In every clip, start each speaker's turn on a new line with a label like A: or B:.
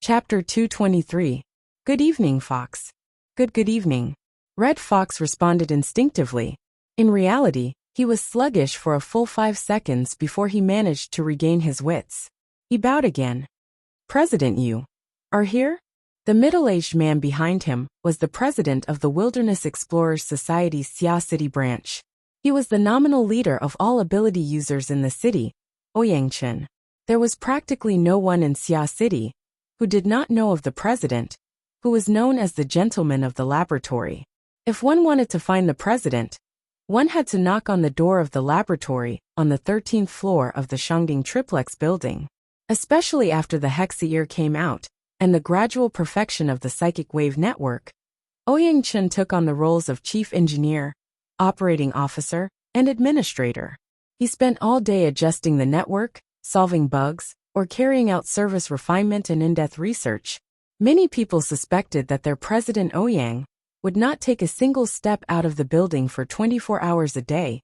A: Chapter 223. Good evening, Fox. Good evening. Red Fox responded instinctively. In reality, he was sluggish for a full 5 seconds before he managed to regain his wits. He bowed again. President, you are here? The middle-aged man behind him was the president of the Wilderness Explorers Society's Xia City branch. He was the nominal leader of all ability users in the city, Ouyangchen. There was practically no one in Xia City who did not know of the president, who was known as the gentleman of the laboratory. If one wanted to find the president, one had to knock on the door of the laboratory on the 13th floor of the Shangding triplex building. Especially after the Hexa came out and the gradual perfection of the psychic wave network, Ouyangchen took on the roles of chief engineer, operating officer, and administrator. He spent all day adjusting the network, solving bugs, or carrying out service refinement and in-depth research. Many people suspected that their president Ouyang would not take a single step out of the building for 24 hours a day,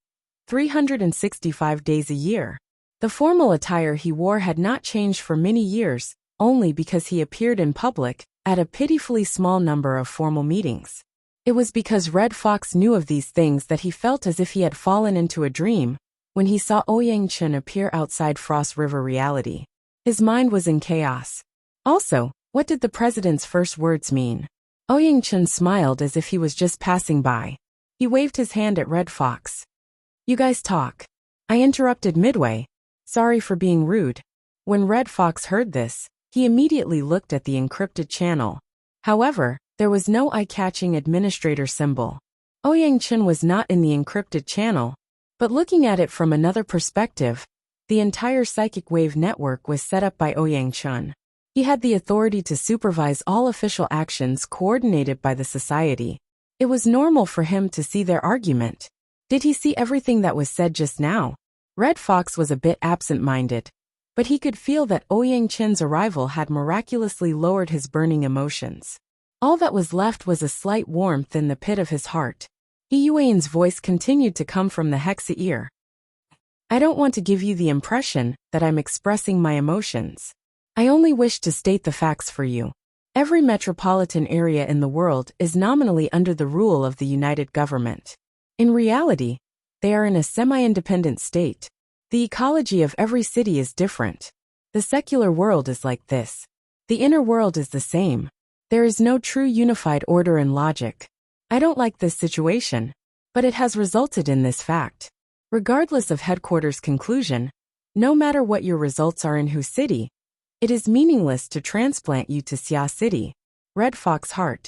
A: 365 days a year. The formal attire he wore had not changed for many years, only because he appeared in public at a pitifully small number of formal meetings. It was because Red Fox knew of these things that he felt as if he had fallen into a dream when he saw Ouyangchen appear outside Frost River reality. His mind was in chaos. Also, what did the president's first words mean? Ouyangchen smiled as if he was just passing by. He waved his hand at Red Fox. You guys talk. I interrupted midway. Sorry for being rude. When Red Fox heard this, he immediately looked at the encrypted channel. However, there was no eye-catching administrator symbol. Ouyangchen was not in the encrypted channel, but looking at it from another perspective, the entire psychic wave network was set up by Ouyangchen. He had the authority to supervise all official actions coordinated by the society. It was normal for him to see their argument. Did he see everything that was said just now? Red Fox was a bit absent-minded, but he could feel that Ouyangchen's arrival had miraculously lowered his burning emotions. All that was left was a slight warmth in the pit of his heart. Yuan's voice continued to come from the Hexa ear. I don't want to give you the impression that I'm expressing my emotions. I only wish to state the facts for you. Every metropolitan area in the world is nominally under the rule of the United Government. In reality, they are in a semi-independent state. The ecology of every city is different. The secular world is like this. The inner world is the same. There is no true unified order and logic. I don't like this situation, but it has resulted in this fact. Regardless of headquarters' conclusion, no matter what your results are in whose city, it is meaningless to transplant you to Xia City. Red Fox Heart.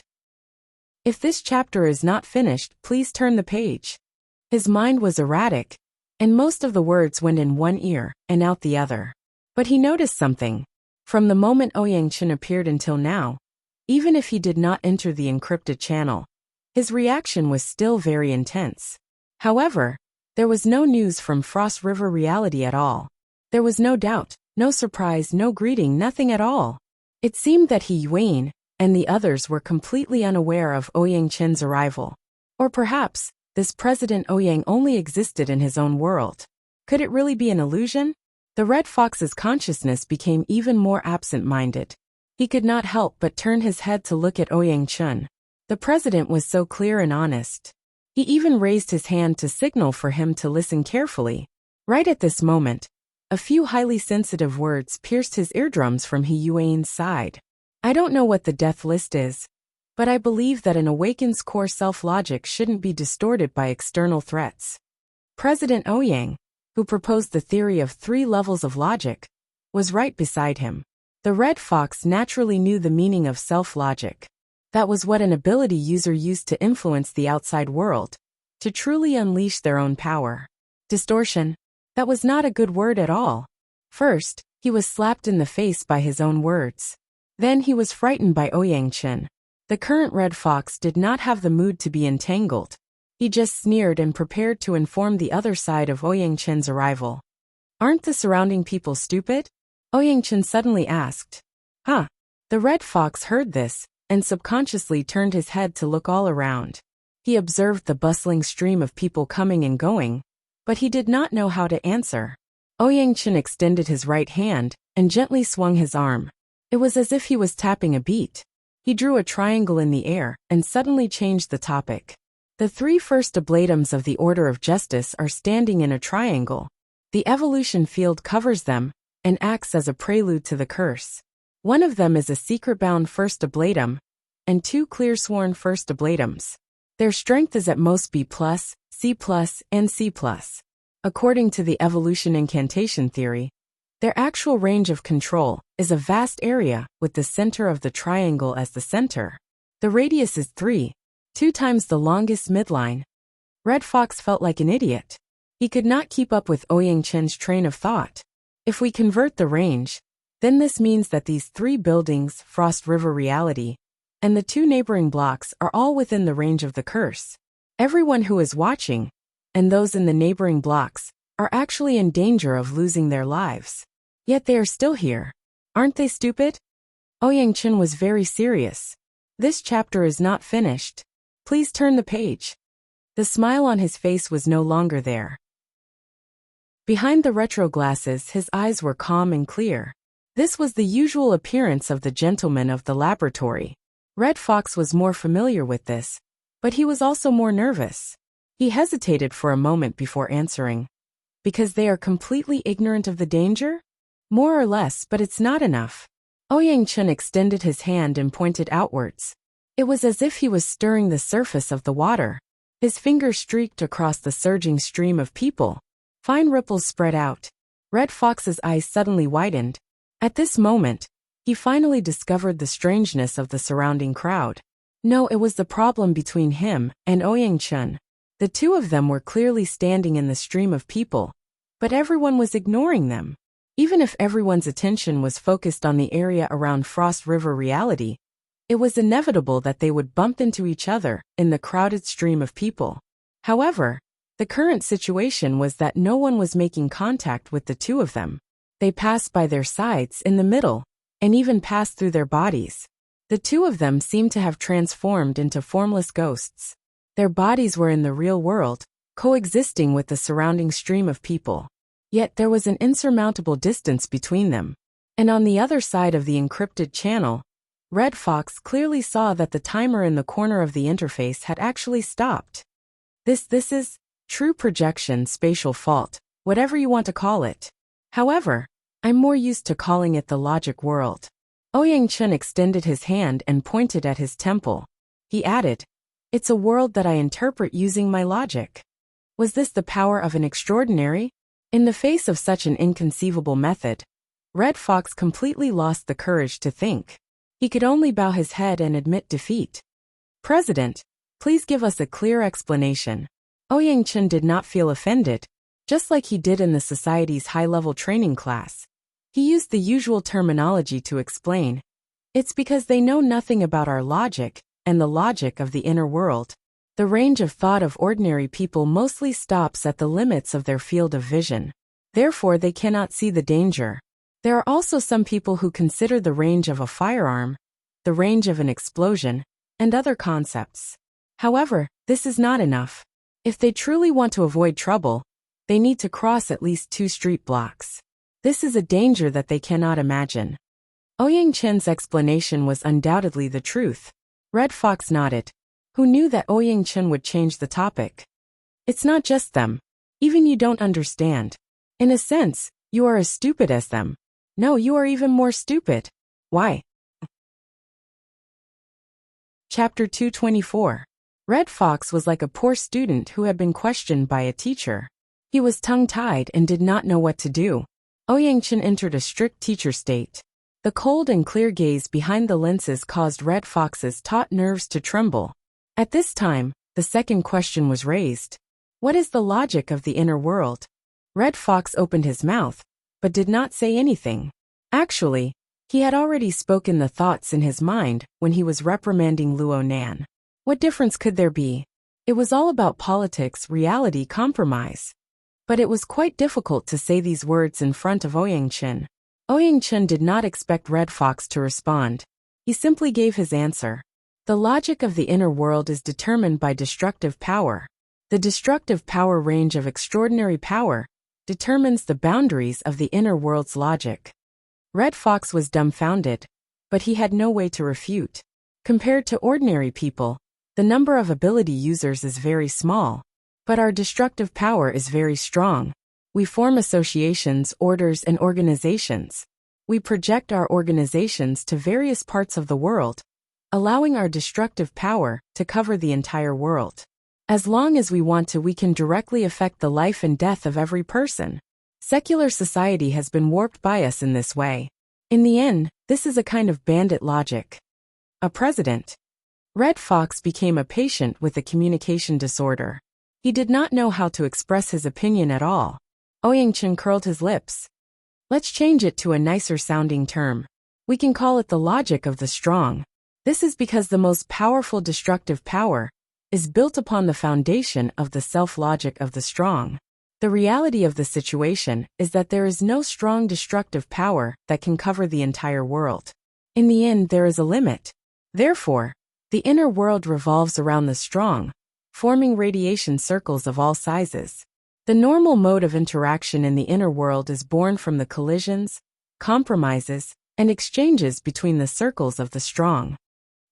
A: If this chapter is not finished, please turn the page. His mind was erratic, and most of the words went in one ear and out the other. But he noticed something. From the moment Ouyangchen appeared until now, even if he did not enter the encrypted channel, his reaction was still very intense. However, there was no news from Frost River reality at all. There was no doubt, no surprise, no greeting, nothing at all. It seemed that Yuan and the others were completely unaware of Ouyangchen's arrival. Or perhaps, this President Ouyang only existed in his own world. Could it really be an illusion? The Red Fox's consciousness became even more absent-minded. He could not help but turn his head to look at Ouyangchen. The president was so clear and honest. He even raised his hand to signal for him to listen carefully. Right at this moment, a few highly sensitive words pierced his eardrums from Yuan's side. I don't know what the death list is, but I believe that an awakened's core self-logic shouldn't be distorted by external threats. President Ouyang, who proposed the theory of 3 levels of logic, was right beside him. The Red Fox naturally knew the meaning of self-logic. That was what an ability user used to influence the outside world, to truly unleash their own power. Distortion. That was not a good word at all. First, he was slapped in the face by his own words. Then he was frightened by Ouyangchen. The current Red Fox did not have the mood to be entangled. He just sneered and prepared to inform the other side of Ouyangchen's arrival. Aren't the surrounding people stupid? Ouyangchen suddenly asked. Huh? The Red Fox heard this and subconsciously turned his head to look all around. He observed the bustling stream of people coming and going, but he did not know how to answer. Ouyangchen extended his right hand and gently swung his arm. It was as if he was tapping a beat. He drew a triangle in the air and suddenly changed the topic. The three first oblatums of the Order of Justice are standing in a triangle. The evolution field covers them and acts as a prelude to the curse. One of them is a secret-bound first oblatum, and two clear-sworn first oblatums. Their strength is at most B+, C+, and C+. According to the evolution incantation theory, their actual range of control is a vast area with the center of the triangle as the center. The radius is 2 times the longest midline. Red Fox felt like an idiot. He could not keep up with Ouyang-Chen's train of thought. If we convert the range, then this means that these three buildings, Frost River Reality, and the two neighboring blocks are all within the range of the curse. Everyone who is watching, and those in the neighboring blocks, are actually in danger of losing their lives. Yet they are still here. Aren't they stupid? Ouyang-Chen was very serious. This chapter is not finished. Please turn the page. The smile on his face was no longer there. Behind the retro glasses, his eyes were calm and clear. This was the usual appearance of the gentleman of the laboratory. Red Fox was more familiar with this, but he was also more nervous. He hesitated for a moment before answering. Because they are completely ignorant of the danger? More or less, but it's not enough. Ouyang-Chen extended his hand and pointed outwards. It was as if he was stirring the surface of the water. His fingers streaked across the surging stream of people. Fine ripples spread out. Red Fox's eyes suddenly widened. At this moment, he finally discovered the strangeness of the surrounding crowd. No, it was the problem between him and Ouyang-Chen. The two of them were clearly standing in the stream of people, but everyone was ignoring them. Even if everyone's attention was focused on the area around Frost River Reality, it was inevitable that they would bump into each other in the crowded stream of people. However, the current situation was that no one was making contact with the two of them. They passed by their sides in the middle, and even passed through their bodies. The two of them seemed to have transformed into formless ghosts. Their bodies were in the real world, coexisting with the surrounding stream of people. Yet there was an insurmountable distance between them. And on the other side of the encrypted channel, Red Fox clearly saw that the timer in the corner of the interface had actually stopped. This is true projection spatial fault, whatever you want to call it. However, I'm more used to calling it the logic world. Ouyang-Chen extended his hand and pointed at his temple. He added, "It's a world that I interpret using my logic." Was this the power of an extraordinary? In the face of such an inconceivable method, Red Fox completely lost the courage to think. He could only bow his head and admit defeat. "President, please give us a clear explanation." Ouyang-Chen did not feel offended, just like he did in the Society's high-level training class. He used the usual terminology to explain. It's because they know nothing about our logic and the logic of the inner world. The range of thought of ordinary people mostly stops at the limits of their field of vision. Therefore, they cannot see the danger. There are also some people who consider the range of a firearm, the range of an explosion, and other concepts. However, this is not enough. If they truly want to avoid trouble, they need to cross at least 2 street blocks. This is a danger that they cannot imagine. Ouyang-Chen's explanation was undoubtedly the truth. Red Fox nodded. Who knew that Ouyang-Chen would change the topic? It's not just them. Even you don't understand. In a sense, you are as stupid as them. No, you are even more stupid. Why? Chapter 224. Red Fox was like a poor student who had been questioned by a teacher. He was tongue-tied and did not know what to do. Ouyang-Chen entered a strict teacher state. The cold and clear gaze behind the lenses caused Red Fox's taut nerves to tremble. At this time, the second question was raised. What is the logic of the inner world? Red Fox opened his mouth, but did not say anything. Actually, he had already spoken the thoughts in his mind when he was reprimanding Luo Nan. What difference could there be? It was all about politics, reality, compromise. But it was quite difficult to say these words in front of Ouyang-Chen. Ouyang-Chen did not expect Red Fox to respond. He simply gave his answer. The logic of the inner world is determined by destructive power. The destructive power range of extraordinary power determines the boundaries of the inner world's logic. Red Fox was dumbfounded. but he had no way to refute. Compared to ordinary people, the number of ability users is very small, but our destructive power is very strong. We form associations, orders, and organizations. We project our organizations to various parts of the world, allowing our destructive power to cover the entire world. As long as we want to, we can directly affect the life and death of every person. Secular society has been warped by us in this way. In the end, this is a kind of bandit logic. A president. Red Fox became a patient with a communication disorder. He did not know how to express his opinion at all. Ouyang-Chen curled his lips. Let's change it to a nicer sounding term. We can call it the logic of the strong. This is because the most powerful destructive power is built upon the foundation of the self-logic of the strong. The reality of the situation is that there is no strong destructive power that can cover the entire world. In the end, there is a limit. Therefore, the inner world revolves around the strong, forming radiation circles of all sizes. The normal mode of interaction in the inner world is born from the collisions, compromises, and exchanges between the circles of the strong.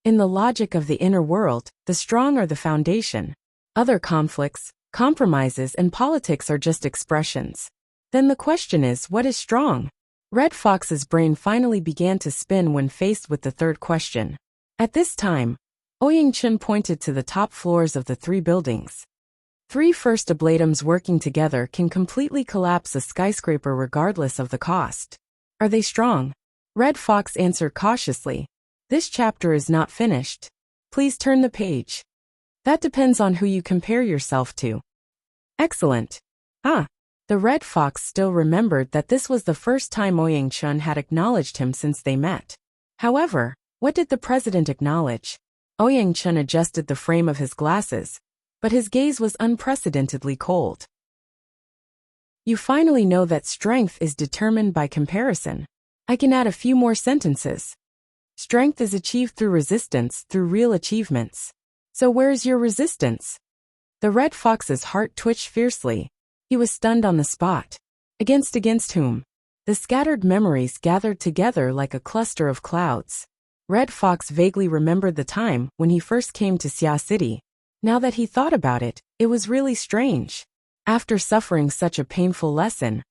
A: In the logic of the inner world, the strong are the foundation. Other conflicts, compromises, and politics are just expressions. Then the question is, what is strong? Red Fox's brain finally began to spin when faced with the third question. At this time, Ouyang-Chen pointed to the top floors of the 3 buildings. 3 first ablatums working together can completely collapse a skyscraper regardless of the cost. Are they strong? Red Fox answered cautiously. This chapter is not finished. Please turn the page. That depends on who you compare yourself to. Excellent. The Red Fox still remembered that this was the first time Ouyang-Chen had acknowledged him since they met. However, what did the president acknowledge? Ouyang-Chen adjusted the frame of his glasses, but his gaze was unprecedentedly cold. You finally know that strength is determined by comparison. I can add a few more sentences. Strength is achieved through resistance, through real achievements. So where is your resistance? The Red Fox's heart twitched fiercely. He was stunned on the spot. Against whom? The scattered memories gathered together like a cluster of clouds. Red Fox vaguely remembered the time when he first came to Xia City. Now that he thought about it, it was really strange. After suffering such a painful lesson,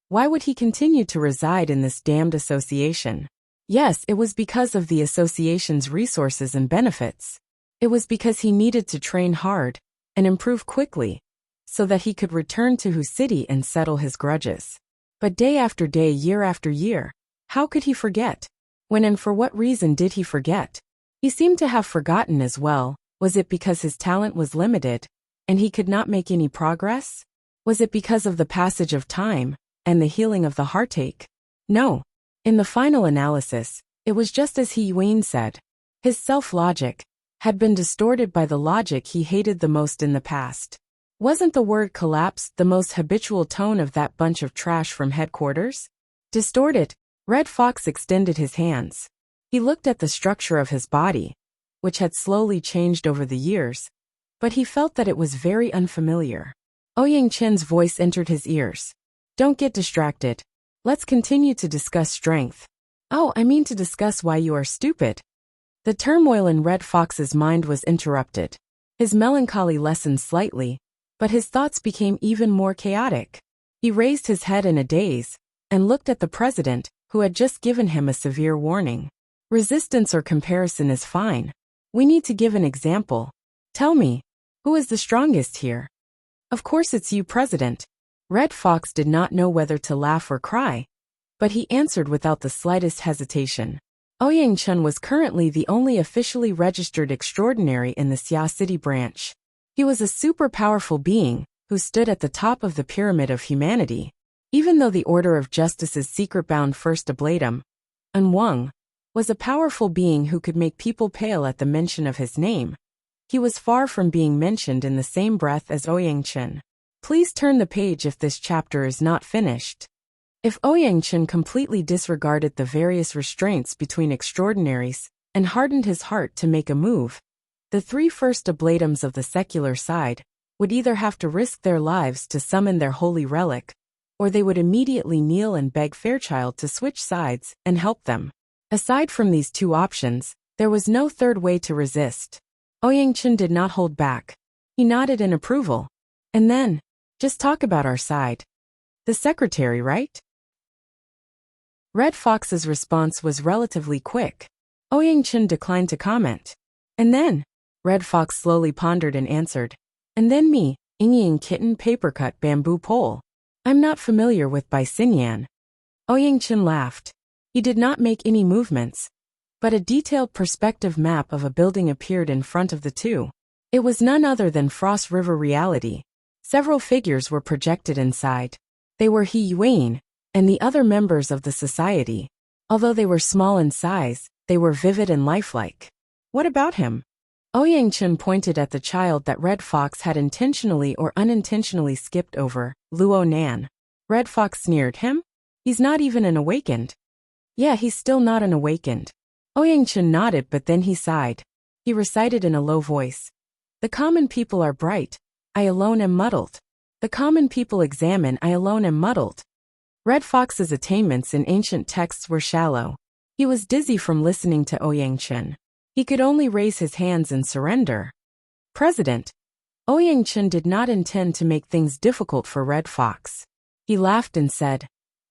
A: why would he continue to reside in this damned association? Yes, it was because of the association's resources and benefits. It was because he needed to train hard and improve quickly so that he could return to Hu City and settle his grudges. But day after day, year after year, how could he forget? When and for what reason did he forget? He seemed to have forgotten as well. Was it because his talent was limited and he could not make any progress? Was it because of the passage of time and the healing of the heartache? No. In the final analysis, it was just as He Yuan said. His self-logic had been distorted by the logic he hated the most in the past. Wasn't the word collapse the most habitual tone of that bunch of trash from headquarters? Distorted. Red Fox extended his hands. He looked at the structure of his body, which had slowly changed over the years, but he felt that it was very unfamiliar. Ouyang-Chen's voice entered his ears. Don't get distracted. Let's continue to discuss strength. Oh, I mean to discuss why you are stupid. The turmoil in Red Fox's mind was interrupted. His melancholy lessened slightly, but his thoughts became even more chaotic. He raised his head in a daze and looked at the president, who had just given him a severe warning. Resistance or comparison is fine. We need to give an example. Tell me, who is the strongest here? Of course it's you, President. Red Fox did not know whether to laugh or cry, but he answered without the slightest hesitation. Ouyang-Chen was currently the only officially registered extraordinary in the Xia City branch. He was a super powerful being who stood at the top of the pyramid of humanity. Even though the Order of Justice's secret-bound first ablatum, Wang, was a powerful being who could make people pale at the mention of his name, he was far from being mentioned in the same breath as Ouyang-Chen. Please turn the page if this chapter is not finished. If Ouyang-Chen completely disregarded the various restraints between extraordinaries and hardened his heart to make a move, the 3 first ablatums of the secular side would either have to risk their lives to summon their holy relic, or they would immediately kneel and beg Fairchild to switch sides and help them. Aside from these two options, there was no third way to resist. Ouyang-chen did not hold back. He nodded in approval. And then, just talk about our side. The secretary, right? Red Fox's response was relatively quick. Ouyang-chen declined to comment. And then, Red Fox slowly pondered and answered. And then me, Ying Kitten Papercut Bamboo Pole. I'm not familiar with Bai Xingyan. Ouyang-chen laughed. He did not make any movements, but a detailed perspective map of a building appeared in front of the two. It was none other than Frost River reality. Several figures were projected inside. They were He Yuan and the other members of the society. Although they were small in size, they were vivid and lifelike. What about him? Ouyang-chen pointed at the child that Red Fox had intentionally or unintentionally skipped over, Luo Nan. Red Fox sneered. Him? He's not even an awakened. Yeah, he's still not an awakened. Ouyang-chen nodded, but then he sighed. He recited in a low voice. The common people are bright. I alone am muddled. The common people examine. I alone am muddled. Red Fox's attainments in ancient texts were shallow. He was dizzy from listening to Ouyang-chen. He could only raise his hands and surrender. President. Ouyang-chen did not intend to make things difficult for Red Fox. He laughed and said,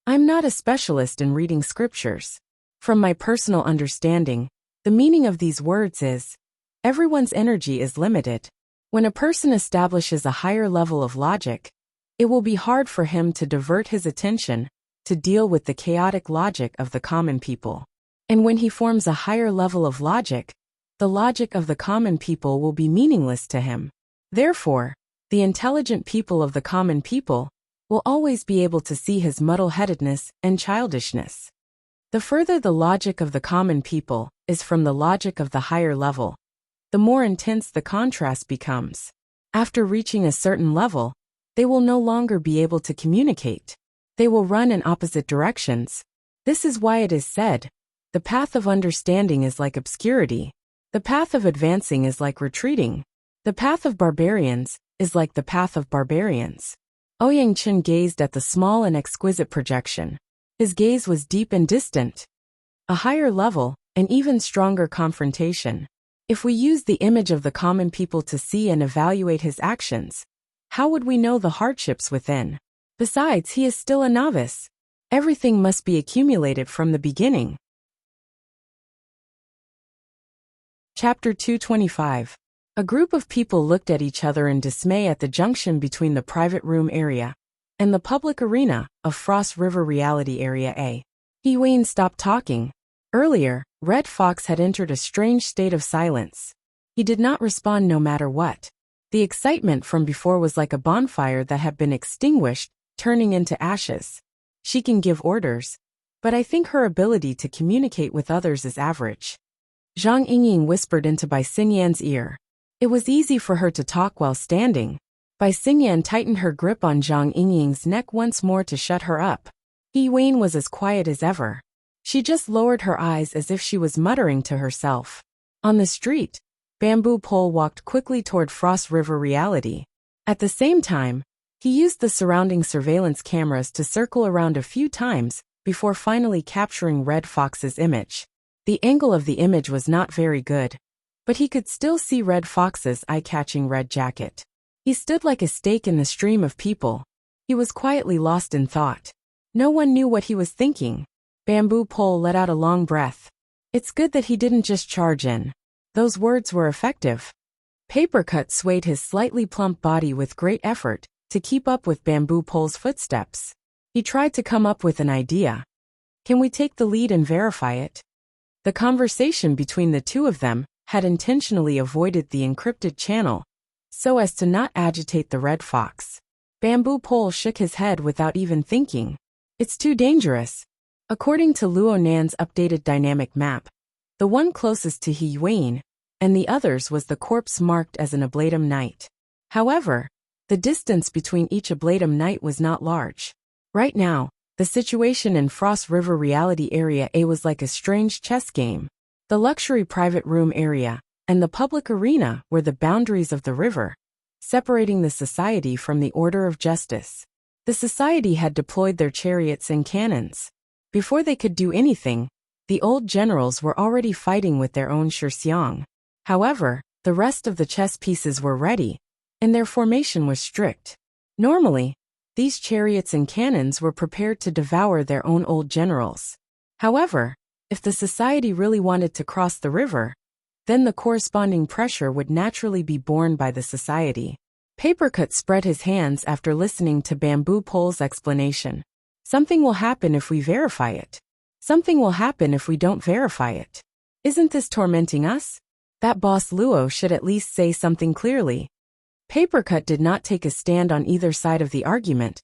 A: I'm not a specialist in reading scriptures. From my personal understanding, the meaning of these words is, everyone's energy is limited. When a person establishes a higher level of logic, it will be hard for him to divert his attention to deal with the chaotic logic of the common people. And when he forms a higher level of logic, the logic of the common people will be meaningless to him. Therefore, the intelligent people of the common people will always be able to see his muddle-headedness and childishness. The further the logic of the common people is from the logic of the higher level, the more intense the contrast becomes. After reaching a certain level, they will no longer be able to communicate. They will run in opposite directions. This is why it is said, the path of understanding is like obscurity. The path of advancing is like retreating. The path of barbarians is like the path of barbarians. Ouyang-chen gazed at the small and exquisite projection. His gaze was deep and distant. A higher level, an even stronger confrontation. If we use the image of the common people to see and evaluate his actions, how would we know the hardships within? Besides, he is still a novice. Everything must be accumulated from the beginning. Chapter 225. A group of people looked at each other in dismay at the junction between the private room area and the public arena of Frost River Reality Area A. He Yuan stopped talking. Earlier, Red Fox had entered a strange state of silence. He did not respond no matter what. The excitement from before was like a bonfire that had been extinguished, turning into ashes. She can give orders, but I think her ability to communicate with others is average. Zhang Yingying whispered into Bai Xingyan's ear. It was easy for her to talk while standing. Bai Xingyan tightened her grip on Zhang Yingying's neck once more to shut her up. He Yuan was as quiet as ever. She just lowered her eyes as if she was muttering to herself. On the street, Bamboo Pole walked quickly toward Frost River Reality. At the same time, he used the surrounding surveillance cameras to circle around a few times before finally capturing Red Fox's image. The angle of the image was not very good, but he could still see Red Fox's eye-catching red jacket. He stood like a stake in the stream of people. He was quietly lost in thought. No one knew what he was thinking. Bamboo Pole let out a long breath. It's good that he didn't just charge in. Those words were effective. Papercut swayed his slightly plump body with great effort to keep up with Bamboo Pole's footsteps. He tried to come up with an idea. Can we take the lead and verify it? The conversation between the two of them had intentionally avoided the encrypted channel, so as to not agitate the Red Fox. Bamboo Pole shook his head without even thinking. It's too dangerous. According to Luo Nan's updated dynamic map, the one closest to He Yuan and the others was the corpse marked as an Ablatum Knight. However, the distance between each Ablatum Knight was not large. Right now, the situation in Frost River Reality Area A was like a strange chess game. The luxury private room area and the public arena were the boundaries of the river, separating the society from the order of justice. The society had deployed their chariots and cannons. Before they could do anything, The old generals were already fighting with their own Shurxiang. However, the rest of the chess pieces were ready, and their formation was strict. Normally, these chariots and cannons were prepared to devour their own old generals. However, if the society really wanted to cross the river, then the corresponding pressure would naturally be borne by the society. Papercut spread his hands after listening to Bamboo Pole's explanation. Something will happen if we verify it. Something will happen if we don't verify it. Isn't this tormenting us? That boss Luo should at least say something clearly. Papercut did not take a stand on either side of the argument,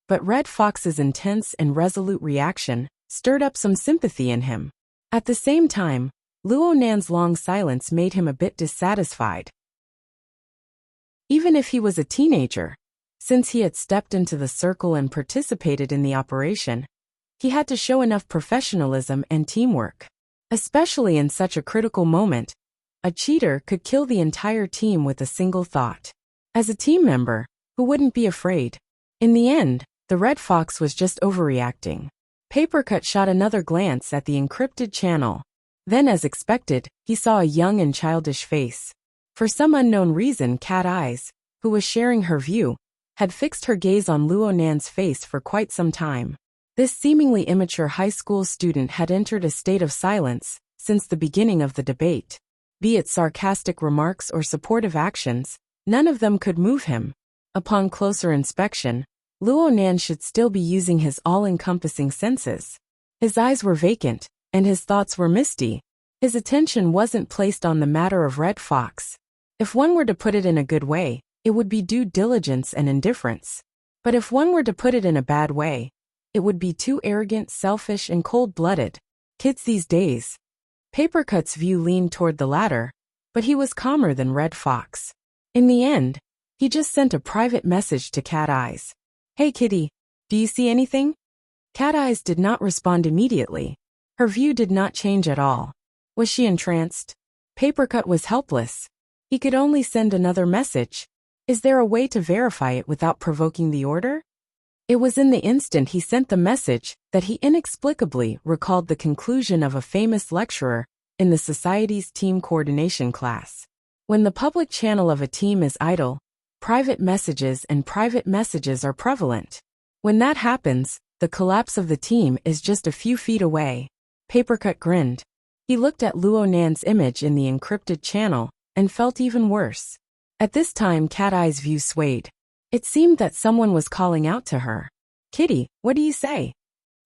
A: but Red Fox's intense and resolute reaction stirred up some sympathy in him. At the same time, Luo Nan's long silence made him a bit dissatisfied. Even if he was a teenager, since he had stepped into the circle and participated in the operation, he had to show enough professionalism and teamwork. Especially in such a critical moment, a cheater could kill the entire team with a single thought. As a team member, who wouldn't be afraid? In the end, the Red Fox was just overreacting. Papercut shot another glance at the encrypted channel. Then, as expected, he saw a young and childish face. For some unknown reason, Cat Eyes, who was sharing her view, had fixed her gaze on Luo Nan's face for quite some time. This seemingly immature high school student had entered a state of silence since the beginning of the debate. Be it sarcastic remarks or supportive actions, none of them could move him. Upon closer inspection, Luo Nan should still be using his all-encompassing senses. His eyes were vacant, and his thoughts were misty. His attention wasn't placed on the matter of Red Fox. If one were to put it in a good way, it would be due diligence and indifference. But if one were to put it in a bad way, it would be too arrogant, selfish, and cold-blooded. Kids these days. Papercut's view leaned toward the latter, but he was calmer than Red Fox. In the end, he just sent a private message to Cat Eyes. Hey kitty, do you see anything? Cat Eyes did not respond immediately. Her view did not change at all. Was she entranced? Papercut was helpless. He could only send another message. Is there a way to verify it without provoking the order? It was in the instant he sent the message that he inexplicably recalled the conclusion of a famous lecturer in the society's team coordination class. When the public channel of a team is idle, private messages are prevalent. When that happens, the collapse of the team is just a few feet away. Papercut grinned. He looked at Luo Nan's image in the encrypted channel and felt even worse. At this time, Cat Eye's view swayed. It seemed that someone was calling out to her. Kitty, what do you say?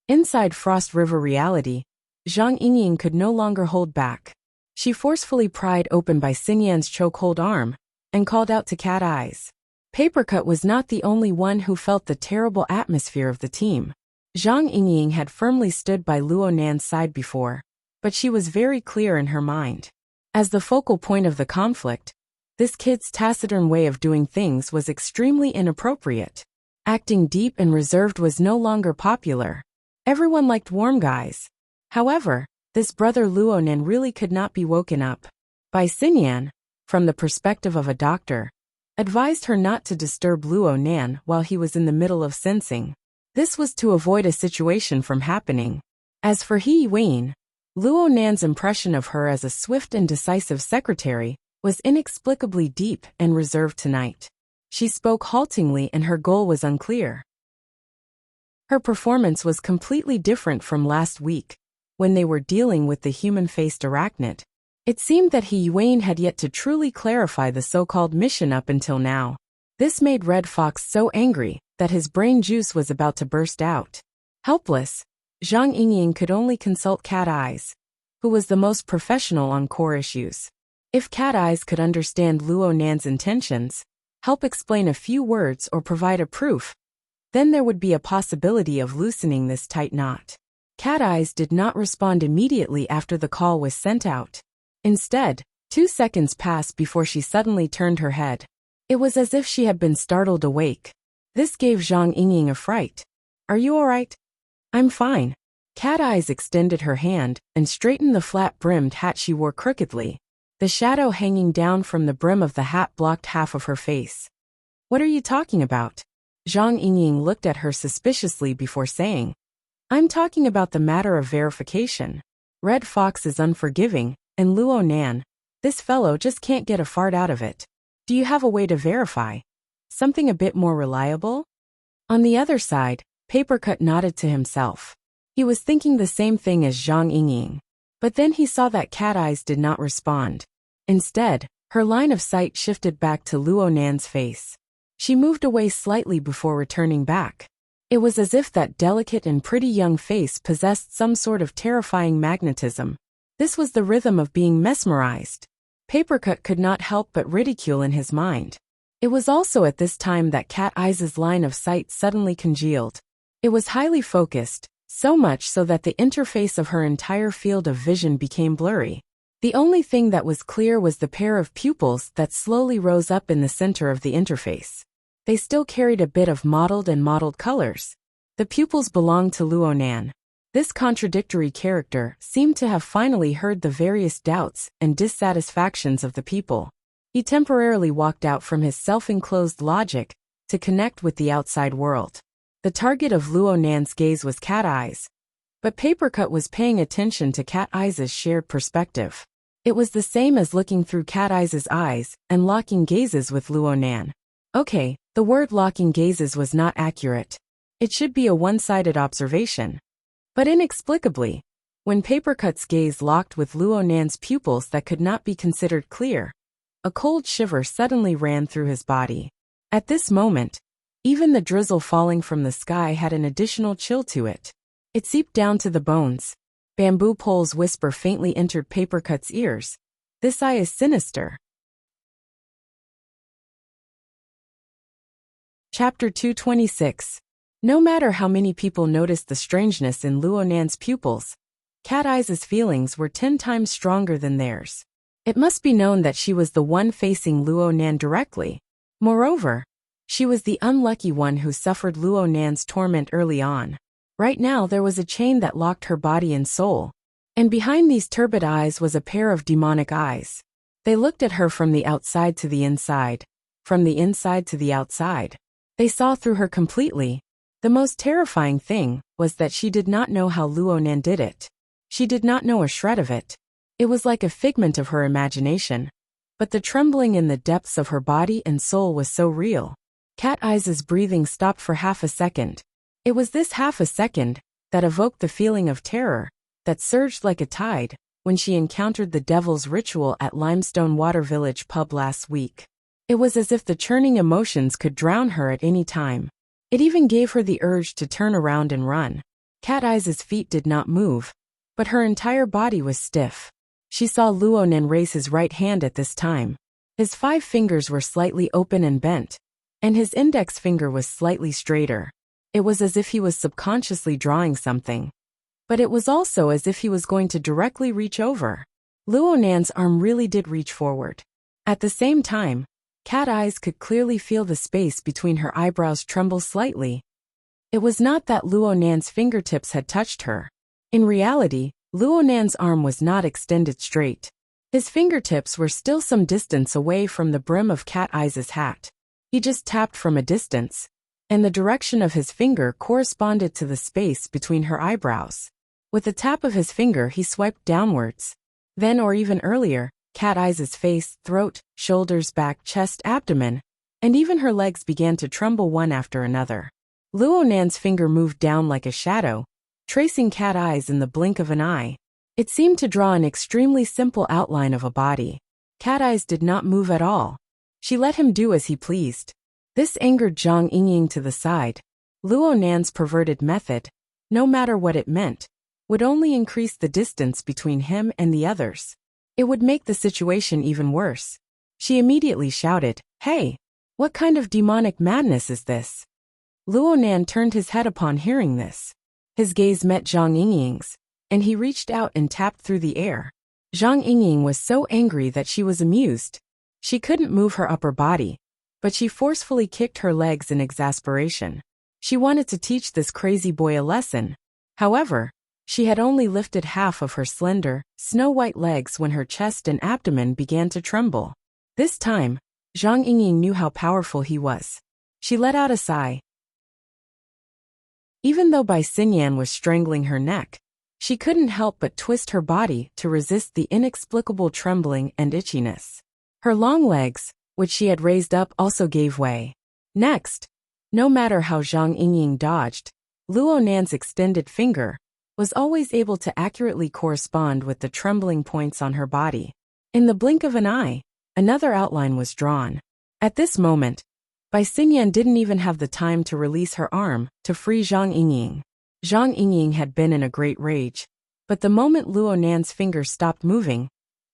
A: Inside Frost River reality, Zhang Yingying could no longer hold back. She forcefully pried open by Xingyan's chokehold arm and called out to Cat Eyes. Papercut was not the only one who felt the terrible atmosphere of the team. Zhang Yingying had firmly stood by Luo Nan's side before, but she was very clear in her mind. As the focal point of the conflict, this kid's taciturn way of doing things was extremely inappropriate. Acting deep and reserved was no longer popular. Everyone liked warm guys. However, this brother Luo Nan really could not be woken up. Bai Xingyan, from the perspective of a doctor, advised her not to disturb Luo Nan while he was in the middle of sensing. This was to avoid a situation from happening. As for He Wayne, Luo Nan's impression of her as a swift and decisive secretary was inexplicably deep and reserved tonight. She spoke haltingly and her goal was unclear. Her performance was completely different from last week, when they were dealing with the human-faced arachnid. It seemed that He Wayne had yet to truly clarify the so-called mission up until now. This made Red Fox so angry that his brain juice was about to burst out. Helpless, Zhang Yingying could only consult Cat Eyes, who was the most professional on core issues. If Cat Eyes could understand Luo Nan's intentions, help explain a few words or provide a proof, then there would be a possibility of loosening this tight knot. Cat Eyes did not respond immediately after the call was sent out. Instead, 2 seconds passed before she suddenly turned her head. It was as if she had been startled awake. This gave Zhang Yingying a fright. Are you all right? I'm fine. Cat Eyes extended her hand and straightened the flat-brimmed hat she wore crookedly. The shadow hanging down from the brim of the hat blocked half of her face. What are you talking about? Zhang Yingying looked at her suspiciously before saying, I'm talking about the matter of verification. Red Fox is unforgiving, and Luo Nan, this fellow just can't get a fart out of it. Do you have a way to verify? Something a bit more reliable? On the other side, Papercut nodded to himself. He was thinking the same thing as Zhang Yingying. But then he saw that Cat Eyes did not respond. Instead, her line of sight shifted back to Luo Nan's face. She moved away slightly before returning back. It was as if that delicate and pretty young face possessed some sort of terrifying magnetism. This was the rhythm of being mesmerized. Papercut could not help but ridicule in his mind. It was also at this time that Cat Eyes' line of sight suddenly congealed. It was highly focused, so much so that the interface of her entire field of vision became blurry. The only thing that was clear was the pair of pupils that slowly rose up in the center of the interface. They still carried a bit of mottled colors. The pupils belonged to Luo Nan. This contradictory character seemed to have finally heard the various doubts and dissatisfactions of the people. He temporarily walked out from his self-enclosed logic to connect with the outside world. The target of Luo Nan's gaze was Cat Eyes, but Papercut was paying attention to Cat Eyes' shared perspective. It was the same as looking through Cat Eyes' eyes and locking gazes with Luo Nan. Okay, the word locking gazes was not accurate. It should be a one-sided observation. But inexplicably, when Papercut's gaze locked with Luo Nan's pupils that could not be considered clear, a cold shiver suddenly ran through his body. At this moment, even the drizzle falling from the sky had an additional chill to it. It seeped down to the bones. Bamboo Pole's whisper faintly entered Papercut's ears. This eye is sinister. Chapter 226. No matter how many people noticed the strangeness in Luo Nan's pupils, Cat Eyes' feelings were 10 times stronger than theirs. It must be known that she was the one facing Luo Nan directly. Moreover, she was the unlucky one who suffered Luo Nan's torment early on. Right now there was a chain that locked her body and soul. And behind these turbid eyes was a pair of demonic eyes. They looked at her from the outside to the inside, from the inside to the outside. They saw through her completely. The most terrifying thing was that she did not know how Luo Nan did it. She did not know a shred of it. It was like a figment of her imagination. But the trembling in the depths of her body and soul was so real. Cat Eyes' breathing stopped for half a second. It was this half a second that evoked the feeling of terror that surged like a tide when she encountered the Devil's Ritual at Limestone Water Village pub last week. It was as if the churning emotions could drown her at any time. It even gave her the urge to turn around and run. Cat Eyes' feet did not move, but her entire body was stiff. She saw Luo Nan raise his right hand at this time. His 5 fingers were slightly open and bent, and his index finger was slightly straighter. It was as if he was subconsciously drawing something. But it was also as if he was going to directly reach over. Luo Nan's arm really did reach forward. At the same time, Cat Eyes could clearly feel the space between her eyebrows tremble slightly. It was not that Luo Nan's fingertips had touched her. In reality, Luo Nan's arm was not extended straight. His fingertips were still some distance away from the brim of Cat Eyes' hat. He just tapped from a distance, and the direction of his finger corresponded to the space between her eyebrows. With a tap of his finger he swiped downwards. Then or even earlier, Cat Eyes' face, throat, shoulders, back, chest, abdomen, and even her legs began to tremble one after another. Luo Nan's finger moved down like a shadow, tracing Cat Eyes in the blink of an eye. It seemed to draw an extremely simple outline of a body. Cat Eyes did not move at all. She let him do as he pleased. This angered Zhang Yingying to the side. Luo Nan's perverted method, no matter what it meant, would only increase the distance between him and the others. It would make the situation even worse. She immediately shouted, "Hey! What kind of demonic madness is this?" Luo Nan turned his head upon hearing this. His gaze met Zhang Yingying's, and he reached out and tapped through the air. Zhang Yingying was so angry that she was amused. She couldn't move her upper body, but she forcefully kicked her legs in exasperation. She wanted to teach this crazy boy a lesson. However, she had only lifted half of her slender, snow-white legs when her chest and abdomen began to tremble. This time, Zhang Yingying knew how powerful he was. She let out a sigh. Even though Bai Xinyan was strangling her neck, She couldn't help but twist her body to resist the inexplicable trembling and itchiness. Her long legs, which she had raised up, also gave way. Next, no matter how Zhang Yingying dodged, Luo Nan's extended finger was always able to accurately correspond with the trembling points on her body. In the blink of an eye, another outline was drawn. At this moment, Bai Xingyan didn't even have the time to release her arm to free Zhang Yingying. Zhang Yingying had been in a great rage, but the moment Luo Nan's fingers stopped moving,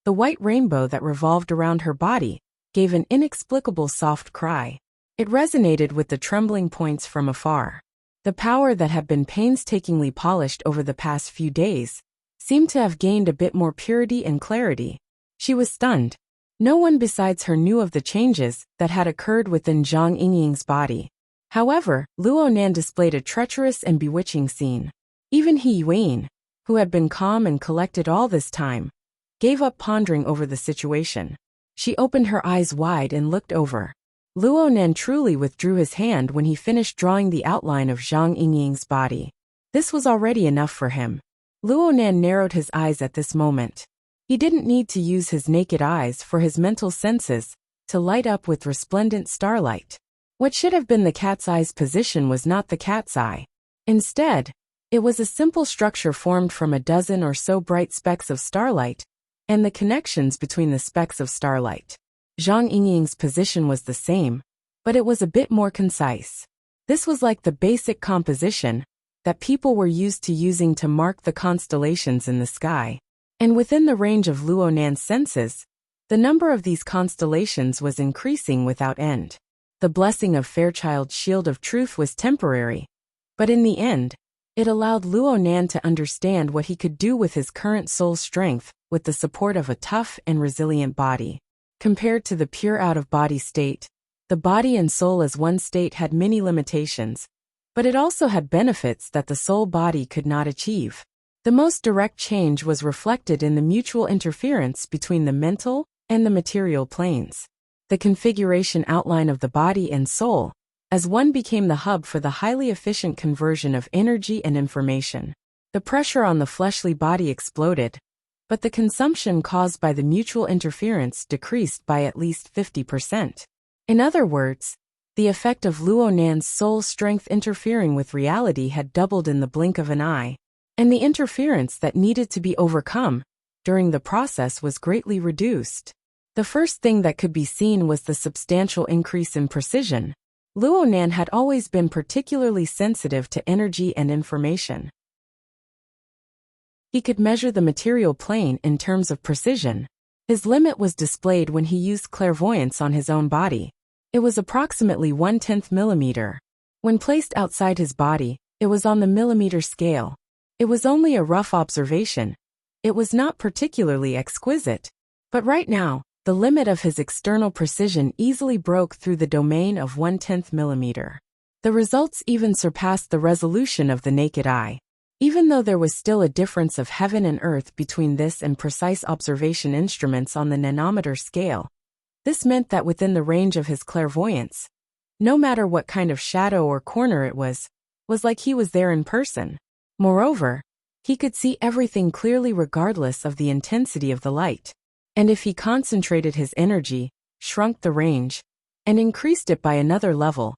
A: the white rainbow that revolved around her body gave an inexplicable soft cry. It resonated with the trembling points from afar. The power that had been painstakingly polished over the past few days seemed to have gained a bit more purity and clarity. She was stunned. No one besides her knew of the changes that had occurred within Zhang Yingying's body. However, Luo Nan displayed a treacherous and bewitching scene. Even He Yuan, who had been calm and collected all this time, gave up pondering over the situation. She opened her eyes wide and looked over. Luo Nan truly withdrew his hand when he finished drawing the outline of Zhang Yingying's body. This was already enough for him. Luo Nan narrowed his eyes at this moment. He didn't need to use his naked eyes for his mental senses to light up with resplendent starlight. What should have been the cat's eye's position was not the cat's eye. Instead, it was a simple structure formed from a dozen or so bright specks of starlight, and the connections between the specks of starlight. Zhang Yingying's position was the same, but it was a bit more concise. This was like the basic composition that people were used to using to mark the constellations in the sky. And within the range of Luo Nan's senses, the number of these constellations was increasing without end. The blessing of Fairchild's shield of truth was temporary, but in the end, it allowed Luo Nan to understand what he could do with his current soul strength with the support of a tough and resilient body. Compared to the pure out-of-body state, the body and soul as one state had many limitations, but it also had benefits that the soul body could not achieve. The most direct change was reflected in the mutual interference between the mental and the material planes. The configuration outline of the body and soul, as one became the hub for the highly efficient conversion of energy and information. The pressure on the fleshly body exploded, but the consumption caused by the mutual interference decreased by at least 50%. In other words, the effect of Luo Nan's soul strength interfering with reality had doubled in the blink of an eye, and the interference that needed to be overcome during the process was greatly reduced. The first thing that could be seen was the substantial increase in precision. Luo Nan had always been particularly sensitive to energy and information. He could measure the material plane in terms of precision. His limit was displayed when he used clairvoyance on his own body. It was approximately 1/10 millimeter. When placed outside his body, it was on the millimeter scale. It was only a rough observation. It was not particularly exquisite. But right now, the limit of his external precision easily broke through the domain of 1/10 millimeter. The results even surpassed the resolution of the naked eye. Even though there was still a difference of heaven and earth between this and precise observation instruments on the nanometer scale, this meant that within the range of his clairvoyance, no matter what kind of shadow or corner it was like he was there in person. Moreover, he could see everything clearly regardless of the intensity of the light. And if he concentrated his energy, shrunk the range, and increased it by another level,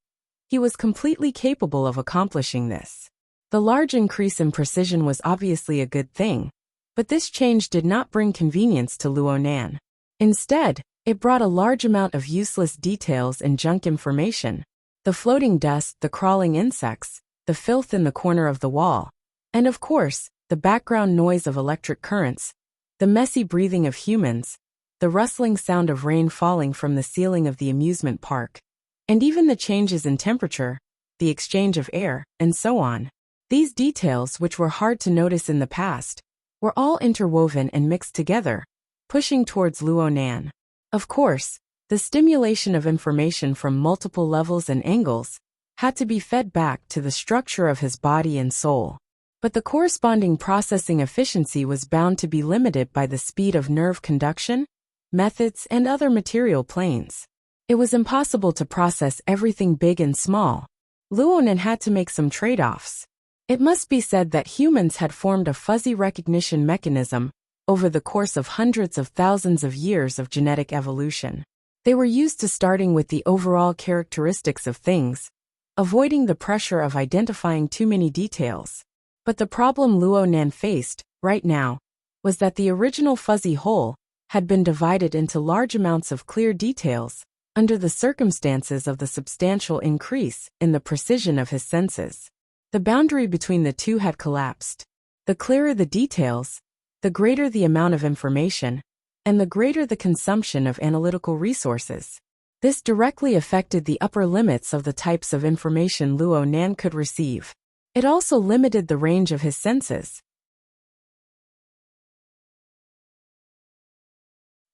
A: he was completely capable of accomplishing this. The large increase in precision was obviously a good thing, but this change did not bring convenience to Luo Nan. Instead, it brought a large amount of useless details and junk information. The floating dust, the crawling insects, the filth in the corner of the wall, and of course, the background noise of electric currents, the messy breathing of humans, the rustling sound of rain falling from the ceiling of the amusement park, and even the changes in temperature, the exchange of air, and so on. These details, which were hard to notice in the past, were all interwoven and mixed together, pushing towards Luo Nan. Of course, the stimulation of information from multiple levels and angles had to be fed back to the structure of his body and soul. But the corresponding processing efficiency was bound to be limited by the speed of nerve conduction, methods, and other material planes. It was impossible to process everything big and small. Luo Nan had to make some trade-offs. It must be said that humans had formed a fuzzy recognition mechanism over the course of hundreds of thousands of years of genetic evolution. They were used to starting with the overall characteristics of things, avoiding the pressure of identifying too many details. But the problem Luo Nan faced, right now, was that the original fuzzy whole had been divided into large amounts of clear details under the circumstances of the substantial increase in the precision of his senses. The boundary between the two had collapsed. The clearer the details, the greater the amount of information, and the greater the consumption of analytical resources. This directly affected the upper limits of the types of information Luo Nan could receive. It also limited the range of his senses.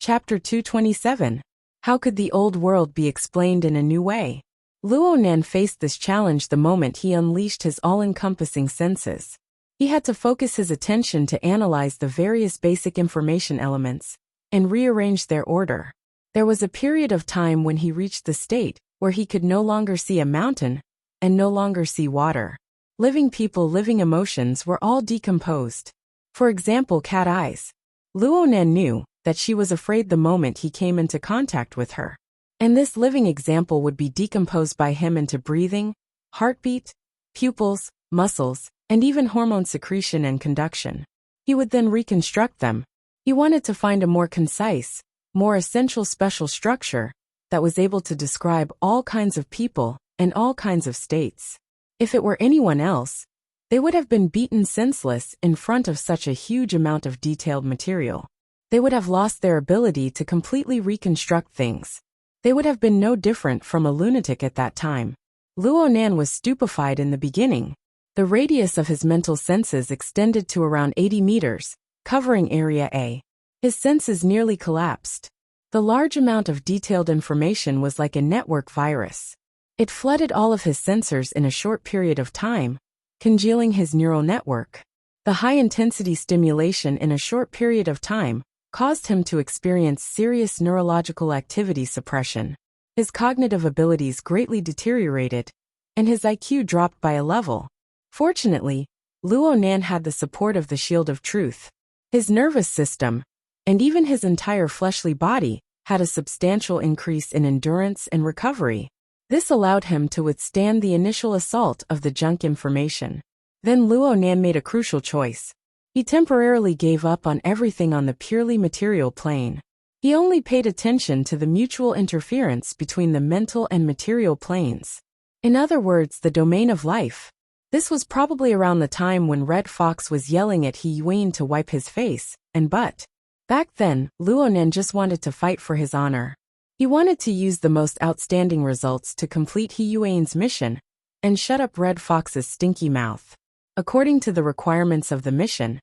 A: Chapter 227. How could the old world be explained in a new way? Luo Nan faced this challenge the moment he unleashed his all-encompassing senses. He had to focus his attention to analyze the various basic information elements and rearrange their order. There was a period of time when he reached the state where he could no longer see a mountain and no longer see water. Living people, living emotions were all decomposed. For example, cat eyes. Luo Nan knew that she was afraid the moment he came into contact with her. And this living example would be decomposed by him into breathing, heartbeat, pupils, muscles, and even hormone secretion and conduction. He would then reconstruct them. He wanted to find a more concise, more essential special structure that was able to describe all kinds of people and all kinds of states. If it were anyone else, they would have been beaten senseless in front of such a huge amount of detailed material. They would have lost their ability to completely reconstruct things. They would have been no different from a lunatic at that time. Luo Nan was stupefied in the beginning. The radius of his mental senses extended to around 80 meters, covering Area A. His senses nearly collapsed. The large amount of detailed information was like a network virus. It flooded all of his sensors in a short period of time, congealing his neural network. The high-intensity stimulation in a short period of time caused him to experience serious neurological activity suppression. His cognitive abilities greatly deteriorated, and his IQ dropped by a level. Fortunately, Luo Nan had the support of the Shield of Truth. His nervous system, and even his entire fleshly body, had a substantial increase in endurance and recovery. This allowed him to withstand the initial assault of the junk information. Then Luo Nan made a crucial choice. He temporarily gave up on everything on the purely material plane. He only paid attention to the mutual interference between the mental and material planes. In other words, the domain of life. This was probably around the time when Red Fox was yelling at He Yuan to wipe his face and butt. Back then, Luo Nan just wanted to fight for his honor. He wanted to use the most outstanding results to complete He Yuan's mission and shut up Red Fox's stinky mouth. According to the requirements of the mission,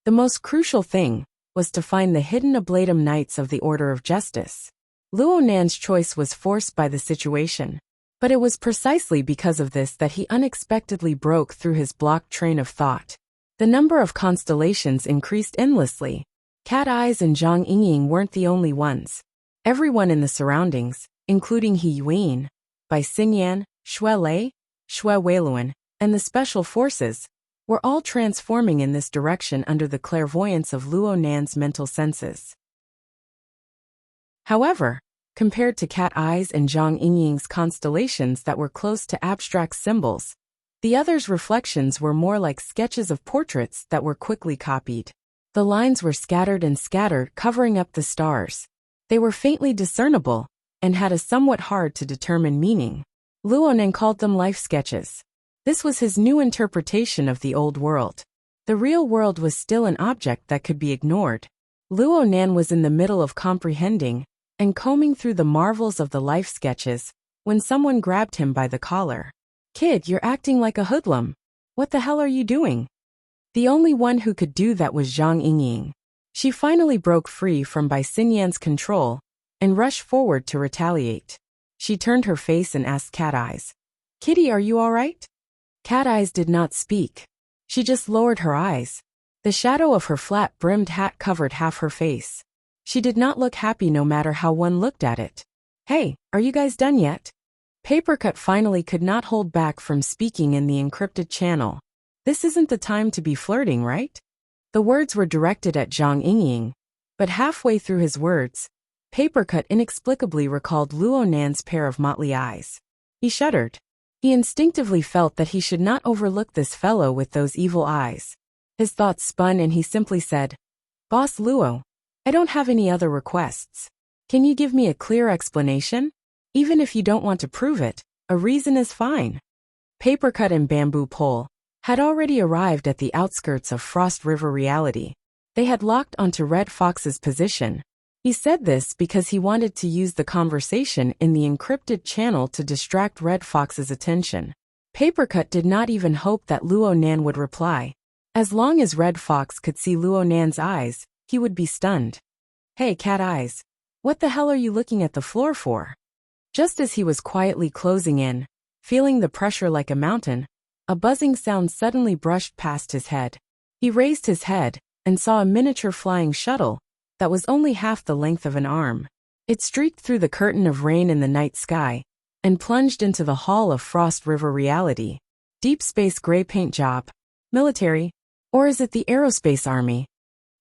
A: the most crucial thing was to find the hidden Ablatum Knights of the Order of Justice. Luo Nan's choice was forced by the situation, but it was precisely because of this that he unexpectedly broke through his blocked train of thought. The number of constellations increased endlessly. Cat Eyes and Zhang Yingying weren't the only ones. Everyone in the surroundings, including He Yuan, Bai Xingyan, Xue Lei, Xue Weiluan, and the Special Forces, were all transforming in this direction under the clairvoyance of Luo Nan's mental senses. However, compared to Cat Eyes and Zhang Yingying's constellations that were close to abstract symbols, the others' reflections were more like sketches of portraits that were quickly copied. The lines were scattered and scattered, covering up the stars. They were faintly discernible and had a somewhat hard-to-determine meaning. Luo Nan called them life sketches. This was his new interpretation of the old world. The real world was still an object that could be ignored. Luo Nan was in the middle of comprehending and combing through the marvels of the life sketches when someone grabbed him by the collar. "Kid, you're acting like a hoodlum. What the hell are you doing?" The only one who could do that was Zhang Yingying. She finally broke free from Bai Xingyan's control and rushed forward to retaliate. She turned her face and asked Cat Eyes, "Kitty, are you all right?" Cat Eyes did not speak. She just lowered her eyes. The shadow of her flat-brimmed hat covered half her face. She did not look happy no matter how one looked at it. "Hey, are you guys done yet?" Papercut finally could not hold back from speaking in the encrypted channel. This isn't the time to be flirting, right? The words were directed at Zhang Yingying, but halfway through his words, Papercut inexplicably recalled Luo Nan's pair of motley eyes. He shuddered. He instinctively felt that he should not overlook this fellow with those evil eyes. His thoughts spun and he simply said, "Boss Luo, I don't have any other requests. Can you give me a clear explanation? Even if you don't want to prove it, a reason is fine." Papercut and Bamboo Pole had already arrived at the outskirts of Frost River reality. They had locked onto Red Fox's position. He said this because he wanted to use the conversation in the encrypted channel to distract Red Fox's attention. Papercut did not even hope that Luo Nan would reply. As long as Red Fox could see Luo Nan's eyes, he would be stunned. "Hey, cat eyes. What the hell are you looking at the floor for?" Just as he was quietly closing in, feeling the pressure like a mountain, a buzzing sound suddenly brushed past his head. He raised his head and saw a miniature flying shuttle that was only half the length of an arm. It streaked through the curtain of rain in the night sky and plunged into the hall of Frost River reality. Deep space gray paint job. Military? Or is it the aerospace army?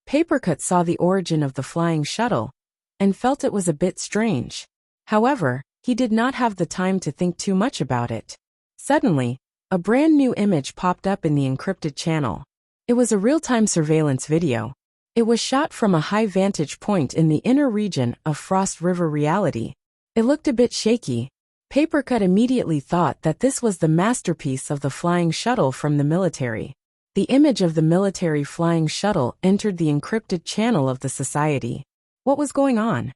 A: Papercut saw the origin of the flying shuttle and felt it was a bit strange. However, he did not have the time to think too much about it. Suddenly, a brand new image popped up in the encrypted channel. It was a real-time surveillance video. It was shot from a high vantage point in the inner region of Frost River reality. It looked a bit shaky. Papercut immediately thought that this was the masterpiece of the flying shuttle from the military. The image of the military flying shuttle entered the encrypted channel of the society. What was going on?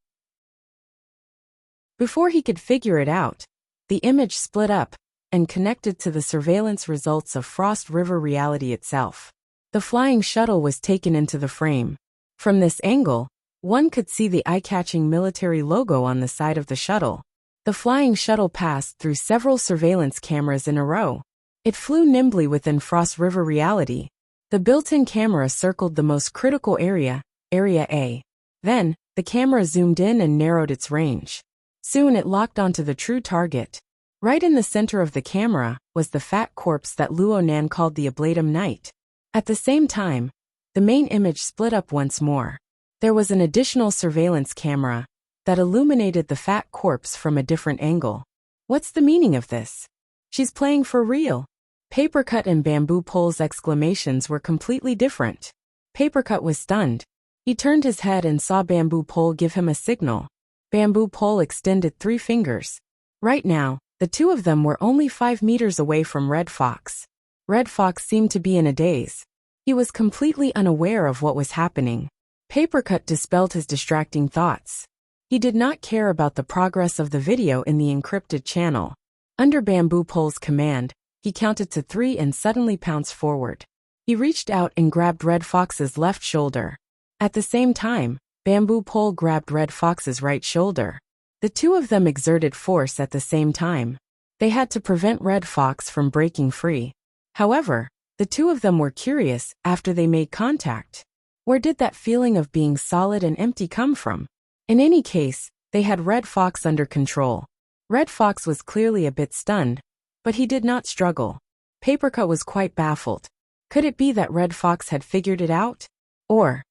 A: Before he could figure it out, the image split up and connected to the surveillance results of Frost River reality itself. The flying shuttle was taken into the frame. From this angle, one could see the eye-catching military logo on the side of the shuttle. The flying shuttle passed through several surveillance cameras in a row. It flew nimbly within Frost River reality. The built-in camera circled the most critical area, Area A. Then, the camera zoomed in and narrowed its range. Soon it locked onto the true target. Right in the center of the camera was the fat corpse that Luo Nan called the Ablatum Knight. At the same time, the main image split up once more. There was an additional surveillance camera that illuminated the fat corpse from a different angle. What's the meaning of this? She's playing for real. Papercut and Bamboo Pole's exclamations were completely different. Papercut was stunned. He turned his head and saw Bamboo Pole give him a signal. Bamboo Pole extended 3 fingers. Right now, the two of them were only 5 meters away from Red Fox. Red Fox seemed to be in a daze. He was completely unaware of what was happening. Papercut dispelled his distracting thoughts. He did not care about the progress of the video in the encrypted channel. Under Bamboo Pole's command, he counted to 3 and suddenly pounced forward. He reached out and grabbed Red Fox's left shoulder. At the same time, Bamboo Pole grabbed Red Fox's right shoulder. The two of them exerted force at the same time. They had to prevent Red Fox from breaking free. However, the two of them were curious after they made contact. Where did that feeling of being solid and empty come from? In any case, they had Red Fox under control. Red Fox was clearly a bit stunned, but he did not struggle. Papercut was quite baffled. Could it be that Red Fox had figured it out? Or,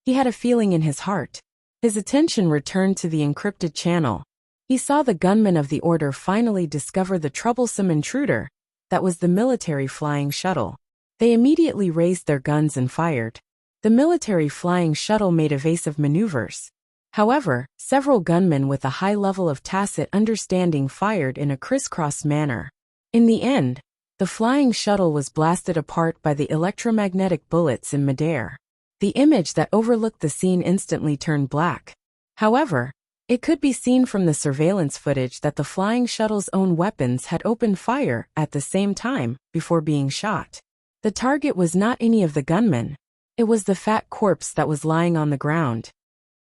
A: he had a feeling in his heart. His attention returned to the encrypted channel. He saw the gunmen of the Order finally discover the troublesome intruder that was the military flying shuttle. They immediately raised their guns and fired. The military flying shuttle made evasive maneuvers. However, several gunmen with a high level of tacit understanding fired in a crisscross manner. In the end, the flying shuttle was blasted apart by the electromagnetic bullets in midair. The image that overlooked the scene instantly turned black. However, it could be seen from the surveillance footage that the flying shuttle's own weapons had opened fire at the same time before being shot. The target was not any of the gunmen. It was the fat corpse that was lying on the ground.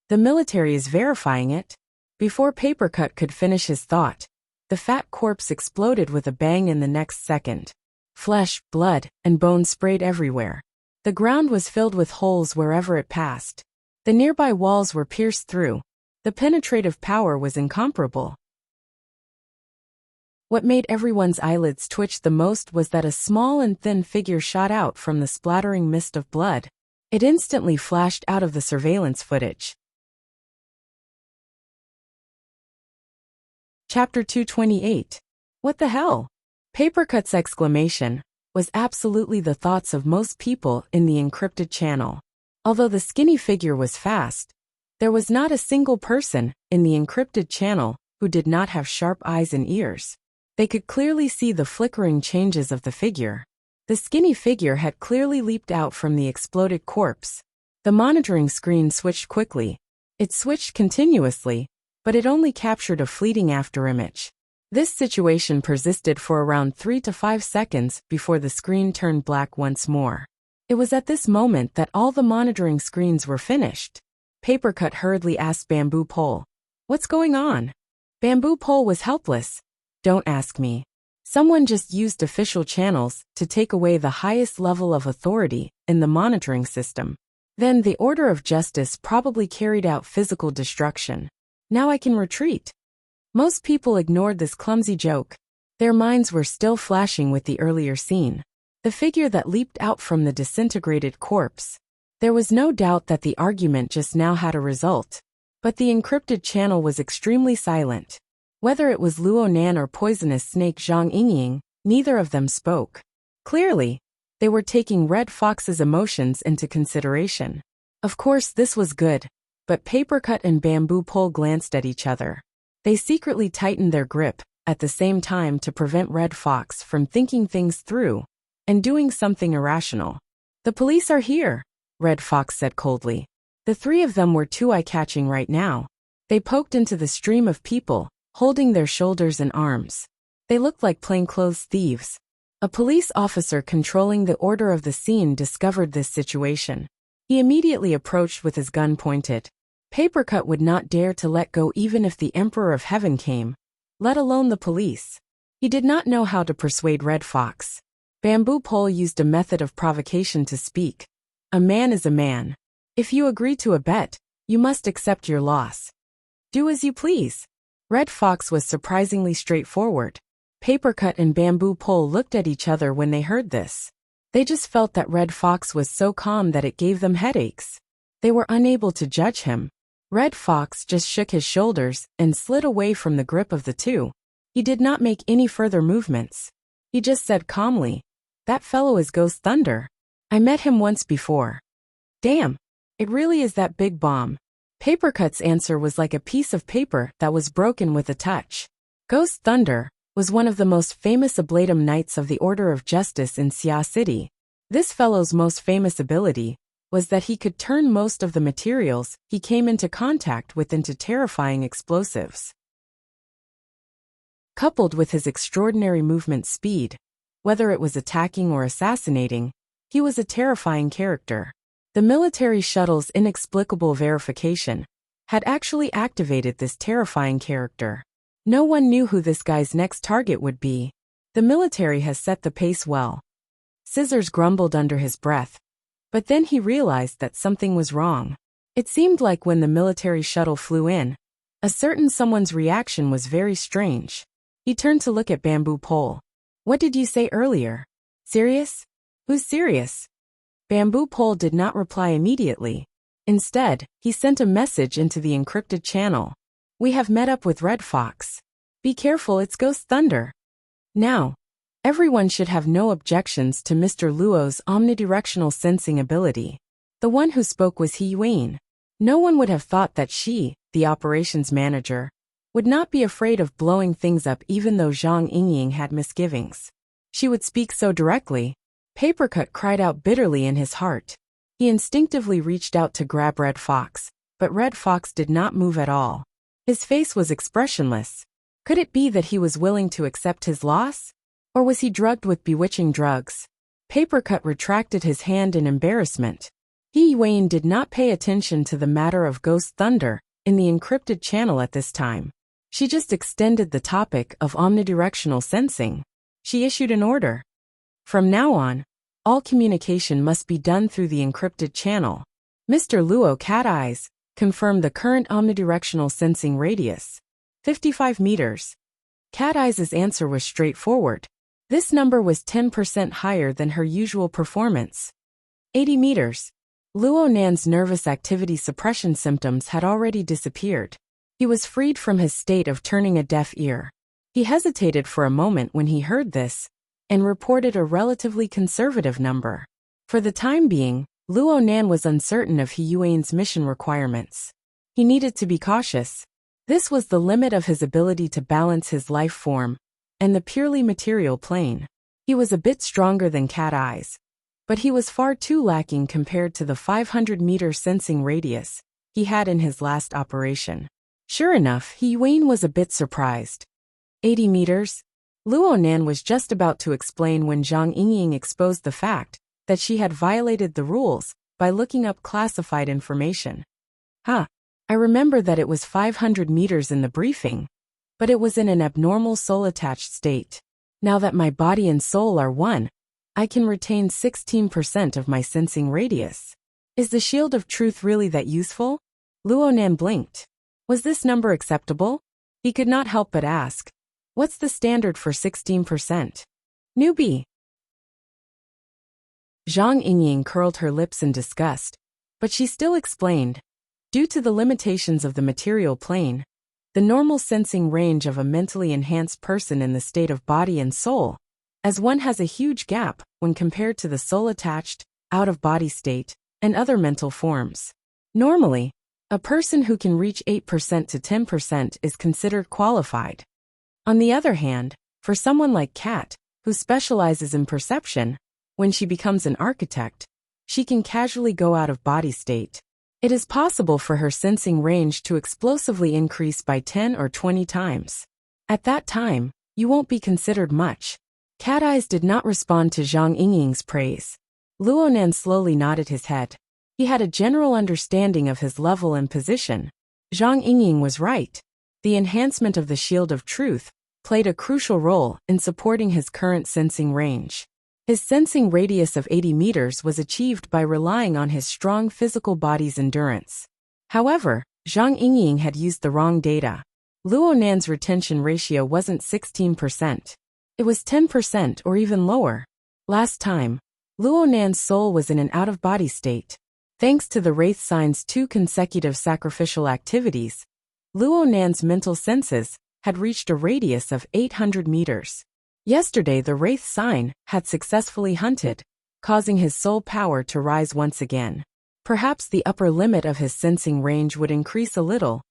A: The military is verifying it. Before Papercut could finish his thought, the fat corpse exploded with a bang in the next second. Flesh, blood, and bones sprayed everywhere. The ground was filled with holes wherever it passed. The nearby walls were pierced through. The penetrative power was incomparable. What made everyone's eyelids twitch the most was that a small and thin figure shot out from the splattering mist of blood. It instantly flashed out of the surveillance footage. Chapter 228. What the hell? Papercut's exclamation was absolutely the thoughts of most people in the encrypted channel. Although the skinny figure was fast, there was not a single person in the encrypted channel who did not have sharp eyes and ears. They could clearly see the flickering changes of the figure. The skinny figure had clearly leaped out from the exploded corpse. The monitoring screen switched quickly. It switched continuously, but it only captured a fleeting afterimage. This situation persisted for around 3 to 5 seconds before the screen turned black once more. It was at this moment that all the monitoring screens were finished. Papercut hurriedly asked Bamboo Pole, "What's going on?" Bamboo Pole was helpless. "Don't ask me. Someone just used official channels to take away the highest level of authority in the monitoring system. Then the order of justice probably carried out physical destruction. Now I can retreat." Most people ignored this clumsy joke. Their minds were still flashing with the earlier scene. The figure that leaped out from the disintegrated corpse. There was no doubt that the argument just now had a result. But the encrypted channel was extremely silent. Whether it was Luo Nan or poisonous snake Zhang Yingying, neither of them spoke. Clearly, they were taking Red Fox's emotions into consideration. Of course this was good, but Papercut and Bamboo Pole glanced at each other. They secretly tightened their grip, at the same time to prevent Red Fox from thinking things through and doing something irrational. "The police are here," Red Fox said coldly. The three of them were too eye-catching right now. They poked into the stream of people, holding their shoulders and arms. They looked like plainclothes thieves. A police officer controlling the order of the scene discovered this situation. He immediately approached with his gun pointed. Papercut would not dare to let go even if the Emperor of Heaven came, let alone the police. He did not know how to persuade Red Fox. Bamboo Pole used a method of provocation to speak. "A man is a man. If you agree to a bet, you must accept your loss. Do as you please." Red Fox was surprisingly straightforward. Papercut and Bamboo Pole looked at each other when they heard this. They just felt that Red Fox was so calm that it gave them headaches. They were unable to judge him. Red Fox just shook his shoulders and slid away from the grip of the two. He did not make any further movements. He just said calmly, "That fellow is Ghost Thunder. I met him once before." "Damn, it really is that big bomb." Papercut's answer was like a piece of paper that was broken with a touch. Ghost Thunder was one of the most famous Ablatum Knights of the Order of Justice in Xia City. This fellow's most famous ability was that he could turn most of the materials he came into contact with into terrifying explosives. Coupled with his extraordinary movement speed, whether it was attacking or assassinating, he was a terrifying character. The military shuttle's inexplicable verification had actually activated this terrifying character. No one knew who this guy's next target would be. The military has set the pace well. Scissors grumbled under his breath. But then he realized that something was wrong. It seemed like when the military shuttle flew in, a certain someone's reaction was very strange. He turned to look at Bamboo Pole. "What did you say earlier? Serious? Who's serious?" Bamboo Pole did not reply immediately. Instead, he sent a message into the encrypted channel. "We have met up with Red Fox. Be careful, it's Ghost Thunder." Now, everyone should have no objections to Mr. Luo's omnidirectional sensing ability. The one who spoke was He Yuan. No one would have thought that she, the operations manager, would not be afraid of blowing things up even though Zhang Yingying had misgivings. She would speak so directly. Papercut cried out bitterly in his heart. He instinctively reached out to grab Red Fox, but Red Fox did not move at all. His face was expressionless. Could it be that he was willing to accept his loss? Or was he drugged with bewitching drugs? Papercut retracted his hand in embarrassment. He Yuan did not pay attention to the matter of Ghost Thunder in the encrypted channel at this time. She just extended the topic of omnidirectional sensing. She issued an order. From now on, all communication must be done through the encrypted channel. Mr. Luo Cat Eyes confirmed the current omnidirectional sensing radius. 55 meters. Cat Eye's answer was straightforward. This number was 10% higher than her usual performance. 80 meters. Luo Nan's nervous activity suppression symptoms had already disappeared. He was freed from his state of turning a deaf ear. He hesitated for a moment when he heard this, and reported a relatively conservative number. For the time being, Luo Nan was uncertain of He Yuan's mission requirements. He needed to be cautious. This was the limit of his ability to balance his life form and the purely material plane. He was a bit stronger than Cat Eye's, but he was far too lacking compared to the 500-meter sensing radius he had in his last operation. Sure enough, He Yuan was a bit surprised. 80 meters? Luo Nan was just about to explain when Zhang Yingying exposed the fact that she had violated the rules by looking up classified information. I remember that it was 500 meters in the briefing, but it was in an abnormal soul-attached state. Now that my body and soul are one, I can retain 16% of my sensing radius. Is the shield of truth really that useful? Luo Nan blinked. Was this number acceptable? He could not help but ask. What's the standard for 16%? Newbie. Zhang Yingying curled her lips in disgust, but she still explained. Due to the limitations of the material plane, the normal sensing range of a mentally enhanced person in the state of body and soul, as one has a huge gap when compared to the soul-attached, out-of-body state, and other mental forms. Normally, a person who can reach 8% to 10% is considered qualified. On the other hand, for someone like Kat, who specializes in perception, when she becomes an architect, she can casually go out of body state. It is possible for her sensing range to explosively increase by 10 or 20 times. At that time, you won't be considered much. Cat Eyes did not respond to Zhang Yingying's praise. Luo Nan slowly nodded his head. He had a general understanding of his level and position. Zhang Yingying was right. The enhancement of the shield of truth played a crucial role in supporting his current sensing range. His sensing radius of 80 meters was achieved by relying on his strong physical body's endurance. However, Zhang Yingying had used the wrong data. Luo Nan's retention ratio wasn't 16%. It was 10% or even lower. Last time, Luo Nan's soul was in an out-of-body state. Thanks to the Wraith Sign's 2 consecutive sacrificial activities, Luo Nan's mental senses had reached a radius of 800 meters. Yesterday the Wraith Sign had successfully hunted, causing his soul power to rise once again. Perhaps the upper limit of his sensing range would increase a little,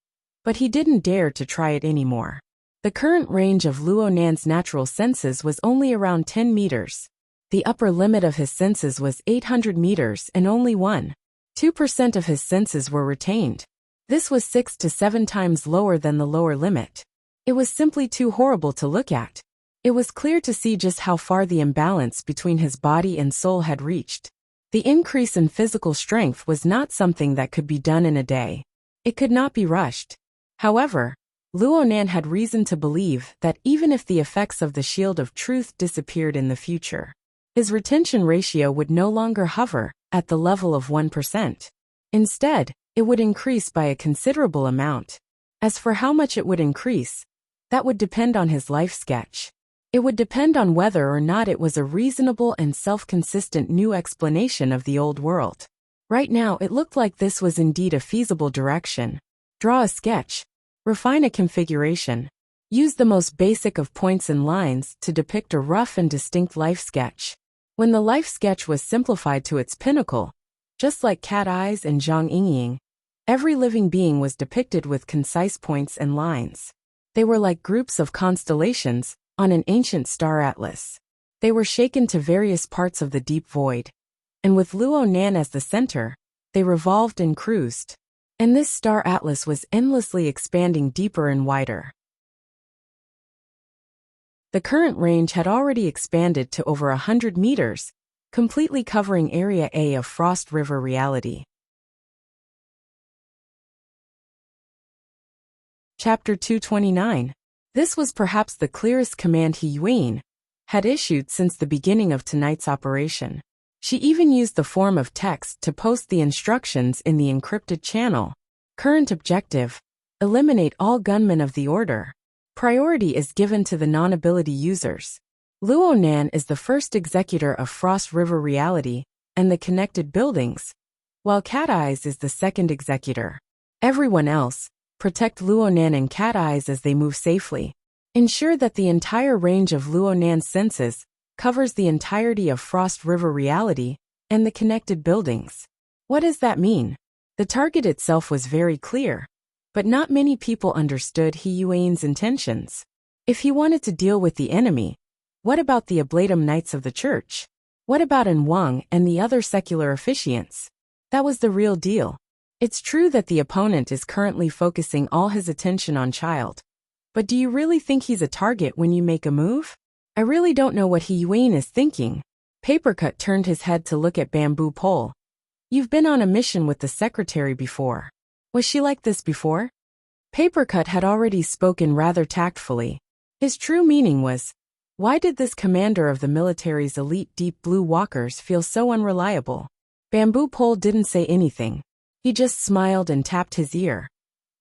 A: but he didn't dare to try it anymore. The current range of Luo Nan's natural senses was only around 10 meters. The upper limit of his senses was 800 meters and only 2% of his senses were retained. This was 6 to 7 times lower than the lower limit. It was simply too horrible to look at. It was clear to see just how far the imbalance between his body and soul had reached. The increase in physical strength was not something that could be done in a day. It could not be rushed. However, Luo Nan had reason to believe that even if the effects of the shield of truth disappeared in the future, his retention ratio would no longer hover at the level of 1%. Instead, it would increase by a considerable amount. As for how much it would increase, that would depend on his life sketch. It would depend on whether or not it was a reasonable and self-consistent new explanation of the old world. Right now it looked like this was indeed a feasible direction. Draw a sketch. Refine a configuration. Use the most basic of points and lines to depict a rough and distinct life sketch. When the life sketch was simplified to its pinnacle, just like Cat Eyes and Zhang Yingying, every living being was depicted with concise points and lines. They were like groups of constellations on an ancient star atlas. They were shaken to various parts of the deep void, and with Luo Nan as the center, they revolved and cruised. And this star atlas was endlessly expanding deeper and wider. The current range had already expanded to over 100 meters, completely covering Area A of Frost River reality. Chapter 229. This was perhaps the clearest command He Yuan had issued since the beginning of tonight's operation. She even used the form of text to post the instructions in the encrypted channel. Current objective: eliminate all gunmen of the Order. Priority is given to the non-ability users. Luo Nan is the first executor of Frost River Reality and the connected buildings, while Cat Eyes is the second executor. Everyone else, protect Luo Nan and Cat Eyes as they move safely. Ensure that the entire range of Luo Nan's senses covers the entirety of Frost River Reality and the connected buildings. What does that mean? The target itself was very clear, but not many people understood He Yuan's intentions. If he wanted to deal with the enemy, what about the Ablatum Knights of the Church? What about An Wang and the other secular officiants? That was the real deal. It's true that the opponent is currently focusing all his attention on Child. But do you really think he's a target when you make a move? I really don't know what He Yuan is thinking. Papercut turned his head to look at Bamboo Pole. You've been on a mission with the secretary before. Was she like this before? Papercut had already spoken rather tactfully. His true meaning was, why did this commander of the military's elite Deep Blue Walkers feel so unreliable? Bamboo Pole didn't say anything. He just smiled and tapped his ear,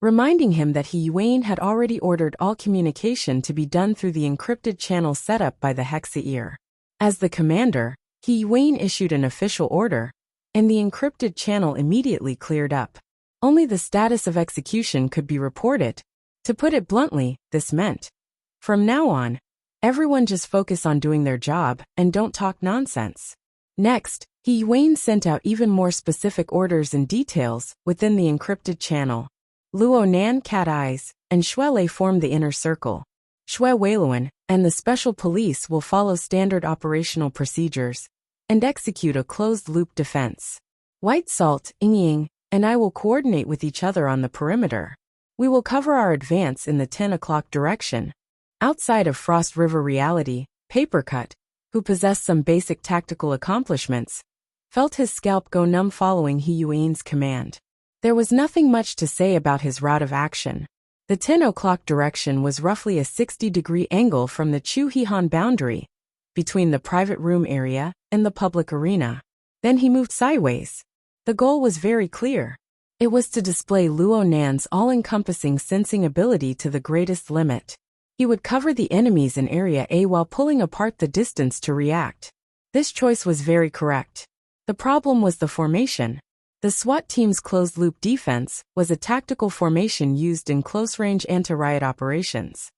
A: reminding him that He Yuan had already ordered all communication to be done through the encrypted channel set up by the Hexa Ear. As the commander, He Yuan issued an official order, and the encrypted channel immediately cleared up. Only the status of execution could be reported. To put it bluntly, this meant, from now on, everyone just focus on doing their job and don't talk nonsense. Next, He Yuan sent out even more specific orders and details within the encrypted channel. Luo Nan, Cat Eyes, and Xue Lei formed the inner circle. Xue Weiluan and the special police will follow standard operational procedures and execute a closed-loop defense. White Salt, Ying, and I will coordinate with each other on the perimeter. We will cover our advance in the 10 o'clock direction. Outside of Frost River Reality, Papercut, who possessed some basic tactical accomplishments, felt his scalp go numb following He Yuan's command. There was nothing much to say about his route of action. The 10 o'clock direction was roughly a 60-degree angle from the Chu Hihan boundary, between the private room area and the public arena. Then he moved sideways. The goal was very clear. It was to display Luo Nan's all-encompassing sensing ability to the greatest limit. He would cover the enemies in Area A while pulling apart the distance to react. This choice was very correct. The problem was the formation. The SWAT team's closed-loop defense was a tactical formation used in close-range anti-riot operations.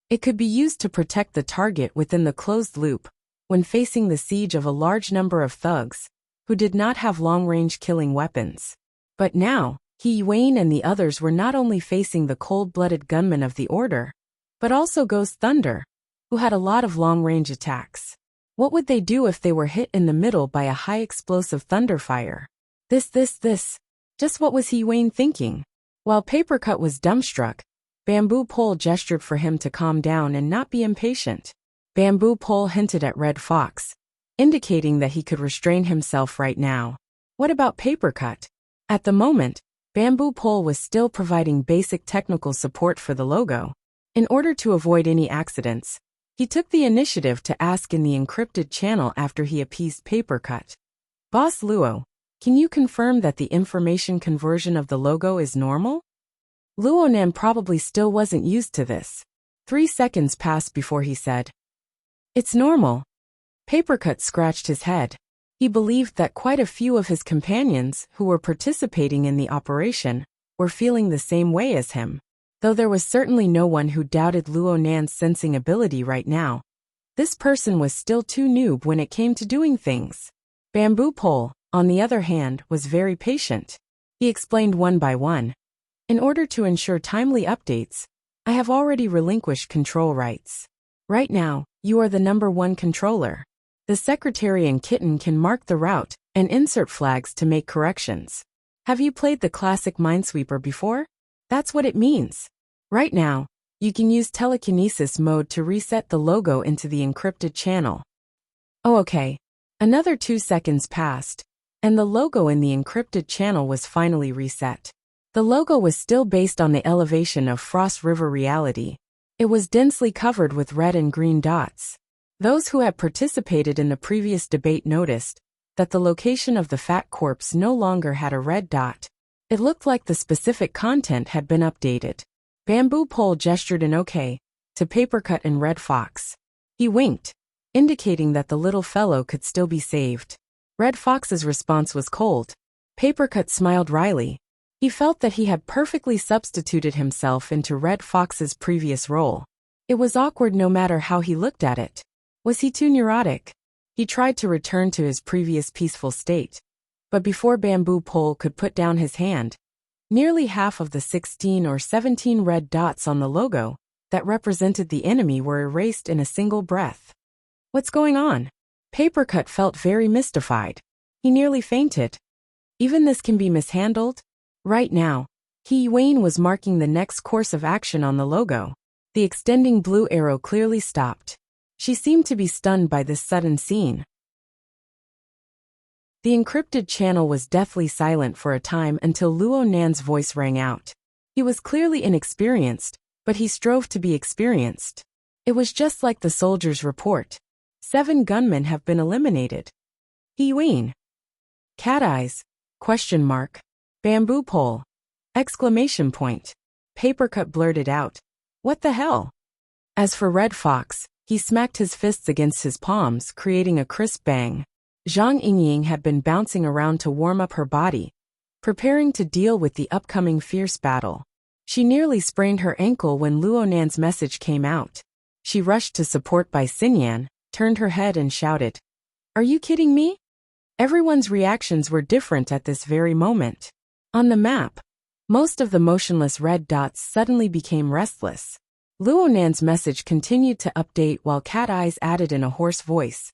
A: It could be used to protect the target within the closed loop when facing the siege of a large number of thugs who did not have long-range killing weapons. But now, He Yuan and the others were not only facing the cold-blooded gunmen of the Order, but also Ghost Thunder, who had a lot of long-range attacks. What would they do if they were hit in the middle by a high-explosive thunderfire? This. Just what was He Yuan thinking? While Papercut was dumbstruck, Bamboo Pole gestured for him to calm down and not be impatient. Bamboo Pole hinted at Red Fox, indicating that he could restrain himself right now. What about Papercut? At the moment, Bamboo Pole was still providing basic technical support for the logo. In order to avoid any accidents, he took the initiative to ask in the encrypted channel after he appeased Papercut. Boss Luo, can you confirm that the information conversion of the logo is normal? Luo Nan probably still wasn't used to this. 3 seconds passed before he said, "It's normal." Papercut scratched his head. He believed that quite a few of his companions who were participating in the operation were feeling the same way as him. Though there was certainly no one who doubted Luo Nan's sensing ability right now, this person was still too noob when it came to doing things. Bamboo Pole, on the other hand, was very patient. He explained one by one. In order to ensure timely updates, I have already relinquished control rights. Right now, you are the #1 controller. The secretary and Kitten can mark the route and insert flags to make corrections. Have you played the classic Minesweeper before? That's what it means. Right now, you can use telekinesis mode to reset the logo into the encrypted channel. Oh, okay. Another 2 seconds passed, and the logo in the encrypted channel was finally reset. The logo was still based on the elevation of Frost River Reality. It was densely covered with red and green dots. Those who had participated in the previous debate noticed that the location of the fat corpse no longer had a red dot, It looked like the specific content had been updated. Bamboo Pole gestured an okay to Papercut and Red Fox. He winked, indicating that the little fellow could still be saved. Red Fox's response was cold. Papercut smiled wryly. He felt that he had perfectly substituted himself into Red Fox's previous role. It was awkward no matter how he looked at it. Was he too neurotic? He tried to return to his previous peaceful state. But before Bamboo Pole could put down his hand, nearly half of the 16 or 17 red dots on the logo that represented the enemy were erased in a single breath. What's going on? Papercut felt very mystified. He nearly fainted. Even this can be mishandled? Right now, He Wayne was marking the next course of action on the logo. The extending blue arrow clearly stopped. She seemed to be stunned by this sudden scene. The encrypted channel was deathly silent for a time until Luo Nan's voice rang out. He was clearly inexperienced, but he strove to be experienced. It was just like the soldier's report. 7 gunmen have been eliminated. He Wayne. Cat eyes? Question mark. Bamboo pole. Exclamation point. Papercut blurted out. What the hell? As for Red Fox, he smacked his fists against his palms, creating a crisp bang. Zhang Yingying had been bouncing around to warm up her body, preparing to deal with the upcoming fierce battle. She nearly sprained her ankle when Luo Nan's message came out. She rushed to support Bai Xinyan, turned her head and shouted, "Are you kidding me?" Everyone's reactions were different at this very moment. On the map, most of the motionless red dots suddenly became restless. Luo Nan's message continued to update while Cat Eyes added in a hoarse voice,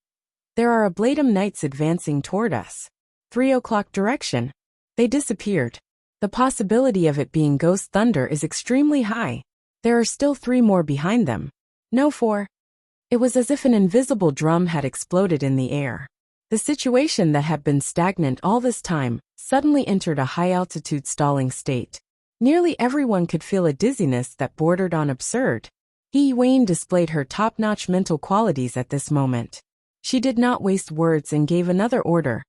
A: "There are Ablatum Knights advancing toward us. 3 o'clock direction." They disappeared. The possibility of it being Ghost Thunder is extremely high. There are still 3 more behind them. No 4. It was as if an invisible drum had exploded in the air. The situation that had been stagnant all this time suddenly entered a high-altitude stalling state. Nearly everyone could feel a dizziness that bordered on absurd. He Wayne displayed her top-notch mental qualities at this moment. She did not waste words and gave another order.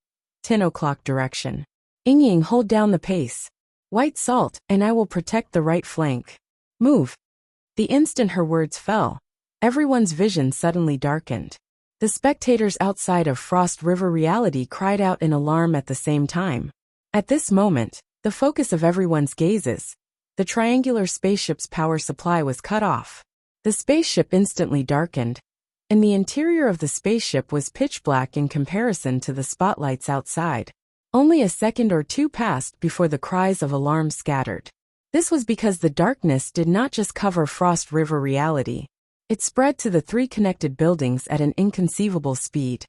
A: 10 o'clock direction. Yingying, hold down the pace. White salt, and I will protect the right flank. Move. The instant her words fell, everyone's vision suddenly darkened. The spectators outside of Frost River Reality cried out in alarm at the same time. At this moment, the focus of everyone's gazes, the triangular spaceship's power supply was cut off. The spaceship instantly darkened, and the interior of the spaceship was pitch black in comparison to the spotlights outside. Only a second or two passed before the cries of alarm scattered. This was because the darkness did not just cover Frost River Reality. It spread to the 3 connected buildings at an inconceivable speed.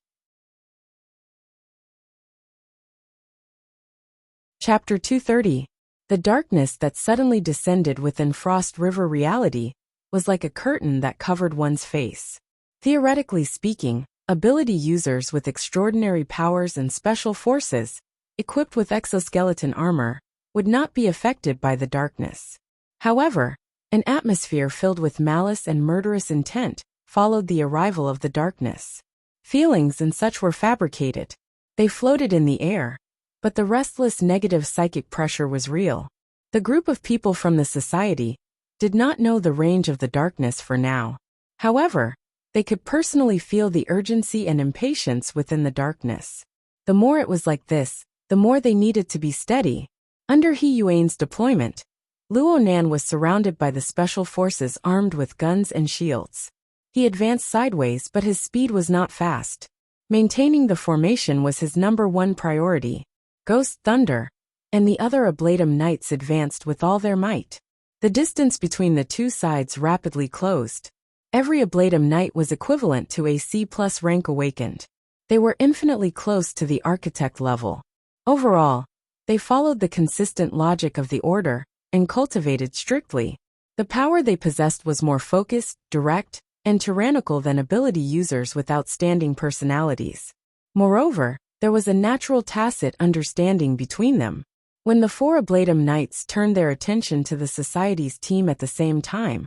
A: Chapter 230. The darkness that suddenly descended within Frost River Reality was like a curtain that covered one's face. Theoretically speaking, ability users with extraordinary powers and special forces, equipped with exoskeleton armor, would not be affected by the darkness. However, an atmosphere filled with malice and murderous intent followed the arrival of the darkness. Feelings and such were fabricated. They floated in the air, but the restless negative psychic pressure was real. The group of people from the society did not know the range of the darkness for now. However, they could personally feel the urgency and impatience within the darkness. The more it was like this, the more they needed to be steady. Under He Yuan's deployment, Luo Nan was surrounded by the special forces armed with guns and shields. He advanced sideways, but his speed was not fast. Maintaining the formation was his #1 priority. Ghost Thunder and the other Ablatum Knights advanced with all their might. The distance between the 2 sides rapidly closed. Every Ablatum Knight was equivalent to a C+ rank awakened. They were infinitely close to the architect level. Overall, they followed the consistent logic of the order and cultivated strictly. The power they possessed was more focused, direct, and tyrannical than ability users with outstanding personalities. Moreover, there was a natural tacit understanding between them. When the 4 Ablatum Knights turned their attention to the Society's team at the same time,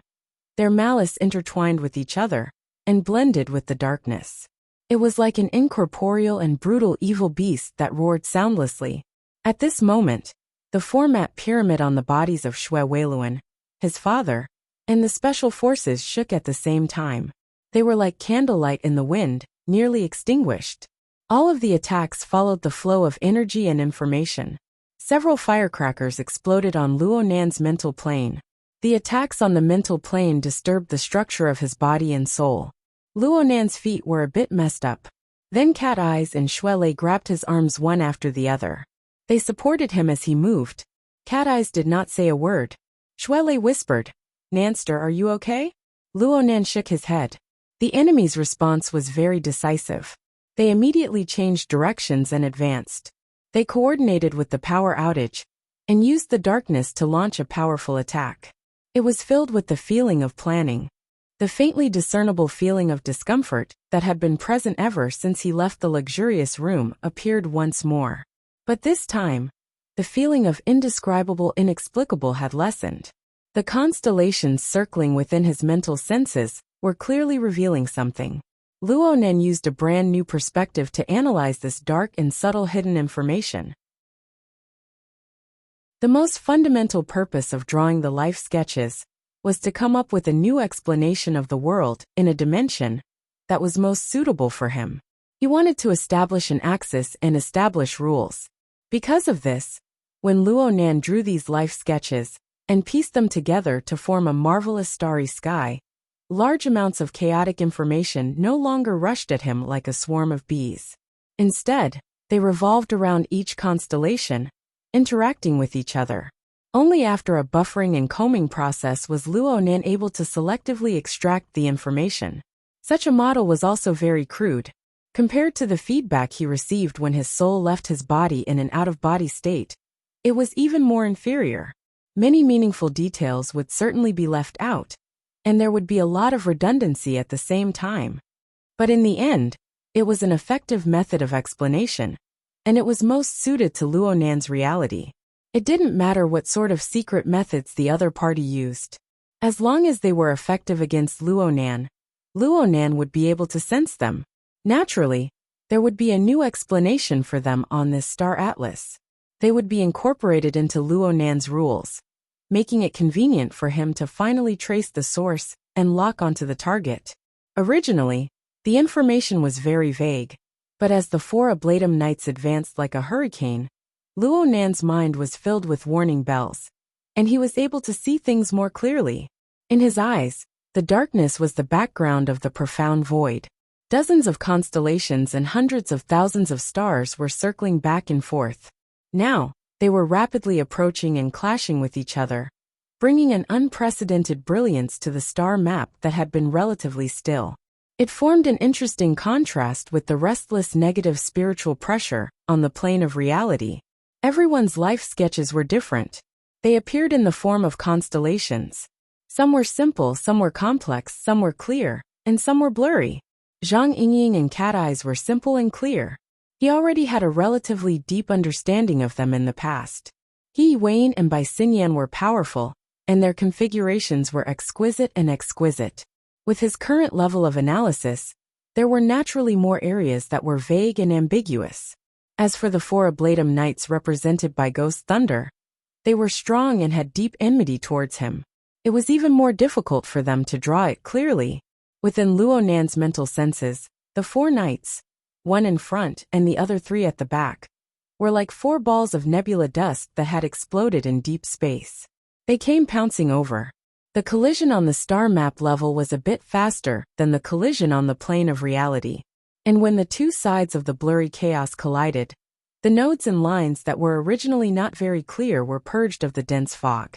A: their malice intertwined with each other and blended with the darkness. It was like an incorporeal and brutal evil beast that roared soundlessly. At this moment, the format pyramid on the bodies of Xue Weiluan, his father, and the special forces shook at the same time. They were like candlelight in the wind, nearly extinguished. All of the attacks followed the flow of energy and information. Several firecrackers exploded on Luo Nan's mental plane. The attacks on the mental plane disturbed the structure of his body and soul. Luo Nan's feet were a bit messed up. Then Cat Eyes and Xue Lei grabbed his arms one after the other. They supported him as he moved. Cat Eyes did not say a word. Xue Lei whispered, "Nanster, are you okay?" Luo Nan shook his head. The enemy's response was very decisive. They immediately changed directions and advanced. They coordinated with the power outage and used the darkness to launch a powerful attack. It was filled with the feeling of planning. The faintly discernible feeling of discomfort that had been present ever since he left the luxurious room appeared once more. But this time, the feeling of indescribable inexplicable had lessened. The constellations circling within his mental senses were clearly revealing something. Luo Nan used a brand new perspective to analyze this dark and subtle hidden information. The most fundamental purpose of drawing the life sketches was to come up with a new explanation of the world in a dimension that was most suitable for him. He wanted to establish an axis and establish rules. Because of this, when Luo Nan drew these life sketches and pieced them together to form a marvelous starry sky, large amounts of chaotic information no longer rushed at him like a swarm of bees. Instead, they revolved around each constellation, interacting with each other. Only after a buffering and combing process was Luo Nan able to selectively extract the information. Such a model was also very crude, compared to the feedback he received when his soul left his body in an out-of-body state. It was even more inferior. Many meaningful details would certainly be left out, and there would be a lot of redundancy at the same time. But in the end, it was an effective method of explanation, and it was most suited to Luo Nan's reality. It didn't matter what sort of secret methods the other party used. As long as they were effective against Luo Nan would be able to sense them. Naturally, there would be a new explanation for them on this star atlas. They would be incorporated into Luo Nan's rules, making it convenient for him to finally trace the source and lock onto the target. Originally, the information was very vague, but as the 4 Ablatum Nights advanced like a hurricane, Luo Nan's mind was filled with warning bells, and he was able to see things more clearly. In his eyes, the darkness was the background of the profound void. Dozens of constellations and hundreds of thousands of stars were circling back and forth. Now, they were rapidly approaching and clashing with each other, bringing an unprecedented brilliance to the star map that had been relatively still. It formed an interesting contrast with the restless negative spiritual pressure on the plane of reality. Everyone's life sketches were different. They appeared in the form of constellations. Some were simple, some were complex, some were clear, and some were blurry. Zhang Yingying and Cat Eyes were simple and clear. He already had a relatively deep understanding of them in the past. He Wayne and Bai Xinyan were powerful, and their configurations were exquisite and exquisite. With his current level of analysis, there were naturally more areas that were vague and ambiguous. As for the 4 Ablatum Knights represented by Ghost Thunder, they were strong and had deep enmity towards him. It was even more difficult for them to draw it clearly. Within Luo Nan's mental senses, the 4 knights, one in front and the other 3 at the back, were like 4 balls of nebula dust that had exploded in deep space. They came pouncing over. The collision on the star map level was a bit faster than the collision on the plane of reality. And when the 2 sides of the blurry chaos collided, the nodes and lines that were originally not very clear were purged of the dense fog.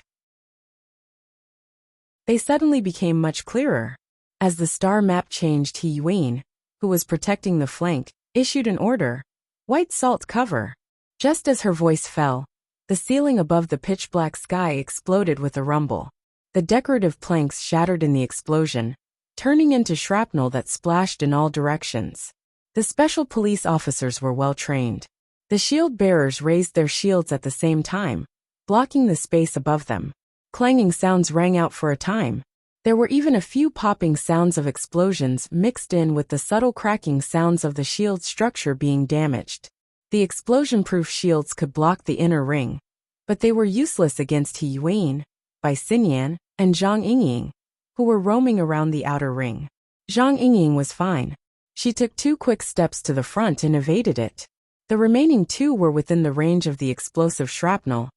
A: They suddenly became much clearer. As the star map changed, He Yuan, who was protecting the flank, issued an order, "White salt cover." Just as her voice fell, the ceiling above the pitch-black sky exploded with a rumble. The decorative planks shattered in the explosion, turning into shrapnel that splashed in all directions. The special police officers were well trained. The shield bearers raised their shields at the same time, blocking the space above them. Clanging sounds rang out for a time. There were even a few popping sounds of explosions mixed in with the subtle cracking sounds of the shield structure being damaged. The explosion-proof shields could block the inner ring, but they were useless against He Yuan, Bai Xinyan, and Zhang Yingying, who were roaming around the outer ring. Zhang Yingying was fine. She took 2 quick steps to the front and evaded it. The remaining 2 were within the range of the explosive shrapnel,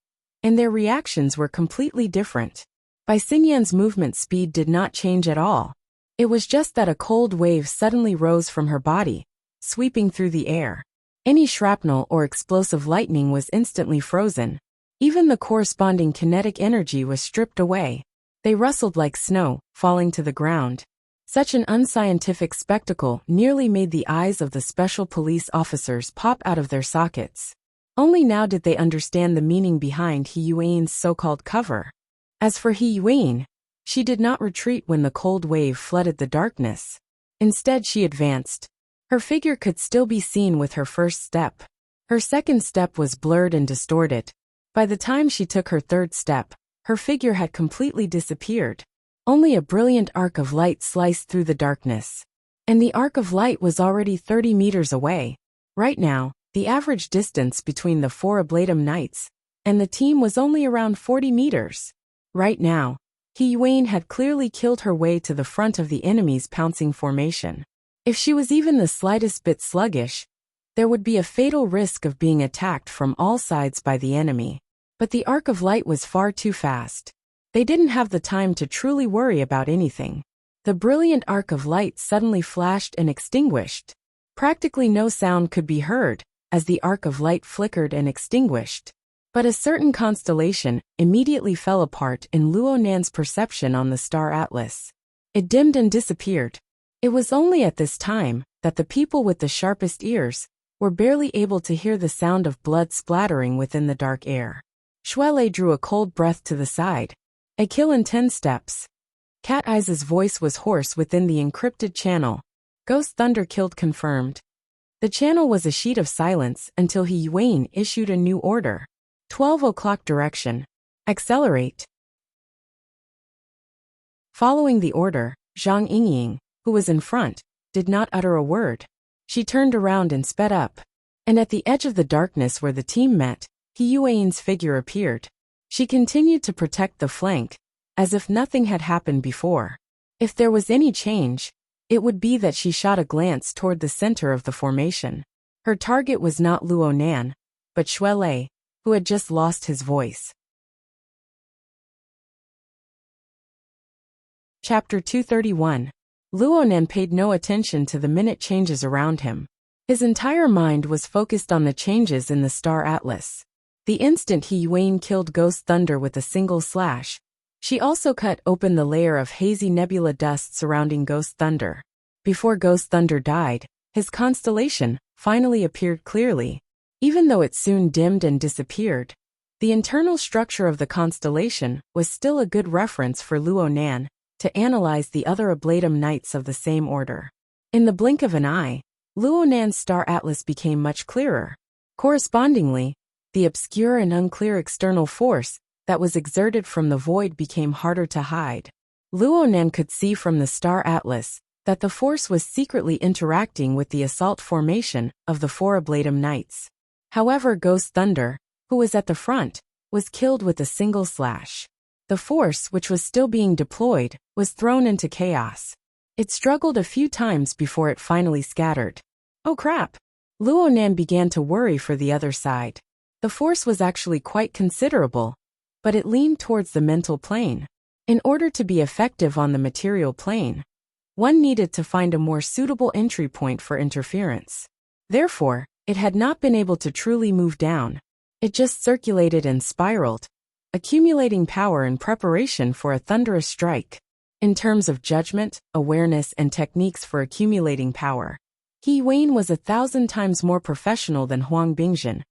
A: and their reactions were completely different. Bai Xinyan's movement speed did not change at all. It was just that a cold wave suddenly rose from her body, sweeping through the air. Any shrapnel or explosive lightning was instantly frozen. Even the corresponding kinetic energy was stripped away. They rustled like snow, falling to the ground. Such an unscientific spectacle nearly made the eyes of the special police officers pop out of their sockets. Only now did they understand the meaning behind He Yuan's so-called cover. As for He Yuan, she did not retreat when the cold wave flooded the darkness. Instead, she advanced. Her figure could still be seen with her first step. Her second step was blurred and distorted. By the time she took her third step, her figure had completely disappeared. Only a brilliant arc of light sliced through the darkness. And the arc of light was already 30 meters away. Right now, the average distance between the 4 Ablatum Knights and the team was only around 40 meters. Right now, He Yuan had clearly killed her way to the front of the enemy's pouncing formation. If she was even the slightest bit sluggish, there would be a fatal risk of being attacked from all sides by the enemy. But the arc of light was far too fast. They didn't have the time to truly worry about anything. The brilliant arc of light suddenly flashed and extinguished. Practically no sound could be heard as the arc of light flickered and extinguished. But a certain constellation immediately fell apart in Luo Nan's perception on the star atlas. It dimmed and disappeared. It was only at this time that the people with the sharpest ears were barely able to hear the sound of blood splattering within the dark air. Shuelei drew a cold breath to the side. A kill in 10 steps. Cat Eye's voice was hoarse within the encrypted channel. Ghost Thunder killed confirmed. The channel was a sheet of silence until He Yuan issued a new order. 12 o'clock direction. Accelerate. Following the order, Zhang Yingying, who was in front, did not utter a word. She turned around and sped up. And at the edge of the darkness where the team met, He Yuan's figure appeared. She continued to protect the flank, as if nothing had happened before. If there was any change, it would be that she shot a glance toward the center of the formation. Her target was not Luo Nan, but Shuelei, who had just lost his voice. Chapter 231. Luo Nan paid no attention to the minute changes around him. His entire mind was focused on the changes in the star atlas. The instant He Yuan killed Ghost Thunder with a single slash, she also cut open the layer of hazy nebula dust surrounding Ghost Thunder. Before Ghost Thunder died, his constellation finally appeared clearly. Even though it soon dimmed and disappeared, the internal structure of the constellation was still a good reference for Luo Nan to analyze the other Ablatum Knights of the same order. In the blink of an eye, Luo Nan's star atlas became much clearer. Correspondingly, the obscure and unclear external force that was exerted from the void became harder to hide. Luo Nan could see from the star atlas that the force was secretly interacting with the assault formation of the 4 Ablatum Knights. However, Ghost Thunder, who was at the front, was killed with a single slash. The force, which was still being deployed, was thrown into chaos. It struggled a few times before it finally scattered. Oh crap! Luo Nan began to worry for the other side. The force was actually quite considerable, but it leaned towards the mental plane. In order to be effective on the material plane, one needed to find a more suitable entry point for interference. Therefore, it had not been able to truly move down. It just circulated and spiraled, accumulating power in preparation for a thunderous strike. In terms of judgment, awareness, and techniques for accumulating power, He Yuan was 1,000 times more professional than Huang Bingjin,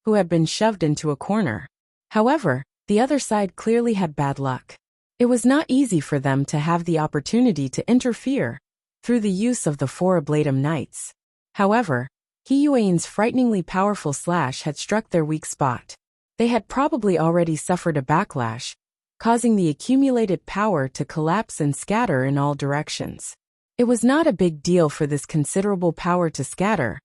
A: who had been shoved into a corner. However, the other side clearly had bad luck. It was not easy for them to have the opportunity to interfere through the use of the 4 Ablatum Knights. However, He Yuan's frighteningly powerful slash had struck their weak spot. They had probably already suffered a backlash, causing the accumulated power to collapse and scatter in all directions. It was not a big deal for this considerable power to scatter,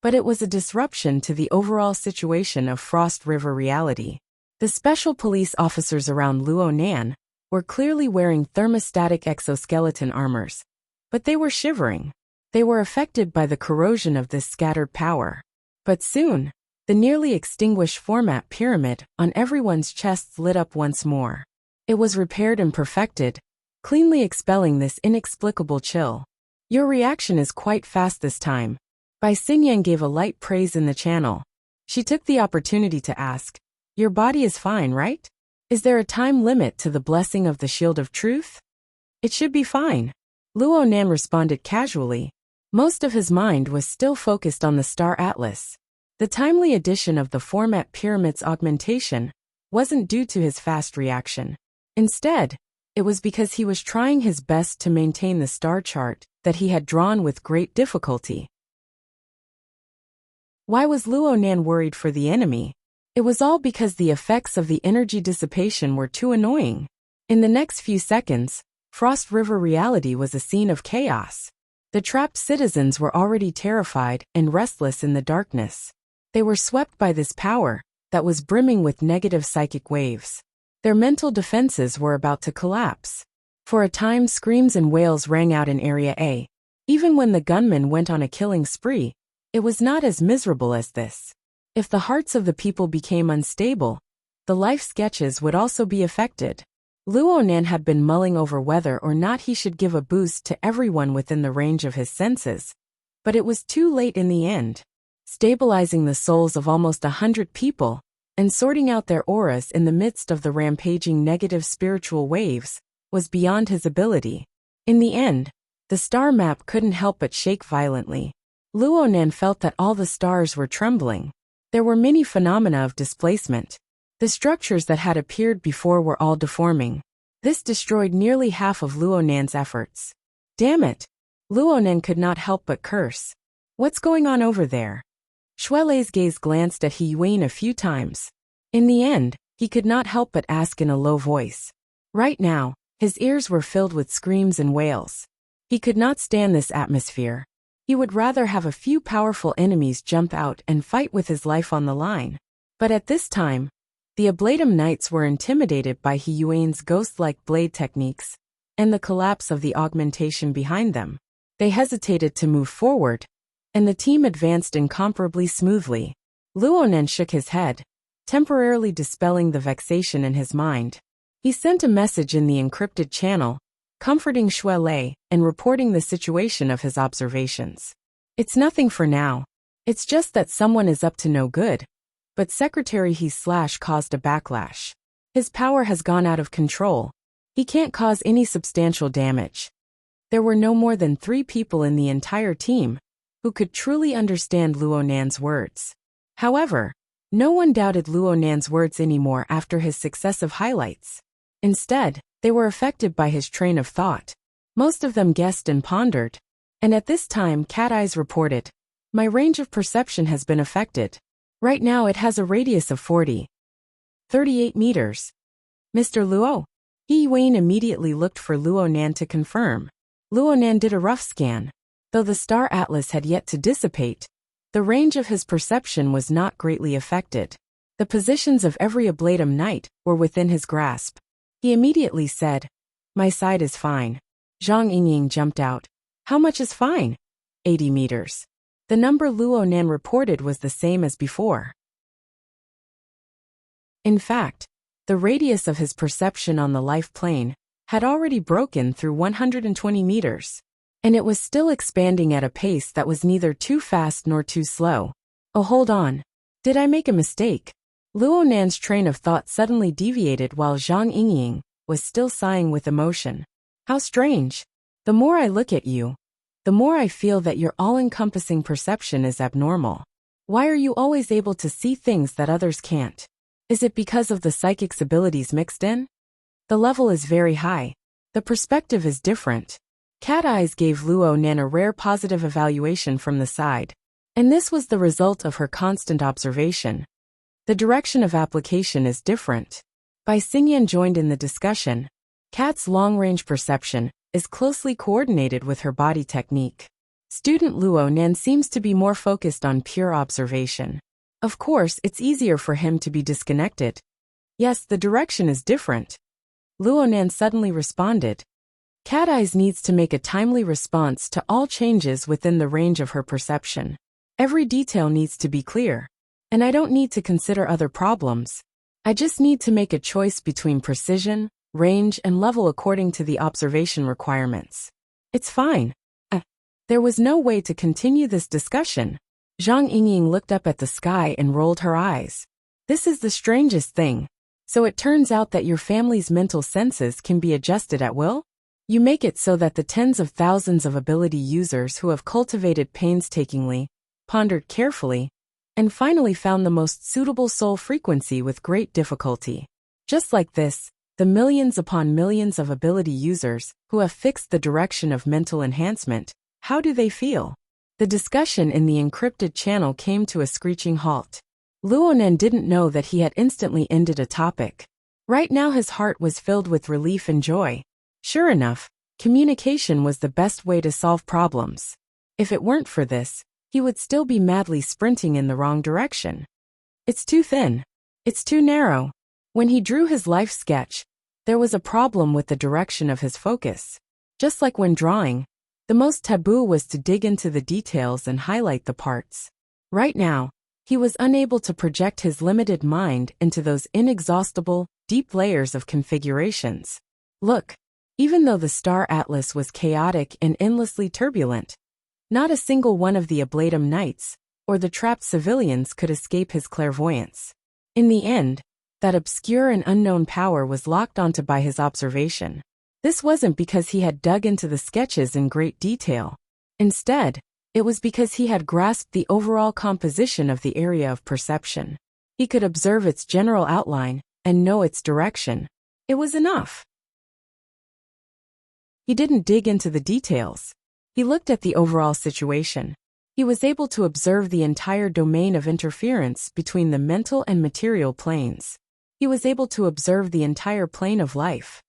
A: but it was a disruption to the overall situation of Frost River reality. The special police officers around Luo Nan were clearly wearing thermostatic exoskeleton armors, but they were shivering. They were affected by the corrosion of this scattered power. But soon, the nearly extinguished format pyramid on everyone's chests lit up once more. It was repaired and perfected, cleanly expelling this inexplicable chill. Your reaction is quite fast this time. Bai Xingyan gave a light praise in the channel. She took the opportunity to ask, your body is fine, right? Is there a time limit to the blessing of the Shield of Truth? It should be fine. Luo Nan responded casually. Most of his mind was still focused on the Star Atlas. The timely addition of the format pyramid's augmentation wasn't due to his fast reaction. Instead, it was because he was trying his best to maintain the star chart that he had drawn with great difficulty. Why was Luo Nan worried for the enemy? It was all because the effects of the energy dissipation were too annoying. In the next few seconds, Frost River reality was a scene of chaos. The trapped citizens were already terrified and restless in the darkness. They were swept by this power that was brimming with negative psychic waves. Their mental defenses were about to collapse. For a time, screams and wails rang out in Area A. Even when the gunmen went on a killing spree, it was not as miserable as this. If the hearts of the people became unstable, the life sketches would also be affected. Luo Nan had been mulling over whether or not he should give a boost to everyone within the range of his senses. But it was too late in the end. Stabilizing the souls of almost 100 people and sorting out their auras in the midst of the rampaging negative spiritual waves was beyond his ability. In the end, the star map couldn't help but shake violently. Luo Nan felt that all the stars were trembling. There were many phenomena of displacement. The structures that had appeared before were all deforming. This destroyed nearly half of Luo Nan's efforts. Damn it! Luo Nan could not help but curse. What's going on over there? Shuelei's gaze glanced at He Yuan a few times. In the end, he could not help but ask in a low voice. Right now, his ears were filled with screams and wails. He could not stand this atmosphere. He would rather have a few powerful enemies jump out and fight with his life on the line. But at this time, the Ablatum Knights were intimidated by He Yuan's ghost-like blade techniques and the collapse of the augmentation behind them. They hesitated to move forward, and the team advanced incomparably smoothly. Luo Nan shook his head, temporarily dispelling the vexation in his mind. He sent a message in the encrypted channel, comforting Shuelei and reporting the situation of his observations. It's nothing for now. It's just that someone is up to no good. But Secretary He/ caused a backlash. His power has gone out of control. He can't cause any substantial damage. There were no more than 3 people in the entire team who could truly understand Luo Nan's words. However, no one doubted Luo Nan's words anymore after his successive highlights. Instead, they were affected by his train of thought. Most of them guessed and pondered. And at this time, Cat Eyes reported, "My range of perception has been affected. Right now it has a radius of 38 meters. Mr. Luo?" He Yuan immediately looked for Luo Nan to confirm. Luo Nan did a rough scan. Though the Star Atlas had yet to dissipate, the range of his perception was not greatly affected. The positions of every Ablatum Knight were within his grasp. He immediately said, "My side is fine." Zhang Yingying jumped out. "How much is fine?" 80 meters. The number Luo Nan reported was the same as before. In fact, the radius of his perception on the life plane had already broken through 120 meters. And it was still expanding at a pace that was neither too fast nor too slow. Oh, hold on. Did I make a mistake? Luo Nan's train of thought suddenly deviated while Zhang Yingying was still sighing with emotion. How strange. The more I look at you, the more I feel that your all-encompassing perception is abnormal. Why are you always able to see things that others can't? Is it because of the psychic's abilities mixed in? The level is very high. The perspective is different. Cat Eyes gave Luo Nan a rare positive evaluation from the side. And this was the result of her constant observation. The direction of application is different. Bai Xingyan joined in the discussion. Kat's long-range perception is closely coordinated with her body technique. Student Luo Nan seems to be more focused on pure observation. Of course, it's easier for him to be disconnected. Yes, the direction is different. Luonan suddenly responded. Cat Eyes needs to make a timely response to all changes within the range of her perception. Every detail needs to be clear. And I don't need to consider other problems. I just need to make a choice between precision, range, and level according to the observation requirements. It's fine. There was no way to continue this discussion. Zhang Yingying looked up at the sky and rolled her eyes. This is the strangest thing. So it turns out that your family's mental senses can be adjusted at will? You make it so that the tens of thousands of ability users who have cultivated painstakingly, pondered carefully, and finally found the most suitable soul frequency with great difficulty. Just like this, the millions upon millions of ability users who have fixed the direction of mental enhancement, how do they feel? The discussion in the encrypted channel came to a screeching halt. Luonan didn't know that he had instantly ended a topic. Right now his heart was filled with relief and joy. Sure enough, communication was the best way to solve problems. If it weren't for this, he would still be madly sprinting in the wrong direction. It's too thin. It's too narrow. When he drew his life sketch, there was a problem with the direction of his focus. Just like when drawing, the most taboo was to dig into the details and highlight the parts. Right now, he was unable to project his limited mind into those inexhaustible, deep layers of configurations. Look, even though the star atlas was chaotic and endlessly turbulent, not a single one of the Ablatum Knights, or the trapped civilians could escape his clairvoyance. In the end, that obscure and unknown power was locked onto by his observation. This wasn't because he had dug into the sketches in great detail. Instead, it was because he had grasped the overall composition of the area of perception. He could observe its general outline and know its direction. It was enough. He didn't dig into the details. He looked at the overall situation. He was able to observe the entire domain of interference between the mental and material planes. He was able to observe the entire plane of life.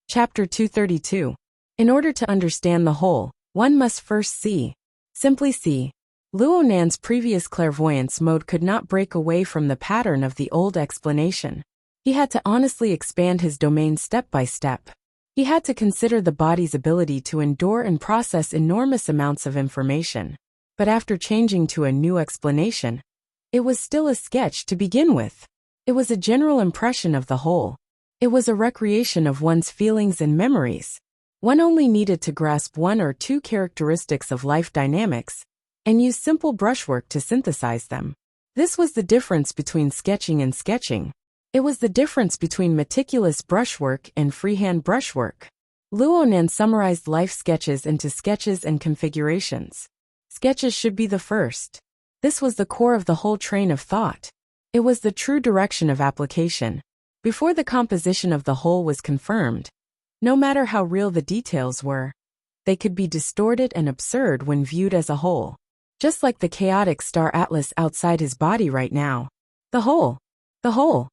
A: Chapter 232. In order to understand the whole, one must first see. Simply see. Luonan's previous clairvoyance mode could not break away from the pattern of the old explanation. He had to honestly expand his domain step by step. He had to consider the body's ability to endure and process enormous amounts of information. But after changing to a new explanation, it was still a sketch to begin with. It was a general impression of the whole. It was a recreation of one's feelings and memories. One only needed to grasp one or two characteristics of life dynamics and use simple brushwork to synthesize them. This was the difference between sketching and sketching. It was the difference between meticulous brushwork and freehand brushwork. Luonan summarized life sketches into sketches and configurations. Sketches should be the first. This was the core of the whole train of thought. It was the true direction of application. Before the composition of the whole was confirmed, no matter how real the details were, they could be distorted and absurd when viewed as a whole. Just like the chaotic star atlas outside his body right now. The whole. The whole.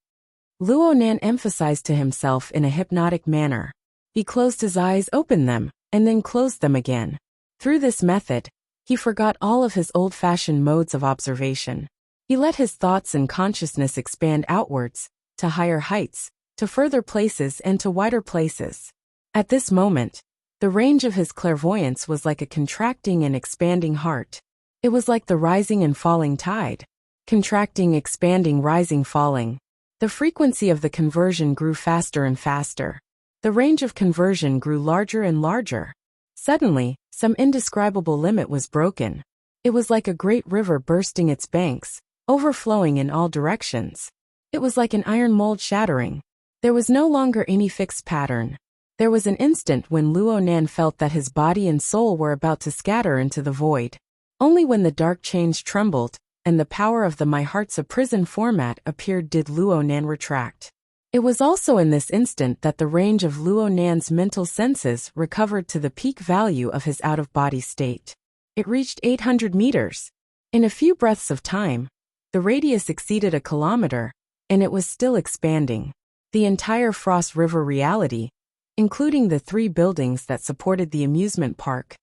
A: Luonan emphasized to himself in a hypnotic manner. He closed his eyes, opened them, and then closed them again. Through this method, he forgot all of his old-fashioned modes of observation. He let his thoughts and consciousness expand outwards, to higher heights, to further places and to wider places. At this moment, the range of his clairvoyance was like a contracting and expanding heart. It was like the rising and falling tide. Contracting, expanding, rising, falling. The frequency of the conversion grew faster and faster. The range of conversion grew larger and larger. Suddenly, some indescribable limit was broken. It was like a great river bursting its banks, overflowing in all directions. It was like an iron mold shattering. There was no longer any fixed pattern. There was an instant when Luonan felt that his body and soul were about to scatter into the void. Only when the dark change trembled, and the power of the My Heart's a Prison format appeared did Luonan retract. It was also in this instant that the range of Luonan's mental senses recovered to the peak value of his out-of-body state. It reached 800 meters. In a few breaths of time, the radius exceeded a kilometer, and it was still expanding. The entire Frost River reality, including the 3 buildings that supported the amusement park,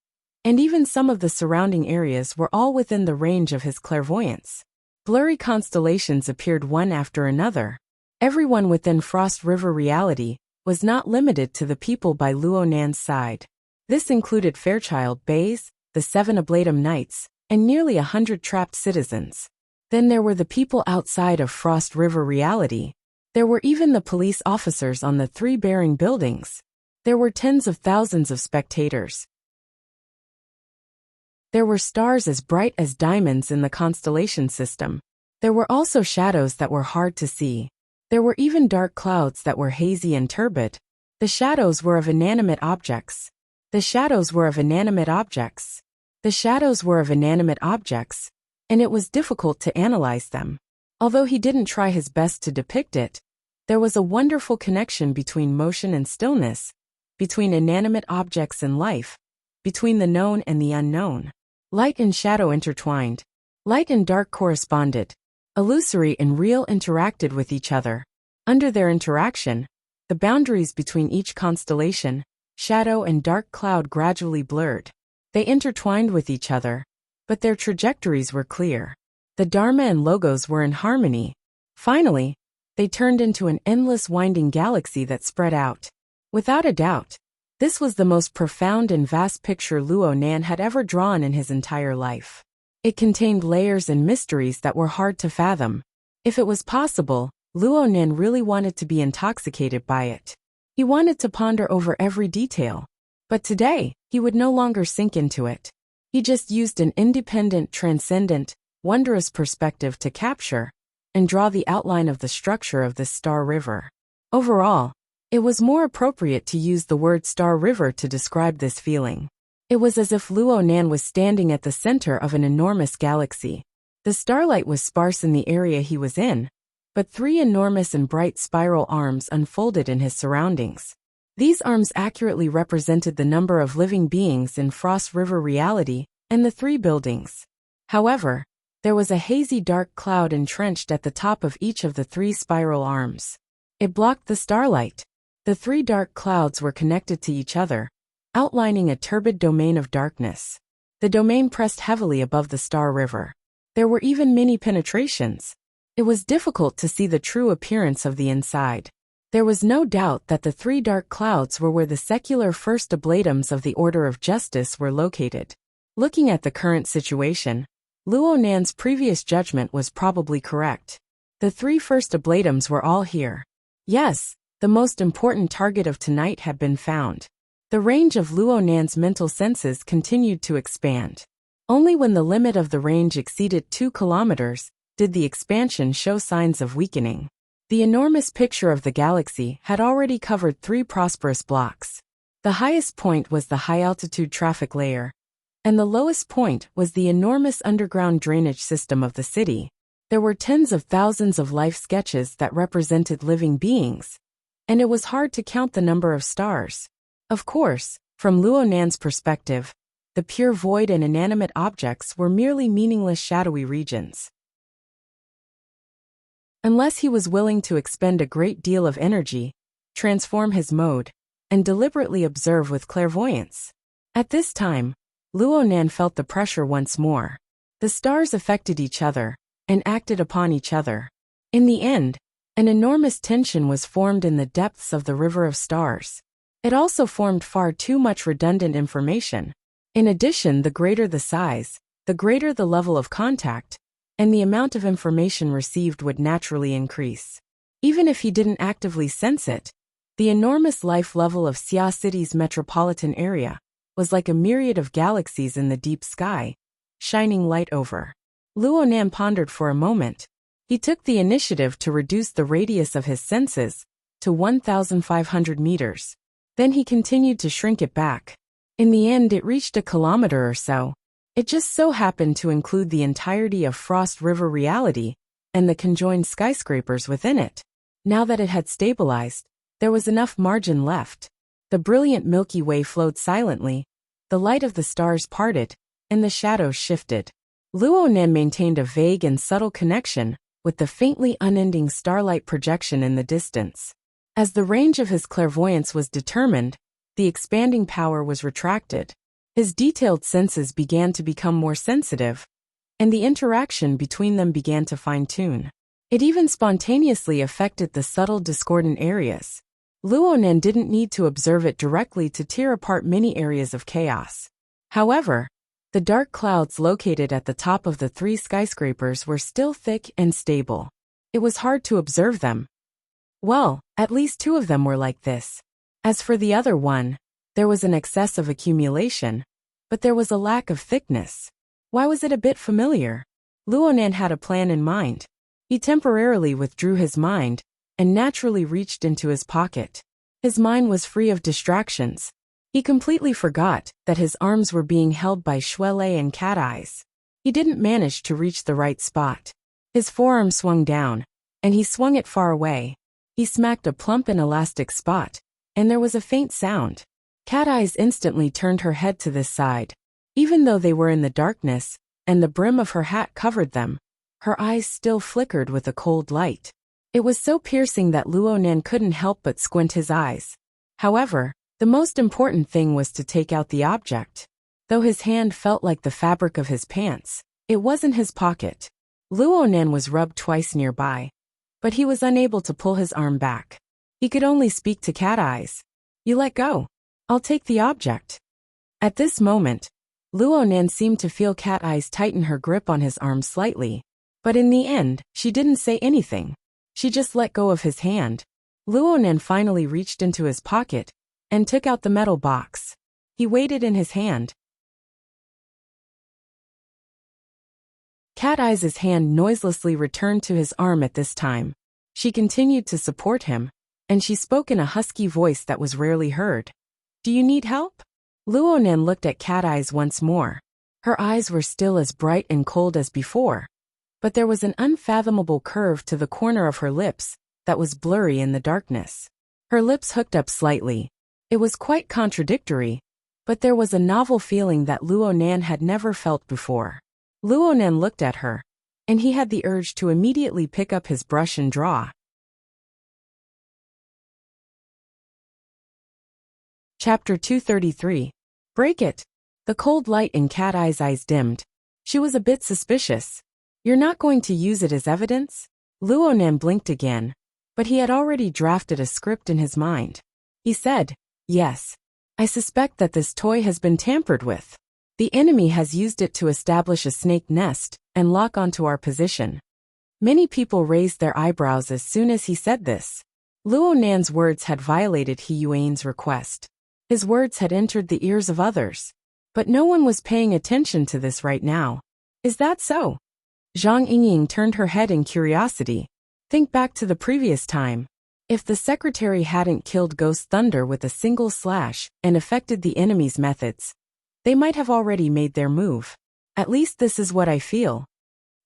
A: and even some of the surrounding areas were all within the range of his clairvoyance. Blurry constellations appeared one after another. Everyone within Frost River reality was not limited to the people by Luo Nan's side. This included Fairchild Bays, the 7 Ablatum Knights, and nearly 100 trapped citizens. Then there were the people outside of Frost River reality. There were even the police officers on the 3 bearing buildings. There were tens of thousands of spectators. There were stars as bright as diamonds in the constellation system. There were also shadows that were hard to see. There were even dark clouds that were hazy and turbid. The shadows were of inanimate objects. The shadows were of inanimate objects. The shadows were of inanimate objects, and it was difficult to analyze them. Although he didn't try his best to depict it, there was a wonderful connection between motion and stillness, between inanimate objects and life, between the known and the unknown. Light and shadow intertwined. Light and dark corresponded. Illusory and real interacted with each other. Under their interaction, the boundaries between each constellation, shadow and dark cloud gradually blurred. They intertwined with each other, but their trajectories were clear. The Dharma and Logos were in harmony. Finally, they turned into an endless winding galaxy that spread out. Without a doubt, this was the most profound and vast picture Luo Nan had ever drawn in his entire life. It contained layers and mysteries that were hard to fathom. If it was possible, Luo Nan really wanted to be intoxicated by it. He wanted to ponder over every detail. But today, he would no longer sink into it. He just used an independent, transcendent, wondrous perspective to capture and draw the outline of the structure of this star river. Overall, it was more appropriate to use the word star river to describe this feeling. It was as if Luo Nan was standing at the center of an enormous galaxy. The starlight was sparse in the area he was in, but 3 enormous and bright spiral arms unfolded in his surroundings. These arms accurately represented the number of living beings in Frost River reality and the 3 buildings. However, there was a hazy dark cloud entrenched at the top of each of the 3 spiral arms. It blocked the starlight. The 3 dark clouds were connected to each other, outlining a turbid domain of darkness. The domain pressed heavily above the star river. There were even many penetrations. It was difficult to see the true appearance of the inside. There was no doubt that the 3 dark clouds were where the secular first ablatums of the Order of Justice were located. Looking at the current situation, Luo Nan's previous judgment was probably correct. The 3 first ablatums were all here. Yes, the most important target of tonight had been found. The range of Luo Nan's mental senses continued to expand. Only when the limit of the range exceeded 2 kilometers did the expansion show signs of weakening. The enormous picture of the galaxy had already covered 3 prosperous blocks. The highest point was the high-altitude traffic layer, and the lowest point was the enormous underground drainage system of the city. There were tens of thousands of life sketches that represented living beings, and it was hard to count the number of stars. Of course, from Luo Nan's perspective, the pure void and inanimate objects were merely meaningless shadowy regions. Unless he was willing to expend a great deal of energy, transform his mode, and deliberately observe with clairvoyance. At this time, Luo Nan felt the pressure once more. The stars affected each other, and acted upon each other. In the end, an enormous tension was formed in the depths of the river of stars. It also formed far too much redundant information. In addition, the greater the size, the greater the level of contact, and the amount of information received would naturally increase. Even if he didn't actively sense it, the enormous life level of Xia City's metropolitan area was like a myriad of galaxies in the deep sky, shining light over. Luo Nan pondered for a moment. He took the initiative to reduce the radius of his senses to 1,500 meters. Then he continued to shrink it back. In the end, it reached a kilometer or so. It just so happened to include the entirety of Frost River reality and the conjoined skyscrapers within it. Now that it had stabilized, there was enough margin left. The brilliant Milky Way flowed silently, the light of the stars parted, and the shadows shifted. Luo Nan maintained a vague and subtle connection with the faintly unending starlight projection in the distance. As the range of his clairvoyance was determined, the expanding power was retracted. His detailed senses began to become more sensitive, and the interaction between them began to fine-tune. It even spontaneously affected the subtle discordant areas. Luonan didn't need to observe it directly to tear apart many areas of chaos. However, the dark clouds located at the top of the 3 skyscrapers were still thick and stable. It was hard to observe them. Well, at least 2 of them were like this. As for the other one, there was an excess of accumulation, but there was a lack of thickness. Why was it a bit familiar? Luonan had a plan in mind. He temporarily withdrew his mind and naturally reached into his pocket. His mind was free of distractions. He completely forgot that his arms were being held by Shuele and Cat Eyes. He didn't manage to reach the right spot. His forearm swung down, and he swung it far away. He smacked a plump and elastic spot, and there was a faint sound. Cat Eyes instantly turned her head to this side. Even though they were in the darkness, and the brim of her hat covered them, her eyes still flickered with a cold light. It was so piercing that Luonan couldn't help but squint his eyes. However, the most important thing was to take out the object. Though his hand felt like the fabric of his pants, it wasn't his pocket. Luonan was rubbed twice nearby, but he was unable to pull his arm back. He could only speak to Cat Eyes. "You let go. I'll take the object." At this moment, Luonan seemed to feel Cat Eyes tighten her grip on his arm slightly, but in the end, she didn't say anything. She just let go of his hand. Luonan finally reached into his pocket and took out the metal box. He weighed it in his hand. Cat Eyes' hand noiselessly returned to his arm at this time. She continued to support him, and she spoke in a husky voice that was rarely heard. "Do you need help?" Luonan looked at Cat Eyes once more. Her eyes were still as bright and cold as before, but there was an unfathomable curve to the corner of her lips that was blurry in the darkness. Her lips hooked up slightly. It was quite contradictory, but there was a novel feeling that Luonan had never felt before. Luonan looked at her, and he had the urge to immediately pick up his brush and draw. Chapter 233. Break it. The cold light in Cat Eyes' eyes dimmed. She was a bit suspicious. "You're not going to use it as evidence?" Luonan blinked again, but he had already drafted a script in his mind. He said, "Yes. I suspect that this toy has been tampered with. The enemy has used it to establish a snake nest and lock onto our position." Many people raised their eyebrows as soon as he said this. Luonan's words had violated He Yuan's request. His words had entered the ears of others, but no one was paying attention to this right now. "Is that so?" Zhang Yingying turned her head in curiosity. Think back to the previous time. If the secretary hadn't killed Ghost Thunder with a single slash and affected the enemy's methods, they might have already made their move. At least this is what I feel.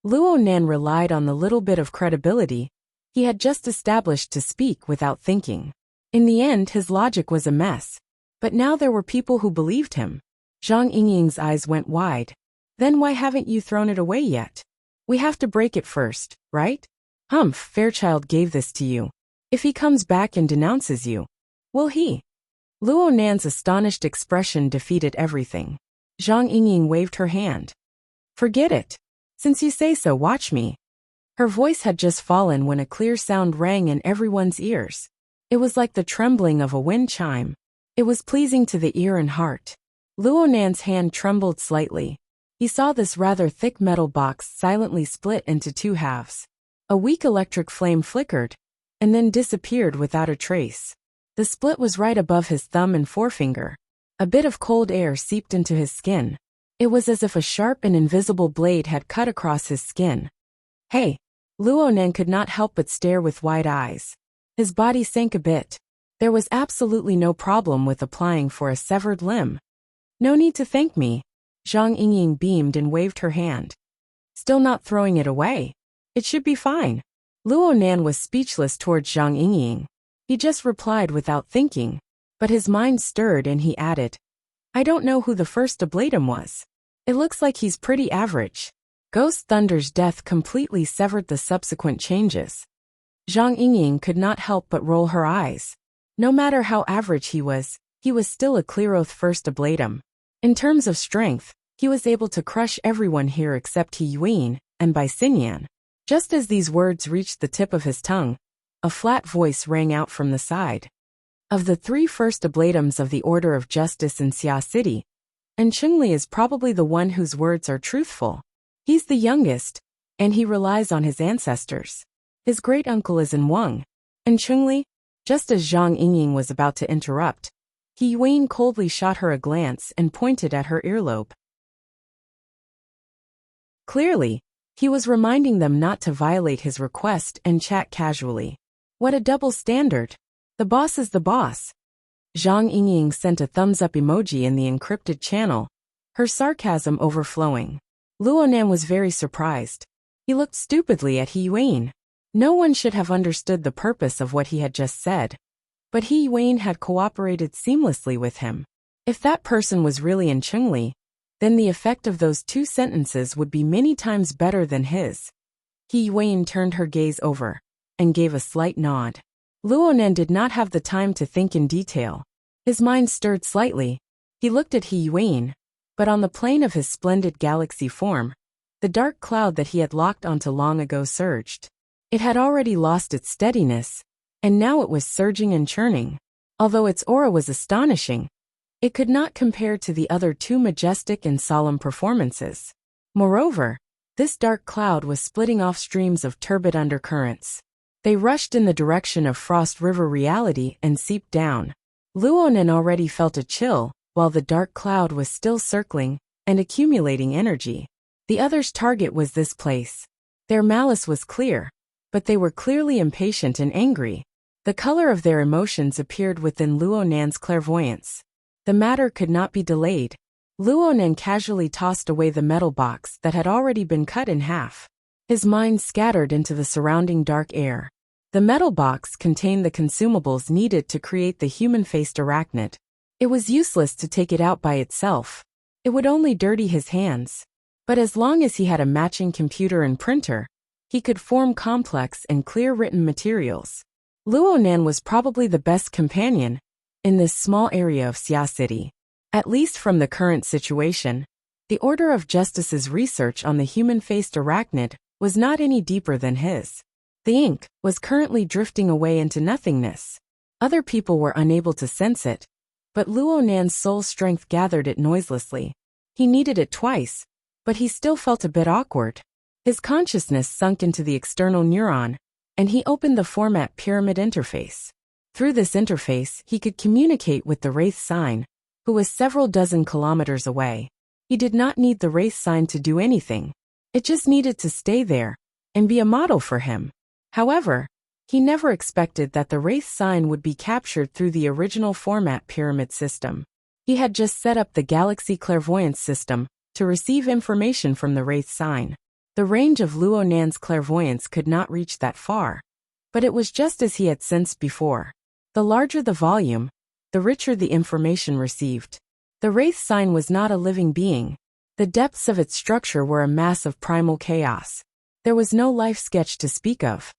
A: Luonan relied on the little bit of credibility he had just established to speak without thinking. In the end, his logic was a mess, but now there were people who believed him. Zhang Yingying's eyes went wide. "Then why haven't you thrown it away yet? We have to break it first, right? Humph, Fairchild gave this to you. If he comes back and denounces you, will he?" Luonan's astonished expression defeated everything. Zhang Yingying waved her hand. "Forget it. Since you say so, watch me." Her voice had just fallen when a clear sound rang in everyone's ears. It was like the trembling of a wind chime. It was pleasing to the ear and heart. Luonan's hand trembled slightly. He saw this rather thick metal box silently split into 2 halves. A weak electric flame flickered, and then disappeared without a trace. The split was right above his thumb and forefinger. A bit of cold air seeped into his skin. It was as if a sharp and invisible blade had cut across his skin. "Hey!" Luonan could not help but stare with wide eyes. His body sank a bit. There was absolutely no problem with applying for a severed limb. "No need to thank me." Zhang Yingying beamed and waved her hand. "Still not throwing it away? It should be fine." Luonan was speechless towards Zhang Yingying. He just replied without thinking, but his mind stirred and he added, "I don't know who the first to blade him was. It looks like he's pretty average." Ghost Thunder's death completely severed the subsequent changes. Zhang Yingying could not help but roll her eyes. No matter how average he was still a clear oath first to blade him. In terms of strength, He was able to crush everyone here except He Yuan, and by Xinyan. Just as these words reached the tip of his tongue, a flat voice rang out from the side. Of the 3 first ablatums of the Order of Justice in Xia City, Enchanting is probably the one whose words are truthful. He's the youngest, and he relies on his ancestors. His great-uncle is in Wang. Enchanting, just as Zhang Yingying was about to interrupt, He Yuan coldly shot her a glance and pointed at her earlobe. Clearly, he was reminding them not to violate his request and chat casually. What a double standard. The boss is the boss. Zhang Yingying sent a thumbs-up emoji in the encrypted channel, her sarcasm overflowing. Luonan was very surprised. He looked stupidly at He Yuan. No one should have understood the purpose of what he had just said. But He Yuan had cooperated seamlessly with him. If that person was really Enchanting, then the effect of those 2 sentences would be many times better than his. He Yuan turned her gaze over and gave a slight nod. Luonan did not have the time to think in detail. His mind stirred slightly. He looked at He Yuan, but on the plane of his splendid galaxy form, the dark cloud that he had locked onto long ago surged. It had already lost its steadiness, and now it was surging and churning. Although its aura was astonishing, it could not compare to the other 2 majestic and solemn performances. Moreover, this dark cloud was splitting off streams of turbid undercurrents. They rushed in the direction of Frost River reality and seeped down. Luonan already felt a chill, while the dark cloud was still circling and accumulating energy. The other's target was this place. Their malice was clear, but they were clearly impatient and angry. The color of their emotions appeared within Luonan's clairvoyance. The matter could not be delayed. Luonan casually tossed away the metal box that had already been cut in half. His mind scattered into the surrounding dark air. The metal box contained the consumables needed to create the human-faced arachnid. It was useless to take it out by itself. It would only dirty his hands. But as long as he had a matching computer and printer, he could form complex and clear written materials. Luonan was probably the best companion in this small area of Xia City. At least from the current situation, the Order of Justice's research on the human-faced arachnid was not any deeper than his. The ink was currently drifting away into nothingness. Other people were unable to sense it, but Luonan's soul strength gathered it noiselessly. He needed it twice, but he still felt a bit awkward. His consciousness sunk into the external neuron, and he opened the format pyramid interface. Through this interface, he could communicate with the Wraith sign, who was several dozen kilometers away. He did not need the Wraith sign to do anything. It just needed to stay there and be a model for him. However, he never expected that the Wraith sign would be captured through the original format pyramid system. He had just set up the Galaxy Clairvoyance system to receive information from the Wraith sign. The range of Luonan's clairvoyance could not reach that far, but it was just as he had sensed before. The larger the volume, the richer the information received. The Wraith sign was not a living being. The depths of its structure were a mass of primal chaos. There was no life sketch to speak of.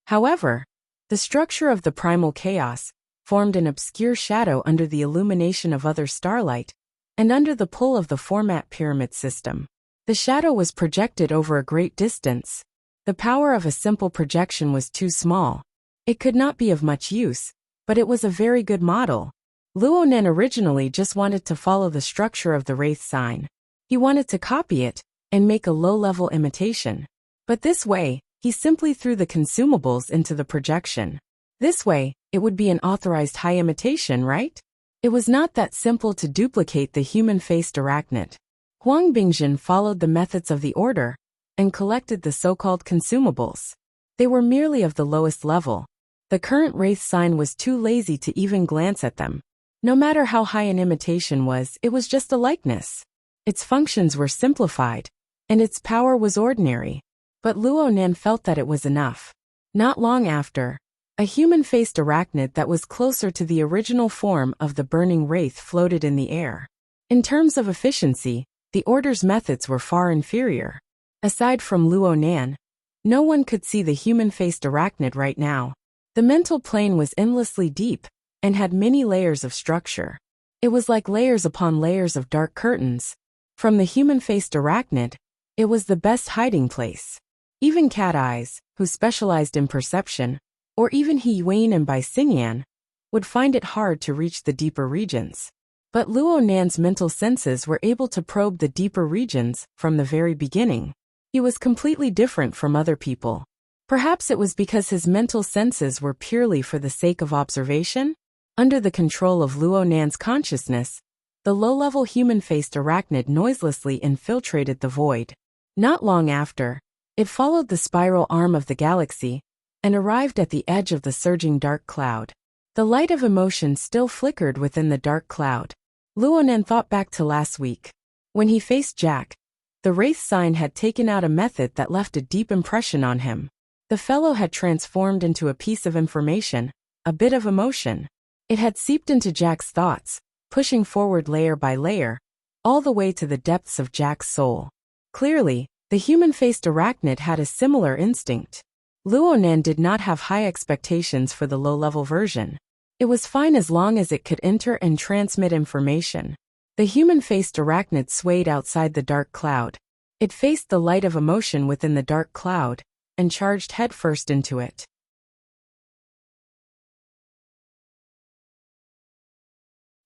A: However, the structure of the primal chaos formed an obscure shadow under the illumination of other starlight, and under the pull of the format pyramid system. The shadow was projected over a great distance. The power of a simple projection was too small. It could not be of much use, but it was a very good model. Luonan originally just wanted to follow the structure of the Wraith sign. He wanted to copy it and make a low-level imitation. But this way, he simply threw the consumables into the projection. This way, it would be an authorized high imitation, right? It was not that simple to duplicate the human-faced arachnid. Huang Bingjin followed the methods of the order and collected the so-called consumables. They were merely of the lowest level. The current Wraith sign was too lazy to even glance at them. No matter how high an imitation was, it was just a likeness. Its functions were simplified, and its power was ordinary. But Luonan felt that it was enough. Not long after, a human-faced arachnid that was closer to the original form of the burning Wraith floated in the air. In terms of efficiency, the Order's methods were far inferior. Aside from Luonan, no one could see the human-faced arachnid right now. The mental plane was endlessly deep and had many layers of structure. It was like layers upon layers of dark curtains. From the human-faced arachnid, it was the best hiding place. Even Cat Eyes, who specialized in perception, or even He Yuan and Bai Xingyan, would find it hard to reach the deeper regions. But Luo Nan's mental senses were able to probe the deeper regions from the very beginning. He was completely different from other people. Perhaps it was because his mental senses were purely for the sake of observation? Under the control of Luo Nan's consciousness, the low-level human-faced arachnid noiselessly infiltrated the void. Not long after, it followed the spiral arm of the galaxy and arrived at the edge of the surging dark cloud. The light of emotion still flickered within the dark cloud. Luo Nan thought back to last week. When he faced Jack, the Wraith sign had taken out a method that left a deep impression on him. The fellow had transformed into a piece of information, a bit of emotion. It had seeped into Jack's thoughts, pushing forward layer by layer, all the way to the depths of Jack's soul. Clearly, the human-faced arachnid had a similar instinct. Luo Nan did not have high expectations for the low-level version. It was fine as long as it could enter and transmit information. The human-faced arachnid swayed outside the dark cloud. It faced the light of emotion within the dark cloud and charged headfirst into it.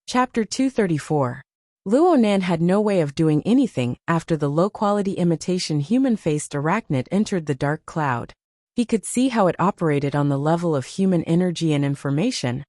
A: Chapter 234. Luo Nan had no way of doing anything after the low-quality imitation human-faced arachnid entered the dark cloud. He could see how it operated on the level of human energy and information,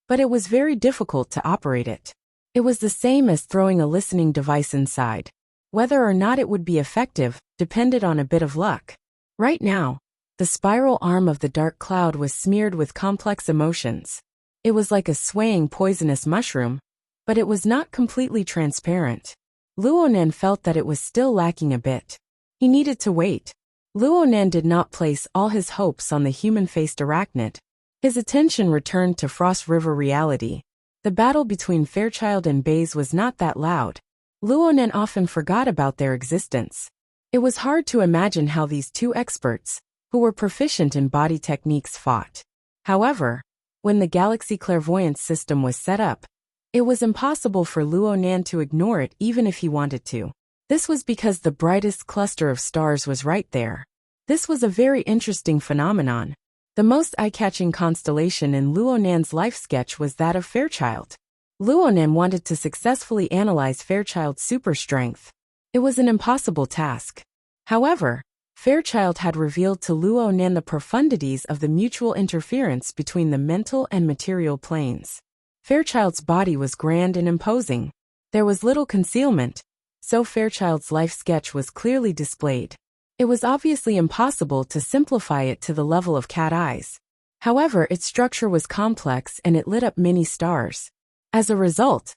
A: but it was very difficult to operate it. It was the same as throwing a listening device inside. Whether or not it would be effective depended on a bit of luck. Right now, the spiral arm of the dark cloud was smeared with complex emotions. It was like a swaying poisonous mushroom, but it was not completely transparent. Luo Nan felt that it was still lacking a bit. He needed to wait. Luo Nan did not place all his hopes on the human-faced arachnid. His attention returned to Frost River reality. The battle between Fairchild and Baze was not that loud. Luo Nan often forgot about their existence. It was hard to imagine how these two experts, who were proficient in body techniques, fought. However, when the Galaxy Clairvoyance system was set up, it was impossible for Luo Nan to ignore it even if he wanted to. This was because the brightest cluster of stars was right there. This was a very interesting phenomenon. The most eye-catching constellation in Luo Nan's life sketch was that of Fairchild. Luo Nan wanted to successfully analyze Fairchild's super strength. It was an impossible task. However, Fairchild had revealed to Luo Nan the profundities of the mutual interference between the mental and material planes. Fairchild's body was grand and imposing. There was little concealment, so Fairchild's life sketch was clearly displayed. It was obviously impossible to simplify it to the level of Cat Eyes. However, its structure was complex and it lit up many stars. As a result,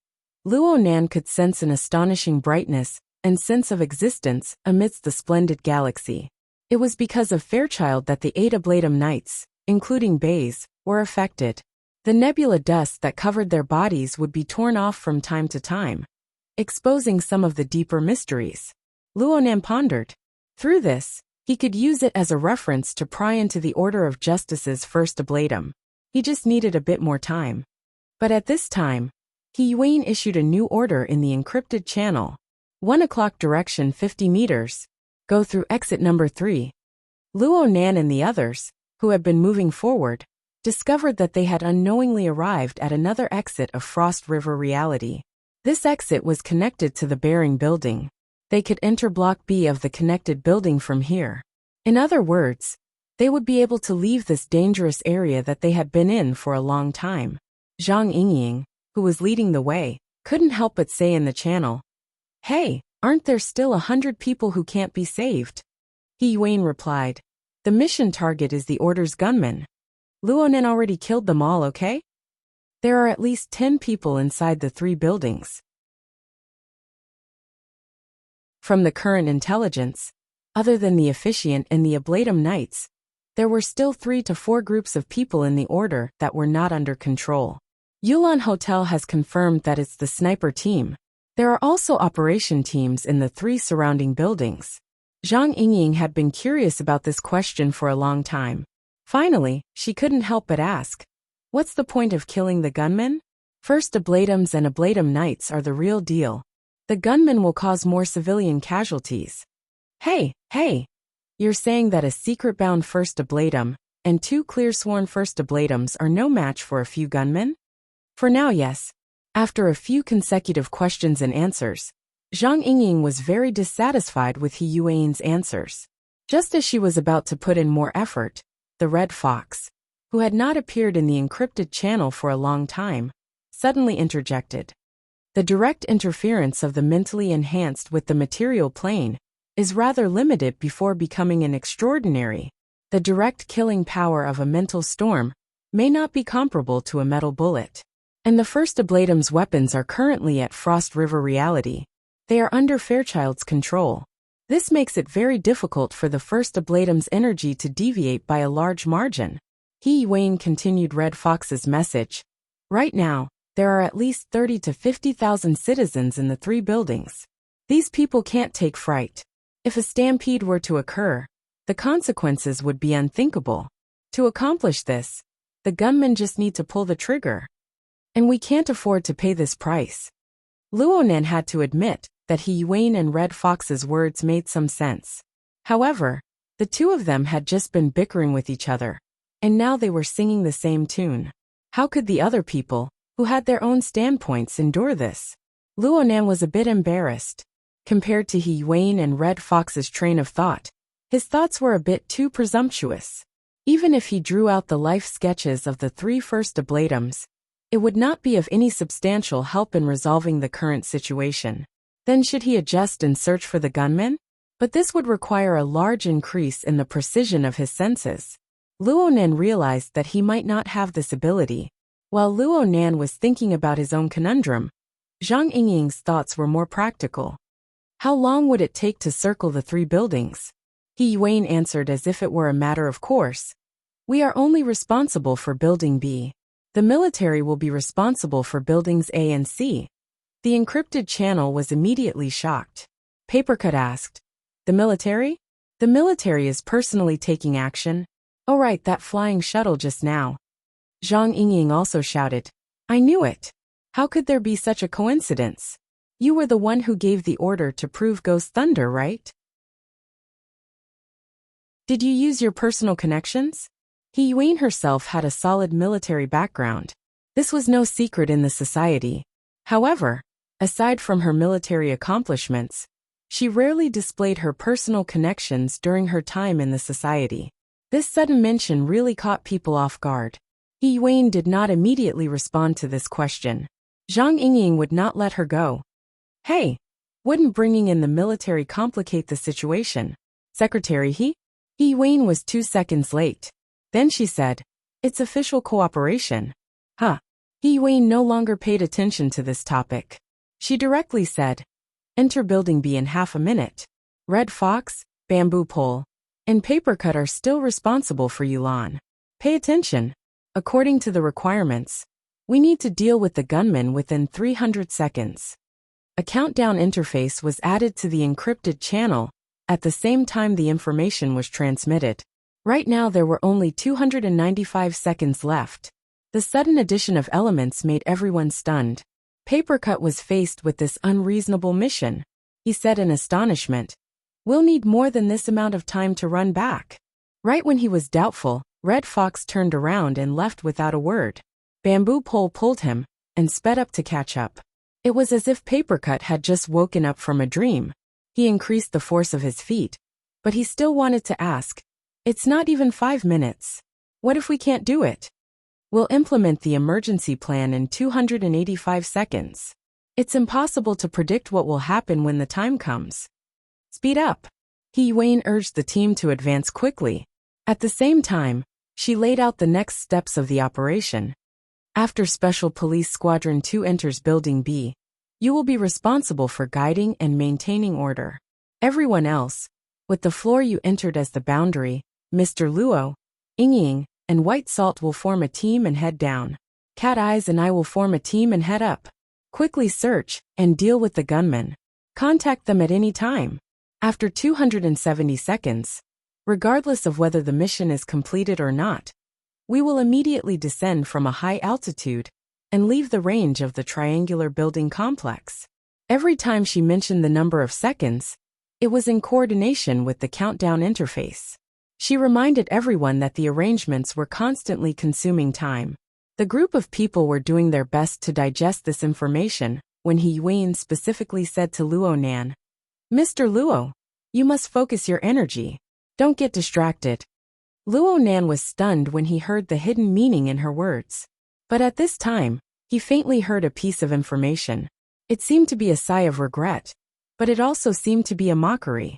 A: Luo Nan could sense an astonishing brightness and sense of existence amidst the splendid galaxy. It was because of Fairchild that the 8 Ablatum Knights, including Baze, were affected. The nebula dust that covered their bodies would be torn off from time to time, exposing some of the deeper mysteries. Luo Nan pondered. Through this, he could use it as a reference to pry into the Order of Justice's first ablatum. He just needed a bit more time. But at this time, He Yuan issued a new order in the encrypted channel. 1 o'clock direction 50 meters. Go through exit number 3. Luo Nan and the others, who had been moving forward, discovered that they had unknowingly arrived at another exit of Frost River reality. This exit was connected to the Bearing building. They could enter Block B of the connected building from here. In other words, they would be able to leave this dangerous area that they had been in for a long time. Zhang Yingying, who was leading the way, couldn't help but say in the channel, "Hey, aren't there still 100 people who can't be saved?" He Yuan replied, "The mission target is the Order's gunmen. Luo Nan already killed them all, okay? There are at least 10 people inside the 3 buildings." From the current intelligence, other than the Officiant and the Ablatum Knights, there were still 3 to 4 groups of people in the Order that were not under control. Yulan Hotel has confirmed that it's the sniper team. There are also operation teams in the 3 surrounding buildings. Zhang Yingying had been curious about this question for a long time. Finally, she couldn't help but ask, "What's the point of killing the gunmen?" First ablatums and ablatum knights are the real deal. The gunmen will cause more civilian casualties. Hey! You're saying that a secret-bound first ablatum and 2 clear-sworn first ablatums are no match for a few gunmen? For now, yes. After a few consecutive questions and answers, Zhang Yingying was very dissatisfied with He Yuan's answers. Just as she was about to put in more effort, the Red Fox, who had not appeared in the encrypted channel for a long time, suddenly interjected. The direct interference of the mentally enhanced with the material plane is rather limited before becoming an extraordinary. The direct killing power of a mental storm may not be comparable to a metal bullet. And the first ablatum's weapons are currently at Frost River Reality. They are under Fairchild's control. This makes it very difficult for the first ablatum's energy to deviate by a large margin. He Yuan continued Red Fox's message. Right now, there are at least 30 to 50,000 citizens in the 3 buildings. These people can't take fright. If a stampede were to occur, the consequences would be unthinkable. To accomplish this, the gunmen just need to pull the trigger. And we can't afford to pay this price. Luonan had to admit that He Yuan and Red Fox's words made some sense. However, the 2 of them had just been bickering with each other, and now they were singing the same tune. How could the other people, who had their own standpoints, endure this? Luonan was a bit embarrassed. Compared to He Yuan and Red Fox's train of thought, his thoughts were a bit too presumptuous. Even if he drew out the life sketches of the 3 first ablatums, it would not be of any substantial help in resolving the current situation. Then should he adjust and search for the gunmen? But this would require a large increase in the precision of his senses. Luonan realized that he might not have this ability. While Luonan was thinking about his own conundrum, Zhang Yingying's thoughts were more practical. How long would it take to circle the 3 buildings? He Yuan answered as if it were a matter of course. We are only responsible for building B. The military will be responsible for buildings A and C. The encrypted channel was immediately shocked. Papercut asked, The military? The military is personally taking action. Oh right, that flying shuttle just now. Zhang Yingying also shouted, I knew it. How could there be such a coincidence? You were the one who gave the order to prove Ghost Thunder, right? Did you use your personal connections? He Yuan herself had a solid military background. This was no secret in the society. However, aside from her military accomplishments, she rarely displayed her personal connections during her time in the society. This sudden mention really caught people off guard. He Yuan did not immediately respond to this question. Zhang Yingying would not let her go. Hey, wouldn't bringing in the military complicate the situation? Secretary He Yuan was 2 seconds late. Then she said, It's official cooperation. He Yuan no longer paid attention to this topic. She directly said, Enter building B in half a minute. Red Fox, Bamboo Pole, and Papercut are still responsible for Yulan. Pay attention. According to the requirements, we need to deal with the gunmen within 300 seconds. A countdown interface was added to the encrypted channel at the same time the information was transmitted. Right now there were only 295 seconds left. The sudden addition of elements made everyone stunned. Papercut was faced with this unreasonable mission. He said in astonishment, We'll need more than this amount of time to run back. Right when he was doubtful, Red Fox turned around and left without a word. Bamboo Pole pulled him and sped up to catch up. It was as if Papercut had just woken up from a dream. He increased the force of his feet, but he still wanted to ask, It's not even 5 minutes. What if we can't do it? We'll implement the emergency plan in 285 seconds. It's impossible to predict what will happen when the time comes. Speed up. He Yuan urged the team to advance quickly. At the same time, she laid out the next steps of the operation. After Special Police Squadron 2 enters Building B, you will be responsible for guiding and maintaining order. Everyone else, with the floor you entered as the boundary, Mr. Luo, Yingying, and White Salt will form a team and head down. Cat Eyes and I will form a team and head up. Quickly search and deal with the gunmen. Contact them at any time. After 270 seconds, regardless of whether the mission is completed or not, we will immediately descend from a high altitude and leave the range of the triangular building complex. Every time she mentioned the number of seconds, it was in coordination with the countdown interface. She reminded everyone that the arrangements were constantly consuming time. The group of people were doing their best to digest this information when He Yuan specifically said to Luo Nan, "Mr. Luo, you must focus your energy. Don't get distracted." Luo Nan was stunned when he heard the hidden meaning in her words. But at this time, he faintly heard a piece of information. It seemed to be a sigh of regret, but it also seemed to be a mockery.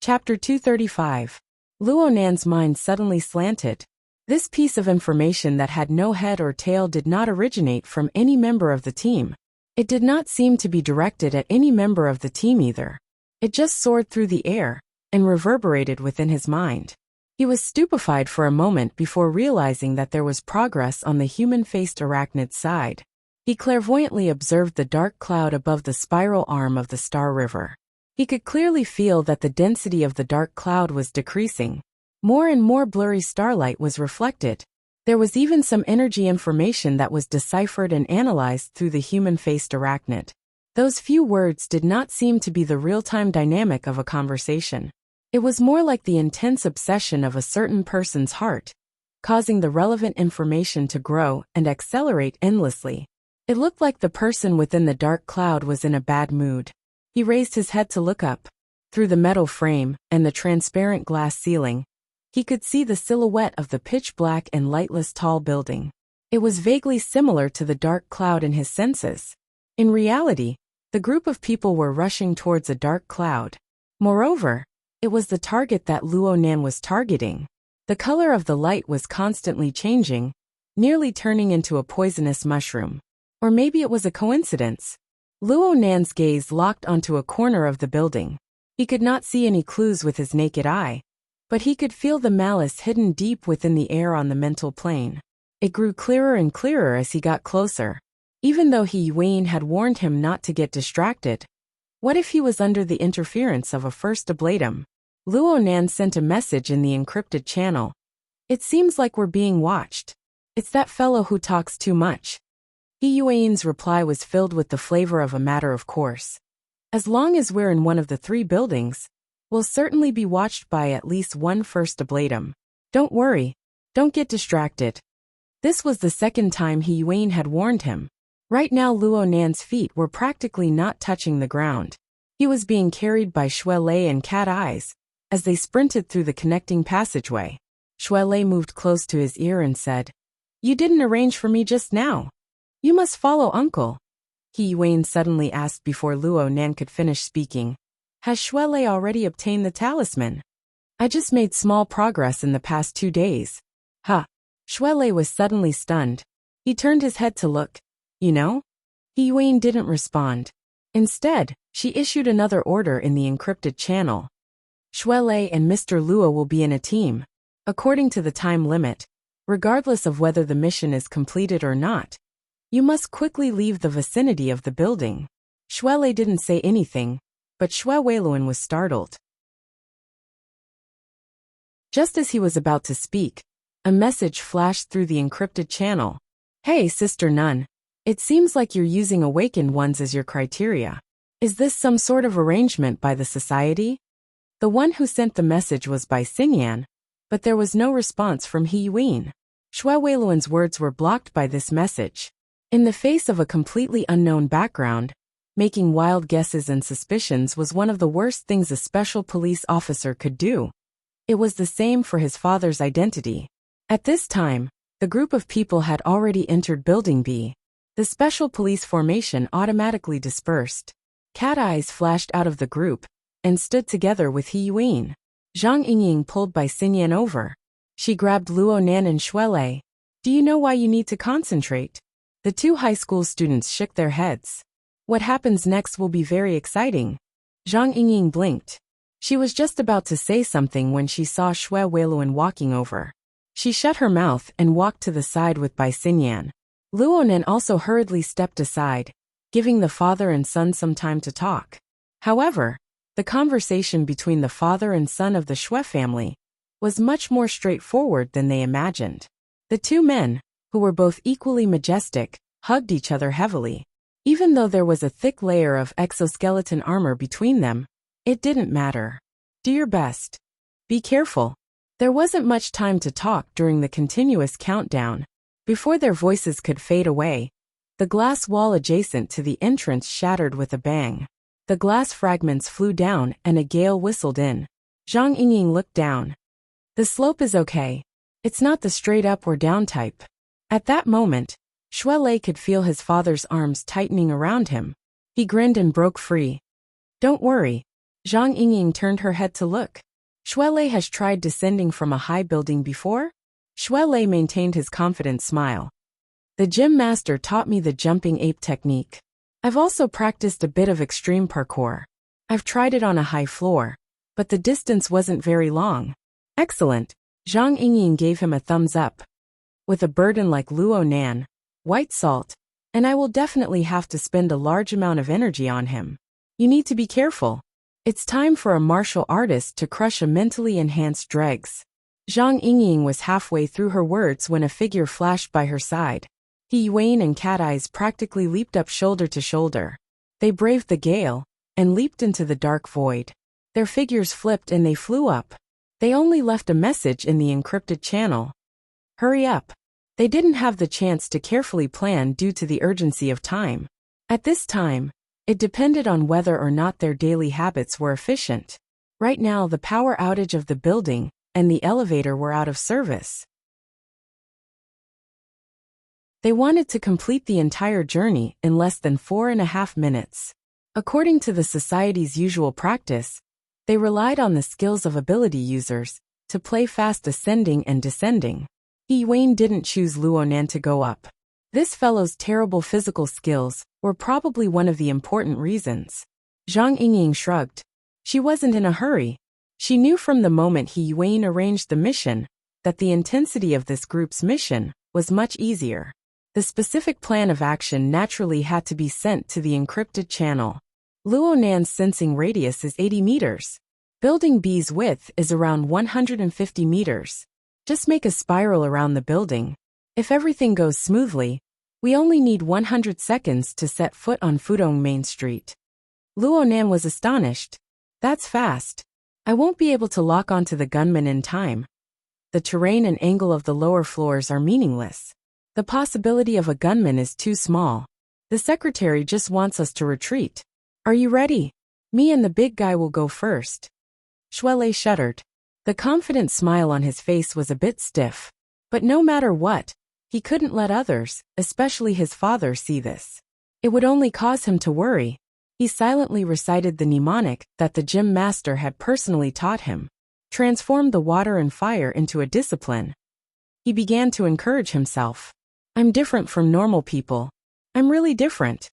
A: Chapter 235. Luo Nan's mind suddenly slanted. This piece of information that had no head or tail did not originate from any member of the team. It did not seem to be directed at any member of the team either. It just soared through the air and reverberated within his mind. He was stupefied for a moment before realizing that there was progress on the human-faced arachnid side. He clairvoyantly observed the dark cloud above the spiral arm of the Star River. He could clearly feel that the density of the dark cloud was decreasing. More and more blurry starlight was reflected. There was even some energy information that was deciphered and analyzed through the human-faced arachnid. Those few words did not seem to be the real-time dynamic of a conversation. It was more like the intense obsession of a certain person's heart, causing the relevant information to grow and accelerate endlessly. It looked like the person within the dark cloud was in a bad mood. He raised his head to look up. Through the metal frame and the transparent glass ceiling, he could see the silhouette of the pitch-black and lightless tall building. It was vaguely similar to the dark cloud in his senses. In reality, the group of people were rushing towards a dark cloud. Moreover, it was the target that Luo Nan was targeting. The color of the light was constantly changing, nearly turning into a poisonous mushroom. Or maybe it was a coincidence. Luo Nan's gaze locked onto a corner of the building. He could not see any clues with his naked eye, but he could feel the malice hidden deep within the air on the mental plane. It grew clearer and clearer as he got closer. Even though He Yuan had warned him not to get distracted, what if he was under the interference of a first ablatum? Luo Nan sent a message in the encrypted channel. "It seems like we're being watched. It's that fellow who talks too much." He Yuan's reply was filled with the flavor of a matter of course. "As long as we're in one of the three buildings, we'll certainly be watched by at least one first ablatum. Don't worry. Don't get distracted." This was the second time He Yuan had warned him. Right now Luo Nan's feet were practically not touching the ground. He was being carried by Xue Lei and Cat Eyes as they sprinted through the connecting passageway. Xue Lei moved close to his ear and said, "You didn't arrange for me just now. You must follow Uncle." He Yuan suddenly asked before Luo Nan could finish speaking, "Has Xue Lei already obtained the talisman?" "I just made small progress in the past 2 days." "Huh." Xue Lei was suddenly stunned. He turned his head to look. "You know?" He Yuan didn't respond. Instead, she issued another order in the encrypted channel. "Xue Lei and Mr. Luo will be in a team. According to the time limit, regardless of whether the mission is completed or not, you must quickly leave the vicinity of the building." Xue Lei didn't say anything, but Xue Weiluan was startled. Just as he was about to speak, a message flashed through the encrypted channel. "Hey, Sister Nun. It seems like you're using awakened ones as your criteria. Is this some sort of arrangement by the society?" The one who sent the message was Bai Xingyan, but there was no response from He Yuan. Xue Weiluan's words were blocked by this message. In the face of a completely unknown background, making wild guesses and suspicions was one of the worst things a special police officer could do. It was the same for his father's identity. At this time, the group of people had already entered Building B. The special police formation automatically dispersed. Cat Eyes flashed out of the group and stood together with He Yuan. Zhang Yingying pulled Bai Xingyan over. She grabbed Luo Nan and Xue Lei. "Do you know why you need to concentrate?" The two high school students shook their heads. "What happens next will be very exciting." Zhang Yingying blinked. She was just about to say something when she saw Xue Weiluan walking over. She shut her mouth and walked to the side with Bai Xingyan. Luo Nan also hurriedly stepped aside, giving the father and son some time to talk. However, the conversation between the father and son of the Xue family was much more straightforward than they imagined. The two men, who were both equally majestic, hugged each other heavily. Even though there was a thick layer of exoskeleton armor between them, it didn't matter. Do your best. Be careful. There wasn't much time to talk during the continuous countdown. Before their voices could fade away, the glass wall adjacent to the entrance shattered with a bang. The glass fragments flew down and a gale whistled in. Zhang Yingying looked down. The slope is okay. It's not the straight up or down type. At that moment, Shuelei could feel his father's arms tightening around him. He grinned and broke free. Don't worry. Zhang Yingying turned her head to look. Shuelei has tried descending from a high building before? Shuelei maintained his confident smile. The gym master taught me the jumping ape technique. I've also practiced a bit of extreme parkour. I've tried it on a high floor, but the distance wasn't very long. Excellent. Zhang Yingying gave him a thumbs up. With a burden like Luo Nan, white salt, and I will definitely have to spend a large amount of energy on him. You need to be careful. It's time for a martial artist to crush a mentally enhanced dregs. Zhang Yingying was halfway through her words when a figure flashed by her side. He Yuan and Cat Eyes practically leaped up shoulder to shoulder. They braved the gale and leaped into the dark void. Their figures flipped and they flew up. They only left a message in the encrypted channel. Hurry up. They didn't have the chance to carefully plan due to the urgency of time. At this time, it depended on whether or not their daily habits were efficient. Right now the power outage of the building and the elevator were out of service. They wanted to complete the entire journey in less than 4.5 minutes. According to the society's usual practice, they relied on the skills of ability users to play fast ascending and descending. Yuan didn't choose Luonan to go up. This fellow's terrible physical skills were probably one of the important reasons. Zhang Yingying shrugged. She wasn't in a hurry. She knew from the moment Yuan arranged the mission that the intensity of this group's mission was much easier. The specific plan of action naturally had to be sent to the encrypted channel. Luonan's sensing radius is 80 meters. Building B's width is around 150 meters. Just make a spiral around the building. If everything goes smoothly, we only need 100 seconds to set foot on Fudong Main Street. Luonan was astonished. That's fast. I won't be able to lock onto the gunman in time. The terrain and angle of the lower floors are meaningless. The possibility of a gunman is too small. The secretary just wants us to retreat. Are you ready? Me and the big guy will go first. Shuelei shuddered. The confident smile on his face was a bit stiff. But no matter what, he couldn't let others, especially his father, see this. It would only cause him to worry. He silently recited the mnemonic that the gym master had personally taught him. Transformed the water and fire into a discipline. He began to encourage himself. I'm different from normal people. I'm really different.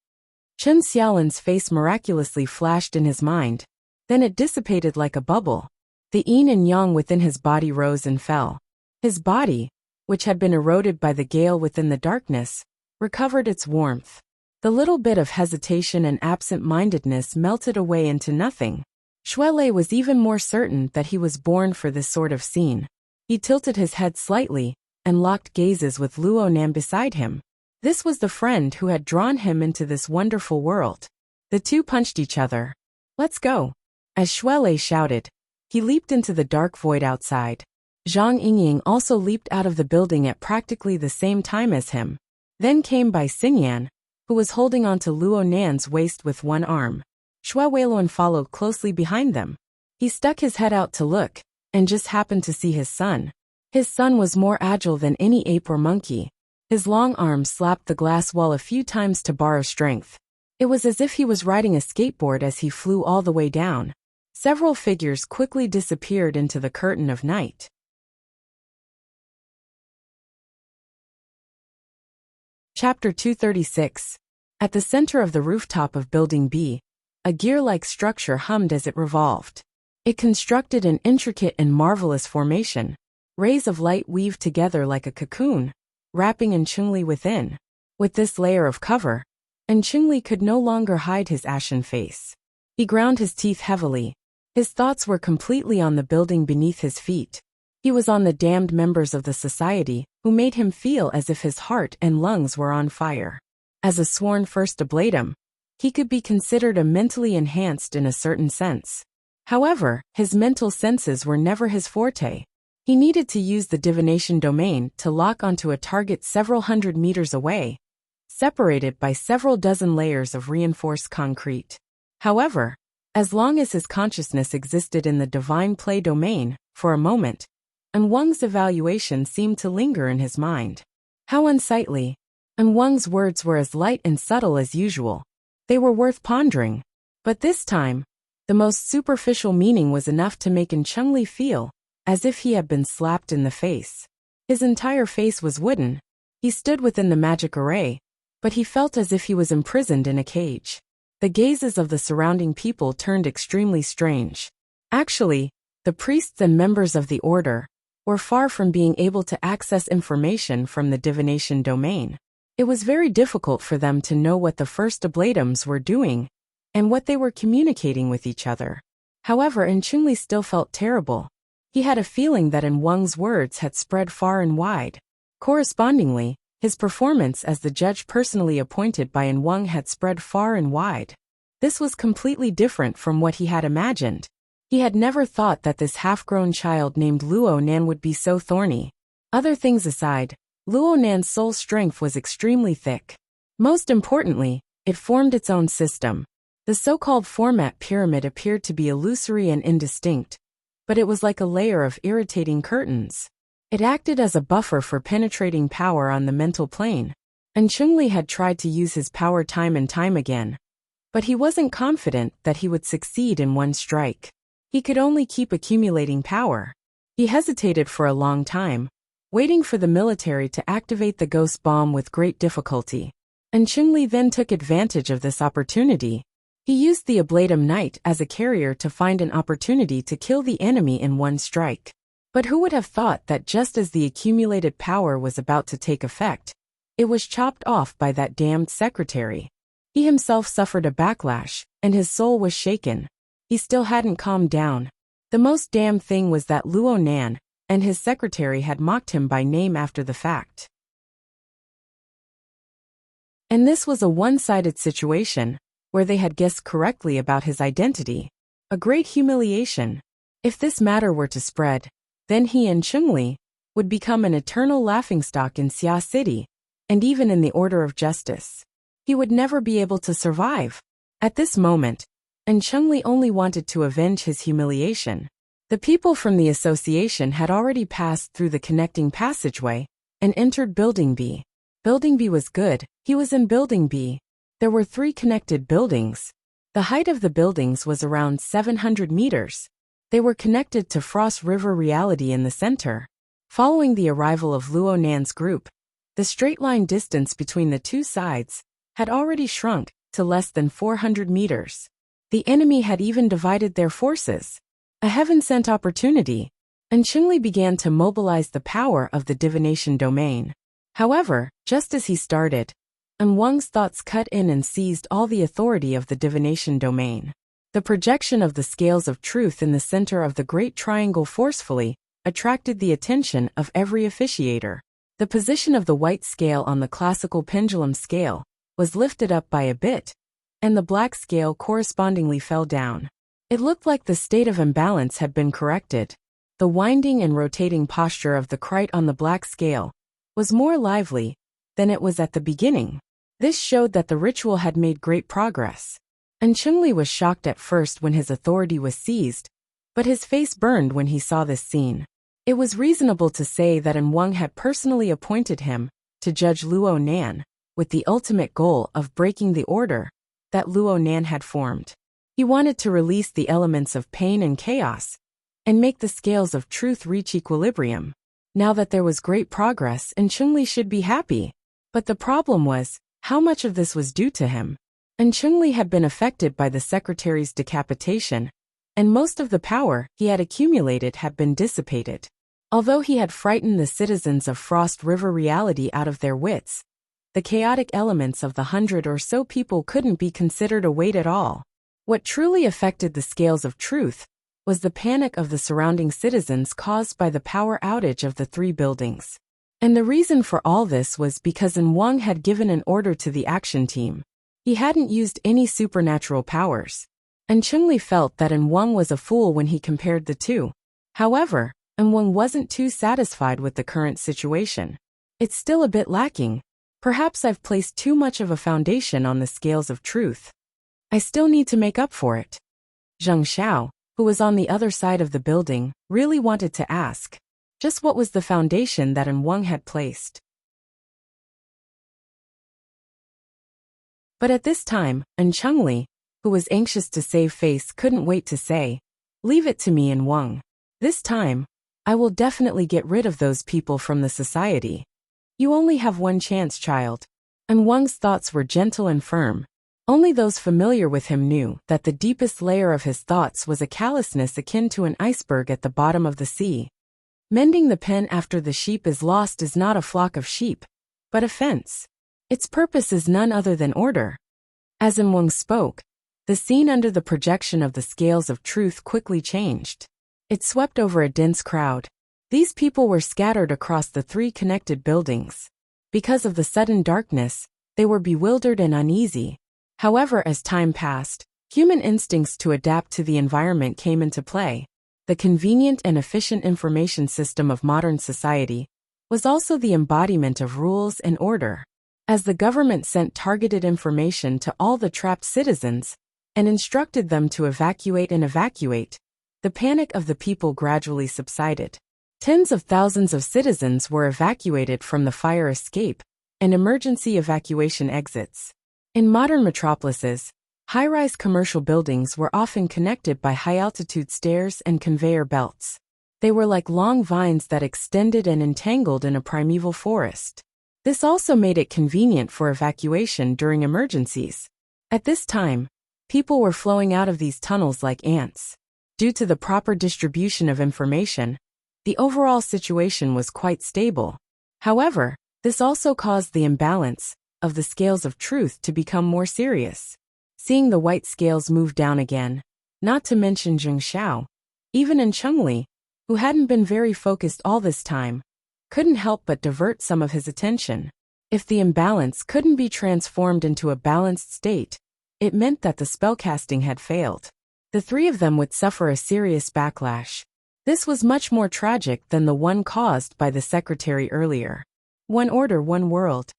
A: Chen Xiaolin's face miraculously flashed in his mind. Then it dissipated like a bubble. The yin and yang within his body rose and fell. His body, which had been eroded by the gale within the darkness, recovered its warmth. The little bit of hesitation and absent-mindedness melted away into nothing. Shuelei was even more certain that he was born for this sort of scene. He tilted his head slightly and locked gazes with Luonan beside him. This was the friend who had drawn him into this wonderful world. The two punched each other. Let's go. As Shuelei shouted, he leaped into the dark void outside. Zhang Yingying also leaped out of the building at practically the same time as him. Then came by Xingyan, who was holding onto Luonan's waist with one arm. Shui Weiluan followed closely behind them. He stuck his head out to look, and just happened to see his son. His son was more agile than any ape or monkey. His long arms slapped the glass wall a few times to borrow strength. It was as if he was riding a skateboard as he flew all the way down. Several figures quickly disappeared into the curtain of night. Chapter 236. At the center of the rooftop of Building B, a gear-like structure hummed as it revolved. It constructed an intricate and marvelous formation. Rays of light weaved together like a cocoon, wrapping Enchengli within. With this layer of cover, Enchengli could no longer hide his ashen face. He ground his teeth heavily. His thoughts were completely on the building beneath his feet. He was on the damned members of the society, who made him feel as if his heart and lungs were on fire. As a sworn first ablatum, he could be considered a mentally enhanced in a certain sense. However, his mental senses were never his forte. He needed to use the divination domain to lock onto a target several hundred meters away, separated by several dozen layers of reinforced concrete. However, as long as his consciousness existed in the divine play domain, for a moment, Wang's evaluation seemed to linger in his mind. How unsightly. Wang's words were as light and subtle as usual. They were worth pondering. But this time, the most superficial meaning was enough to make Chengli feel as if he had been slapped in the face. His entire face was wooden. He stood within the magic array, but he felt as if he was imprisoned in a cage. The gazes of the surrounding people turned extremely strange. Actually, the priests and members of the order were far from being able to access information from the divination domain. It was very difficult for them to know what the first ablatums were doing and what they were communicating with each other. However, Chengli still felt terrible. He had a feeling that Wang's words had spread far and wide. Correspondingly, his performance as the judge personally appointed by Wang had spread far and wide. This was completely different from what he had imagined. He had never thought that this half-grown child named Luo Nan would be so thorny. Other things aside, Luo Nan's soul strength was extremely thick. Most importantly, it formed its own system. The so-called format pyramid appeared to be illusory and indistinct, but it was like a layer of irritating curtains. It acted as a buffer for penetrating power on the mental plane. Chengli had tried to use his power time and time again, but he wasn't confident that he would succeed in one strike. He could only keep accumulating power. He hesitated for a long time, waiting for the military to activate the ghost bomb with great difficulty. Chengli then took advantage of this opportunity. He used the Ablatum Knight as a carrier to find an opportunity to kill the enemy in one strike. But who would have thought that just as the accumulated power was about to take effect, it was chopped off by that damned secretary. He himself suffered a backlash, and his soul was shaken. He still hadn't calmed down. The most damned thing was that Luo Nan and his secretary had mocked him by name after the fact. And this was a one-sided situation, where they had guessed correctly about his identity. A great humiliation. If this matter were to spread, then he and Chengli would become an eternal laughingstock in Xia City, and even in the Order of Justice. He would never be able to survive. At this moment, Chengli only wanted to avenge his humiliation. The people from the association had already passed through the connecting passageway and entered Building B. Building B was good. He was in Building B. There were 3 connected buildings. The height of the buildings was around 700 meters. They were connected to Frost River reality in the center. Following the arrival of Luo Nan's group, the straight-line distance between the 2 sides had already shrunk to less than 400 meters. The enemy had even divided their forces. A heaven-sent opportunity, and Chengli began to mobilize the power of the divination domain. However, just as he started, Wang's thoughts cut in and seized all the authority of the divination domain. The projection of the scales of truth in the center of the Great Triangle forcefully attracted the attention of every officiator. The position of the white scale on the classical pendulum scale was lifted up by a bit, and the black scale correspondingly fell down. It looked like the state of imbalance had been corrected. The winding and rotating posture of the crite on the black scale was more lively than it was at the beginning. This showed that the ritual had made great progress. Chengli was shocked at first when his authority was seized, but his face burned when he saw this scene. It was reasonable to say that Wang had personally appointed him to judge Luo Nan, with the ultimate goal of breaking the order that Luo Nan had formed. He wanted to release the elements of pain and chaos, and make the scales of truth reach equilibrium. Now that there was great progress, Chengli should be happy. But the problem was, how much of this was due to him? Chengli had been affected by the secretary's decapitation, and most of the power he had accumulated had been dissipated. Although he had frightened the citizens of Frost River reality out of their wits, the chaotic elements of the 100 or so people couldn't be considered a weight at all. What truly affected the scales of truth was the panic of the surrounding citizens caused by the power outage of the three buildings. And the reason for all this was because Wang had given an order to the action team. He hadn't used any supernatural powers. And Chengli felt that Wang was a fool when he compared the two. However, Wang wasn't too satisfied with the current situation. It's still a bit lacking. Perhaps I've placed too much of a foundation on the scales of truth. I still need to make up for it. Zheng Xiao, who was on the other side of the building, really wanted to ask. Just what was the foundation that Wang had placed? But at this time, Chengli, who was anxious to save face, couldn't wait to say, "Leave it to me, Wang. This time, I will definitely get rid of those people from the society. You only have one chance, child." And Wang's thoughts were gentle and firm. Only those familiar with him knew that the deepest layer of his thoughts was a callousness akin to an iceberg at the bottom of the sea. Mending the pen after the sheep is lost is not a flock of sheep, but a fence. Its purpose is none other than order. As Wang spoke, the scene under the projection of the scales of truth quickly changed. It swept over a dense crowd. These people were scattered across the three connected buildings. Because of the sudden darkness, they were bewildered and uneasy. However, as time passed, human instincts to adapt to the environment came into play. The convenient and efficient information system of modern society was also the embodiment of rules and order. As the government sent targeted information to all the trapped citizens and instructed them to evacuate, the panic of the people gradually subsided. Tens of thousands of citizens were evacuated from the fire escape and emergency evacuation exits. In modern metropolises, high-rise commercial buildings were often connected by high-altitude stairs and conveyor belts. They were like long vines that extended and entangled in a primeval forest. This also made it convenient for evacuation during emergencies. At this time, people were flowing out of these tunnels like ants. Due to the proper distribution of information, the overall situation was quite stable. However, this also caused the imbalance of the scales of truth to become more serious. Seeing the white scales move down again, not to mention Zheng Xiao, even Chengli, who hadn't been very focused all this time, couldn't help but divert some of his attention. If the imbalance couldn't be transformed into a balanced state, it meant that the spellcasting had failed. The three of them would suffer a serious backlash. This was much more tragic than the one caused by the secretary earlier. One order, one world.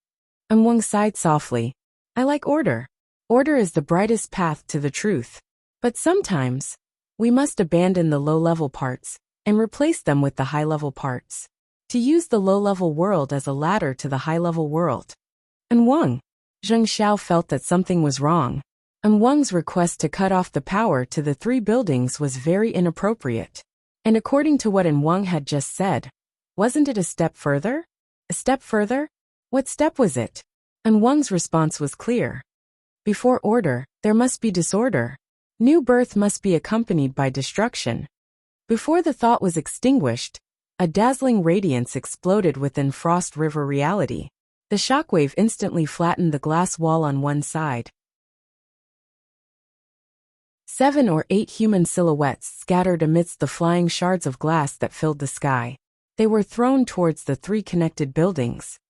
A: Wang sighed softly. I like order. Order is the brightest path to the truth. But sometimes, we must abandon the low-level parts and replace them with the high-level parts. To use the low-level world as a ladder to the high-level world. Zheng Xiao felt that something was wrong. Wang's request to cut off the power to the three buildings was very inappropriate. And according to what Wang had just said, wasn't it a step further? A step further? What step was it? Wang's response was clear. Before order, there must be disorder. New birth must be accompanied by destruction. Before the thought was extinguished, a dazzling radiance exploded within Frost River reality. The shockwave instantly flattened the glass wall on one side. 7 or 8 human silhouettes scattered amidst the flying shards of glass that filled the sky. They were thrown towards the three connected buildings.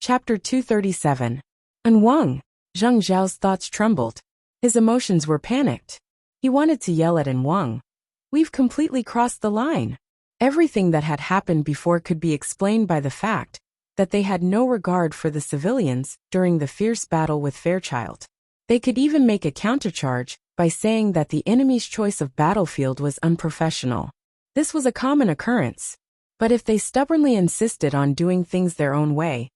A: Chapter 237. Wang. Zheng Xiao's thoughts trembled. His emotions were panicked. He wanted to yell at Wang. We've completely crossed the line. Everything that had happened before could be explained by the fact that they had no regard for the civilians during the fierce battle with Fairchild. They could even make a countercharge by saying that the enemy's choice of battlefield was unprofessional. This was a common occurrence. But if they stubbornly insisted on doing things their own way,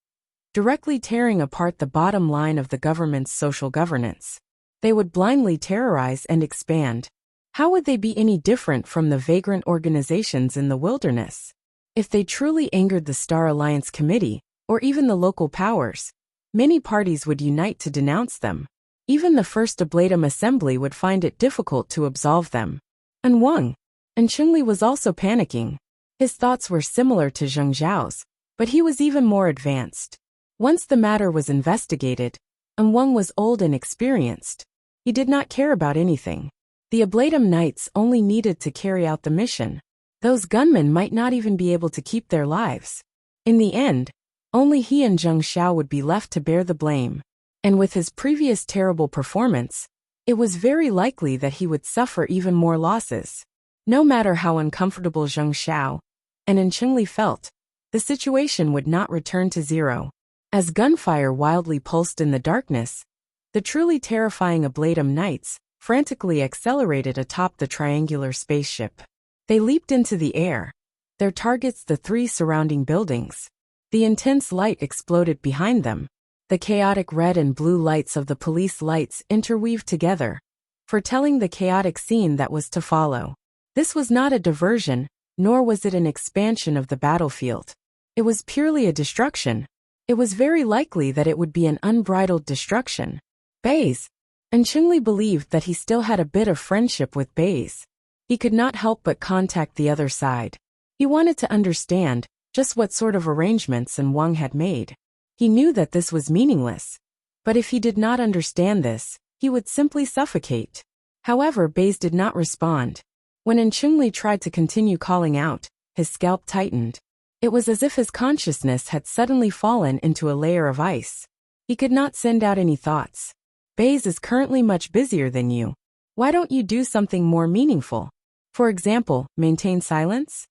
A: directly tearing apart the bottom line of the government's social governance, they would blindly terrorize and expand. How would they be any different from the vagrant organizations in the wilderness? If they truly angered the Star Alliance Committee, or even the local powers, many parties would unite to denounce them. Even the First Ablatum Assembly would find it difficult to absolve them. Wang. Chengli was also panicking. His thoughts were similar to Zheng Xiao's, but he was even more advanced. Once the matter was investigated, and Wang was old and experienced. He did not care about anything. The Ablatum Knights only needed to carry out the mission. Those gunmen might not even be able to keep their lives. In the end, only he and Zheng Xiao would be left to bear the blame. And with his previous terrible performance, it was very likely that he would suffer even more losses. No matter how uncomfortable Zheng Xiao and Enchengli felt, the situation would not return to zero. As gunfire wildly pulsed in the darkness, the truly terrifying Ablatum Knights frantically accelerated atop the triangular spaceship. They leaped into the air, their targets the 3 surrounding buildings. The intense light exploded behind them. The chaotic red and blue lights of the police lights interweaved together, foretelling the chaotic scene that was to follow. This was not a diversion, nor was it an expansion of the battlefield. It was purely a destruction. It was very likely that it would be an unbridled destruction. Baze. Enchengli believed that he still had a bit of friendship with Baze. He could not help but contact the other side. He wanted to understand just what sort of arrangements Wang had made. He knew that this was meaningless. But if he did not understand this, he would simply suffocate. However, Baze did not respond. When Enchengli tried to continue calling out, his scalp tightened. It was as if his consciousness had suddenly fallen into a layer of ice. He could not send out any thoughts. Baze is currently much busier than you. Why don't you do something more meaningful? For example, maintain silence?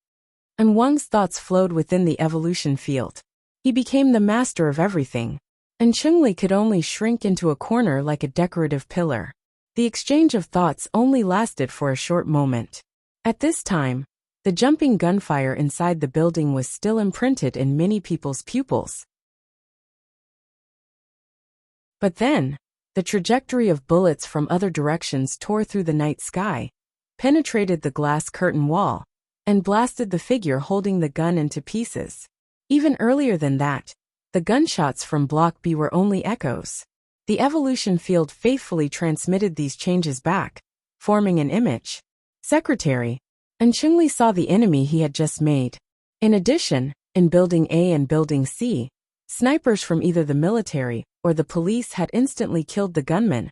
A: And Wang's thoughts flowed within the evolution field. He became the master of everything. Enchengli could only shrink into a corner like a decorative pillar. The exchange of thoughts only lasted for a short moment. At this time, the jumping gunfire inside the building was still imprinted in many people's pupils. But then, the trajectory of bullets from other directions tore through the night sky, penetrated the glass curtain wall, and blasted the figure holding the gun into pieces. Even earlier than that, the gunshots from Block B were only echoes. The evolution field faithfully transmitted these changes back, forming an image. Secretary. Enchengli saw the enemy he had just made. In addition, in Building A and Building C, snipers from either the military or the police had instantly killed the gunmen,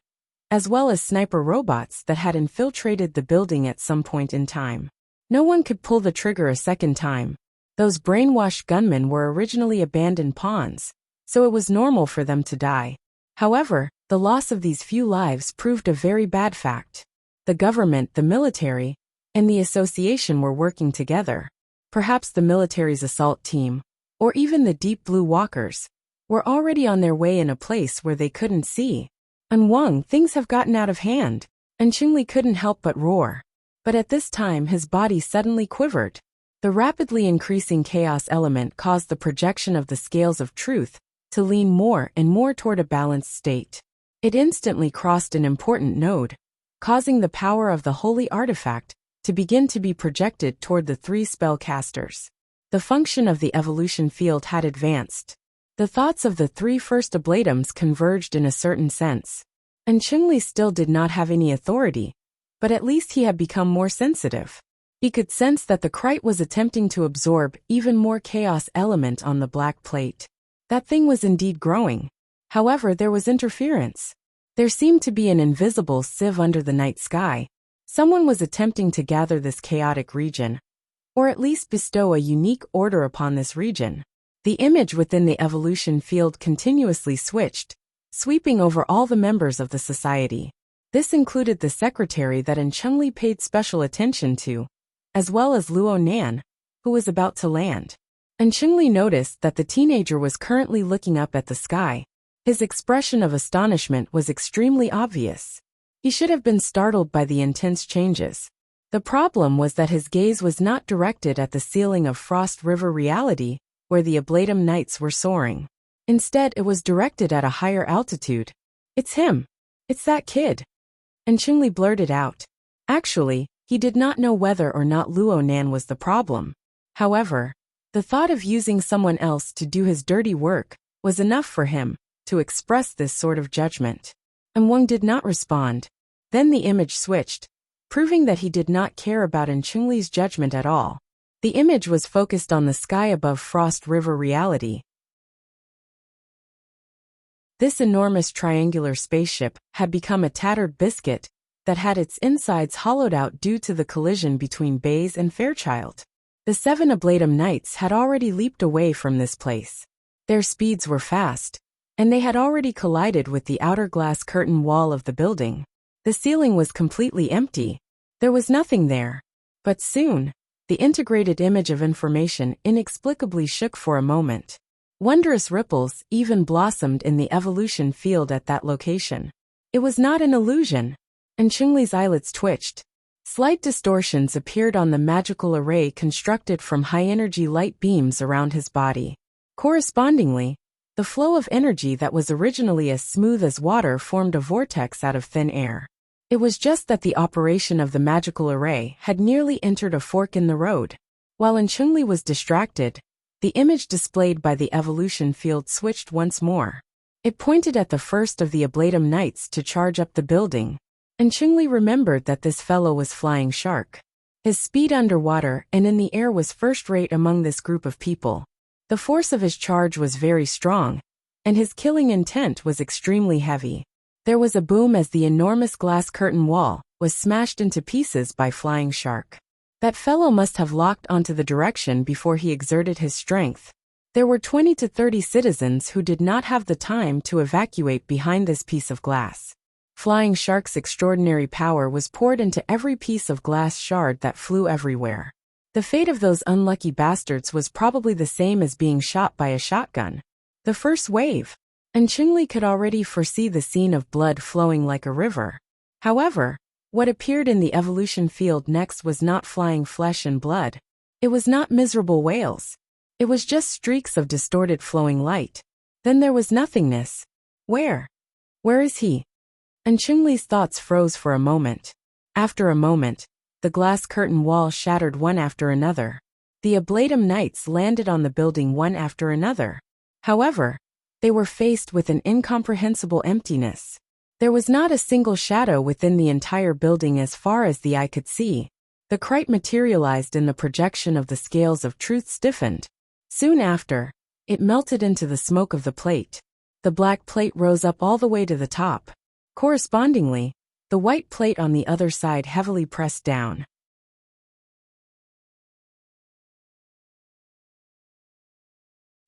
A: as well as sniper robots that had infiltrated the building at some point in time. No one could pull the trigger a second time. Those brainwashed gunmen were originally abandoned pawns, so it was normal for them to die. However, the loss of these few lives proved a very bad fact. The government, the military, and the association were working together. Perhaps the military's assault team, or even the Deep Blue Walkers, were already on their way in a place where they couldn't see. And Wang, things have gotten out of hand. Enchengli couldn't help but roar. But at this time his body suddenly quivered. The rapidly increasing chaos element caused the projection of the scales of truth to lean more and more toward a balanced state. It instantly crossed an important node, causing the power of the holy artifact to begin to be projected toward the 3 spellcasters. The function of the evolution field had advanced. The thoughts of the 3 first ablatums converged in a certain sense. Enchengli still did not have any authority, but at least he had become more sensitive. He could sense that the Krite was attempting to absorb even more chaos element on the black plate. That thing was indeed growing. However, there was interference. There seemed to be an invisible sieve under the night sky. Someone was attempting to gather this chaotic region, or at least bestow a unique order upon this region. The image within the evolution field continuously switched, sweeping over all the members of the society. This included the secretary that Enchengli paid special attention to, as well as Luo Nan, who was about to land. Enchengli noticed that the teenager was currently looking up at the sky. His expression of astonishment was extremely obvious. He should have been startled by the intense changes. The problem was that his gaze was not directed at the ceiling of Frost River reality, where the Ablatum Knights were soaring. Instead, it was directed at a higher altitude. "It's him. It's that kid." Enchengli blurted out. Actually, he did not know whether or not Luo Nan was the problem. However, the thought of using someone else to do his dirty work was enough for him to express this sort of judgment. And Wang did not respond. Then the image switched, proving that he did not care about Enchengli's judgment at all. The image was focused on the sky above Frost River reality. This enormous triangular spaceship had become a tattered biscuit that had its insides hollowed out due to the collision between Baze and Fairchild. The 7 Ablatum Knights had already leaped away from this place. Their speeds were fast, and they had already collided with the outer glass curtain wall of the building. The ceiling was completely empty. There was nothing there. But soon, the integrated image of information inexplicably shook for a moment. Wondrous ripples even blossomed in the evolution field at that location. It was not an illusion. And Chungli's eyelids twitched. Slight distortions appeared on the magical array constructed from high-energy light beams around his body. Correspondingly, the flow of energy that was originally as smooth as water formed a vortex out of thin air. It was just that the operation of the magical array had nearly entered a fork in the road. While Chungli was distracted, the image displayed by the evolution field switched once more. It pointed at the first of the Ablatum Knights to charge up the building, and Chungli remembered that this fellow was Flying Shark. His speed underwater and in the air was first-rate among this group of people. The force of his charge was very strong, and his killing intent was extremely heavy. There was a boom as the enormous glass curtain wall was smashed into pieces by Flying Shark. That fellow must have locked onto the direction before he exerted his strength. There were 20 to 30 citizens who did not have the time to evacuate behind this piece of glass. Flying Shark's extraordinary power was poured into every piece of glass shard that flew everywhere. The fate of those unlucky bastards was probably the same as being shot by a shotgun. The first wave. And Chungli could already foresee the scene of blood flowing like a river. However, what appeared in the evolution field next was not flying flesh and blood. It was not miserable whales. It was just streaks of distorted flowing light. Then there was nothingness. Where? Where is he? And Chungli's thoughts froze for a moment. After a moment, the glass curtain wall shattered one after another. The Ablatum Knights landed on the building one after another. However, they were faced with an incomprehensible emptiness. There was not a single shadow within the entire building as far as the eye could see. The crite materialized in the projection of the scales of truth stiffened. Soon after, it melted into the smoke of the plate. The black plate rose up all the way to the top. Correspondingly, the white plate on the other side heavily pressed down.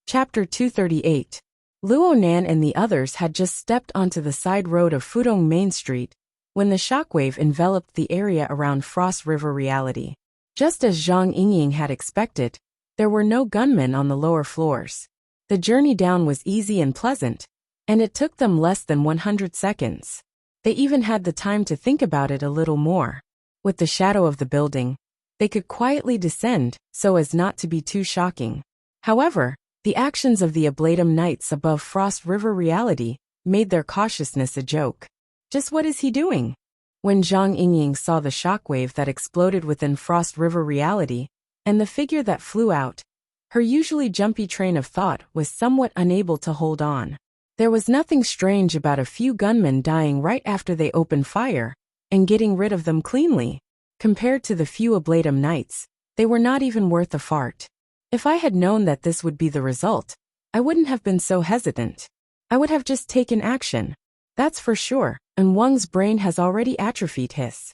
A: Chapter 238. Luo Nan and the others had just stepped onto the side road of Fudong Main Street when the shockwave enveloped the area around Frost River Reality. Just as Zhang Yingying had expected, there were no gunmen on the lower floors. The journey down was easy and pleasant, and it took them less than 100 seconds. They even had the time to think about it a little more. With the shadow of the building, they could quietly descend so as not to be too shocking. However, the actions of the Ablatum Knights above Frost River Reality made their cautiousness a joke. Just what is he doing? When Zhang Yingying saw the shockwave that exploded within Frost River Reality, and the figure that flew out, her usually jumpy train of thought was somewhat unable to hold on. There was nothing strange about a few gunmen dying right after they opened fire, and getting rid of them cleanly. Compared to the few Ablatum Knights, they were not even worth a fart. If I had known that this would be the result, I wouldn't have been so hesitant. I would have just taken action. That's for sure, and Wang's brain has already atrophied. Hiss.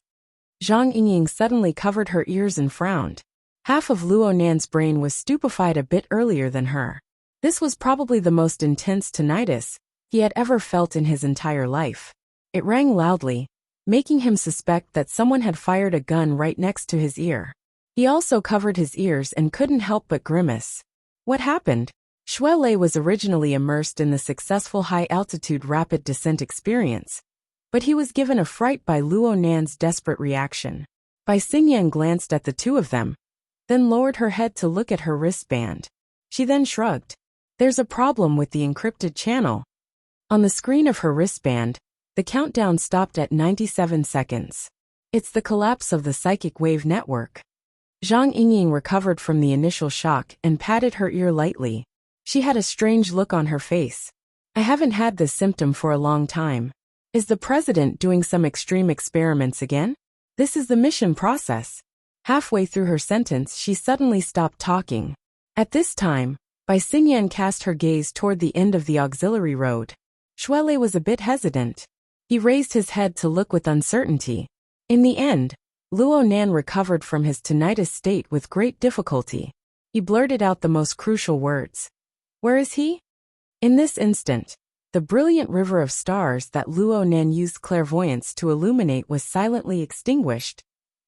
A: Zhang Yingying suddenly covered her ears and frowned. Half of Luo Nan's brain was stupefied a bit earlier than her. This was probably the most intense tinnitus he had ever felt in his entire life. It rang loudly, making him suspect that someone had fired a gun right next to his ear. He also covered his ears and couldn't help but grimace. What happened? Shui Lei was originally immersed in the successful high-altitude rapid descent experience, but he was given a fright by Luo Nan's desperate reaction. Bai Xingyan glanced at the two of them, then lowered her head to look at her wristband. She then shrugged. There's a problem with the encrypted channel. On the screen of her wristband, the countdown stopped at 97 seconds. It's the collapse of the psychic wave network. Zhang Yingying recovered from the initial shock and patted her ear lightly. She had a strange look on her face. I haven't had this symptom for a long time. Is the president doing some extreme experiments again? This is the mission process. Halfway through her sentence, she suddenly stopped talking. At this time, Bai Xingyan cast her gaze toward the end of the auxiliary road. Shuele was a bit hesitant. He raised his head to look with uncertainty. In the end, Luo Nan recovered from his tinnitus state with great difficulty. He blurted out the most crucial words. Where is he? In this instant, the brilliant river of stars that Luo Nan used clairvoyance to illuminate was silently extinguished,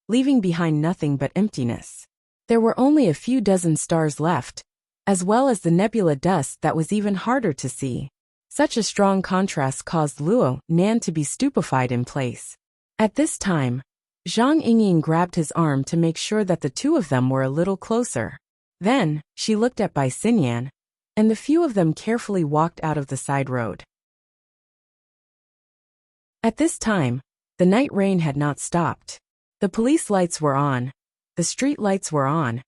A: leaving behind nothing but emptiness. There were only a few dozen stars left, as well as the nebula dust that was even harder to see. Such a strong contrast caused Luo Nan to be stupefied in place. At this time, Zhang Yingying grabbed his arm to make sure that the two of them were a little closer. Then, she looked at Bai Xinyan, and the few of them carefully walked out of the side road. At this time, the night rain had not stopped. The police lights were on, the street lights were on,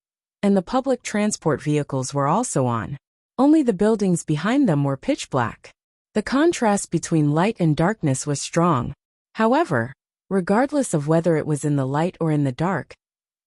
A: and the public transport vehicles were also on. Only the buildings behind them were pitch black. The contrast between light and darkness was strong. However, regardless of whether it was in the light or in the dark,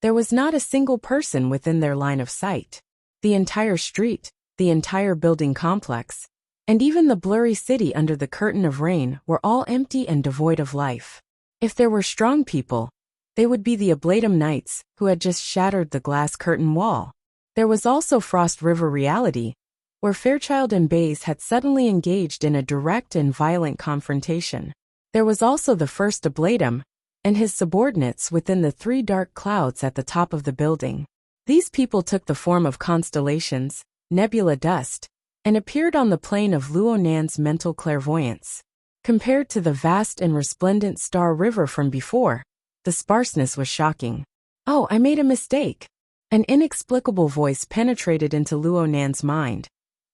A: there was not a single person within their line of sight. The entire street, the entire building complex, and even the blurry city under the curtain of rain were all empty and devoid of life. If there were strong people, they would be the Ablatum Knights, who had just shattered the glass curtain wall. There was also Frost River reality, where Fairchild and Baze had suddenly engaged in a direct and violent confrontation. There was also the first Ablatum, and his subordinates within the three dark clouds at the top of the building. These people took the form of constellations, nebula dust, and appeared on the plane of Luo Nan's mental clairvoyance. Compared to the vast and resplendent star river from before, the sparseness was shocking. Oh, I made a mistake. An inexplicable voice penetrated into Luo Nan's mind.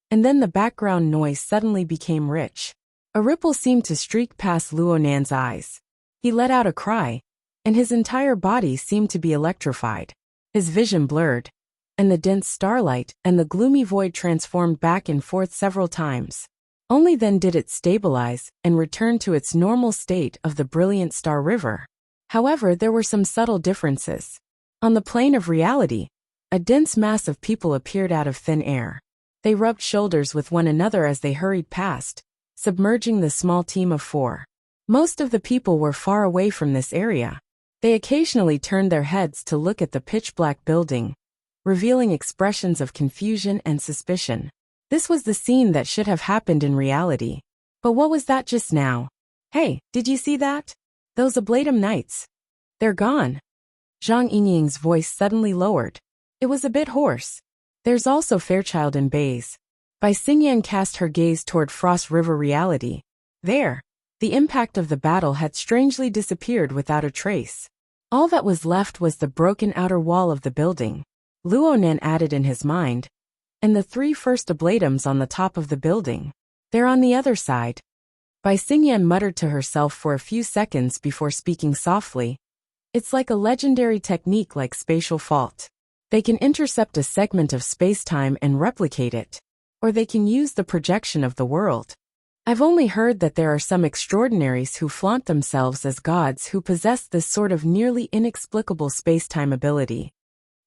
A: And then the background noise suddenly became rich. A ripple seemed to streak past Luo Nan's eyes. He let out a cry, and his entire body seemed to be electrified. His vision blurred, and the dense starlight and the gloomy void transformed back and forth several times. Only then did it stabilize and return to its normal state of the brilliant star river. However, there were some subtle differences. On the plane of reality, a dense mass of people appeared out of thin air. They rubbed shoulders with one another as they hurried past, submerging the small team of 4. Most of the people were far away from this area. They occasionally turned their heads to look at the pitch-black building, revealing expressions of confusion and suspicion. This was the scene that should have happened in reality. But what was that just now? Hey, did you see that? Those Ablatum Knights. They're gone. Zhang Yingying's voice suddenly lowered. It was a bit hoarse. There's also Fairchild and Baze. Bai Xinyan cast her gaze toward Frost River reality. There, the impact of the battle had strangely disappeared without a trace. All that was left was the broken outer wall of the building. Luo Nan added in his mind, and the 3 first Ablatums on the top of the building. They're on the other side. Bai Xinyan muttered to herself for a few seconds before speaking softly. It's like a legendary technique like spatial fault. They can intercept a segment of space-time and replicate it. Or they can use the projection of the world. I've only heard that there are some extraordinaries who flaunt themselves as gods who possess this sort of nearly inexplicable space-time ability.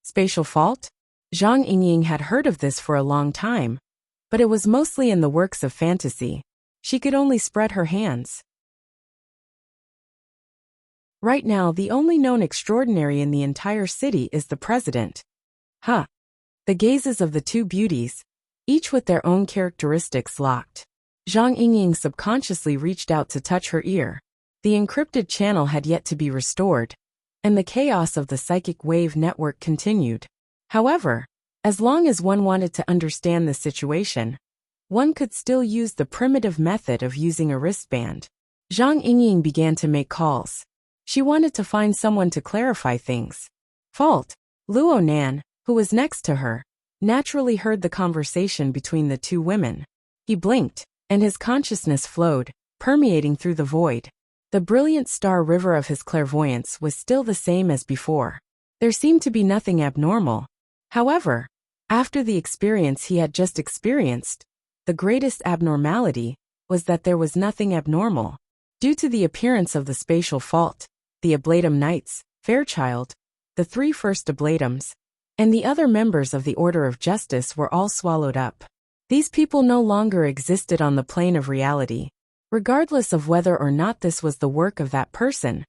A: Spatial fault? Zhang Yingying had heard of this for a long time, but it was mostly in the works of fantasy. She could only spread her hands. Right now, the only known extraordinary in the entire city is the president. Huh. The gazes of the 2 beauties, each with their own characteristics, locked. Zhang Yingying subconsciously reached out to touch her ear. The encrypted channel had yet to be restored, and the chaos of the psychic wave network continued. However, as long as one wanted to understand the situation, one could still use the primitive method of using a wristband. Zhang Yingying began to make calls. She wanted to find someone to clarify things. Fault. Luo Nan, who was next to her, naturally heard the conversation between the 2 women. He blinked, and his consciousness flowed, permeating through the void. The brilliant star river of his clairvoyance was still the same as before. There seemed to be nothing abnormal. However, after the experience he had just experienced, the greatest abnormality was that there was nothing abnormal. Due to the appearance of the spatial fault, the Ablatum Knights, Fairchild, the 3 first Ablatums, and the other members of the Order of Justice were all swallowed up. These people no longer existed on the plane of reality. regardless of whether or not this was the work of that person.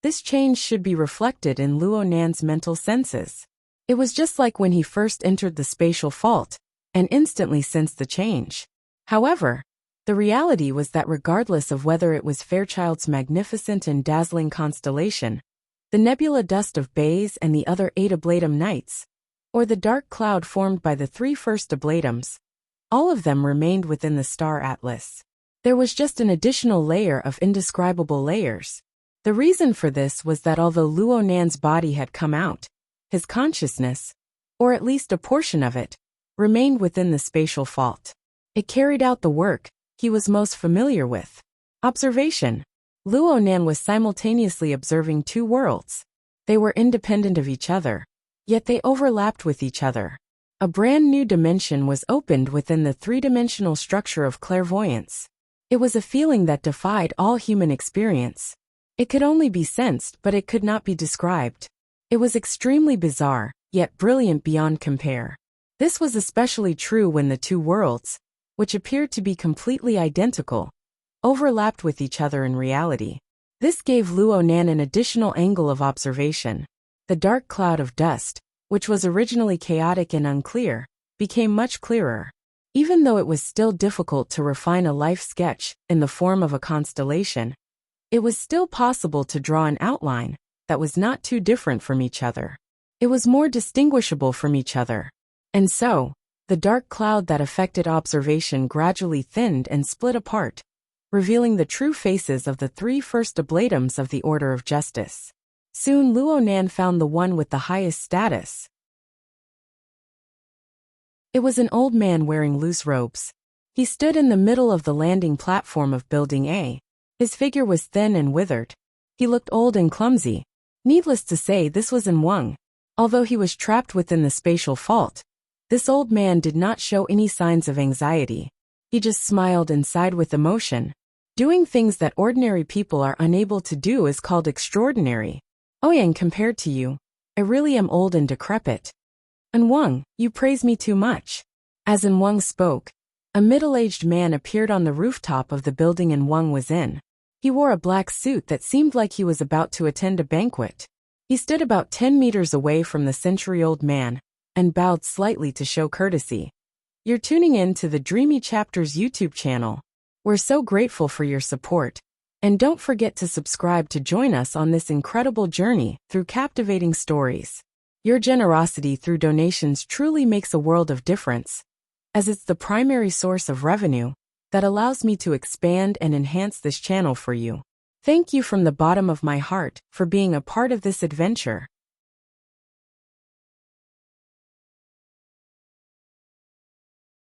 A: This change should be reflected in Luo Nan's mental senses. It was just like when he first entered the spatial fault, and instantly sensed the change. However, the reality was that regardless of whether it was Fairchild's magnificent and dazzling constellation, the nebula dust of Bays and the other 8 ablatum nights, or the dark cloud formed by the 3 first ablatums, all of them remained within the star atlas. There was just an additional layer of indescribable layers. The reason for this was that although Luo Nan's body had come out, his consciousness, or at least a portion of it, remained within the spatial fault. It carried out the work he was most familiar with. Observation. Luo Nan was simultaneously observing 2 worlds. They were independent of each other, yet they overlapped with each other. A brand new dimension was opened within the 3-dimensional structure of clairvoyance. It was a feeling that defied all human experience. It could only be sensed, but it could not be described. It was extremely bizarre, yet brilliant beyond compare. This was especially true when the 2 worlds, which appeared to be completely identical, overlapped with each other in reality. This gave Luo Nan an additional angle of observation. The dark cloud of dust, which was originally chaotic and unclear, became much clearer. Even though it was still difficult to refine a life sketch in the form of a constellation, it was still possible to draw an outline that was not too different from each other. It was more distinguishable from each other. And so, the dark cloud that affected observation gradually thinned and split apart, revealing the true faces of the 3 first ablatums of the Order of Justice. Soon Luo Nan found the one with the highest status. It was an old man wearing loose robes. He stood in the middle of the landing platform of Building A. His figure was thin and withered. He looked old and clumsy. Needless to say, this was Wang. Although he was trapped within the spatial fault, this old man did not show any signs of anxiety. He just smiled and sighed with emotion. Doing things that ordinary people are unable to do is called extraordinary. Ouyang, compared to you, I really am old and decrepit. Wang, you praise me too much. As Wang spoke, a middle-aged man appeared on the rooftop of the building Wang was in. He wore a black suit that seemed like he was about to attend a banquet. He stood about 10 meters away from the century-old man and bowed slightly to show courtesy. You're tuning in to the Dreamy Chapters YouTube channel. We're so grateful for your support. And don't forget to subscribe to join us on this incredible journey through captivating stories. Your generosity through donations truly makes a world of difference, as it's the primary source of revenue that allows me to expand and enhance this channel for you. Thank you from the bottom of my heart for being a part of this adventure.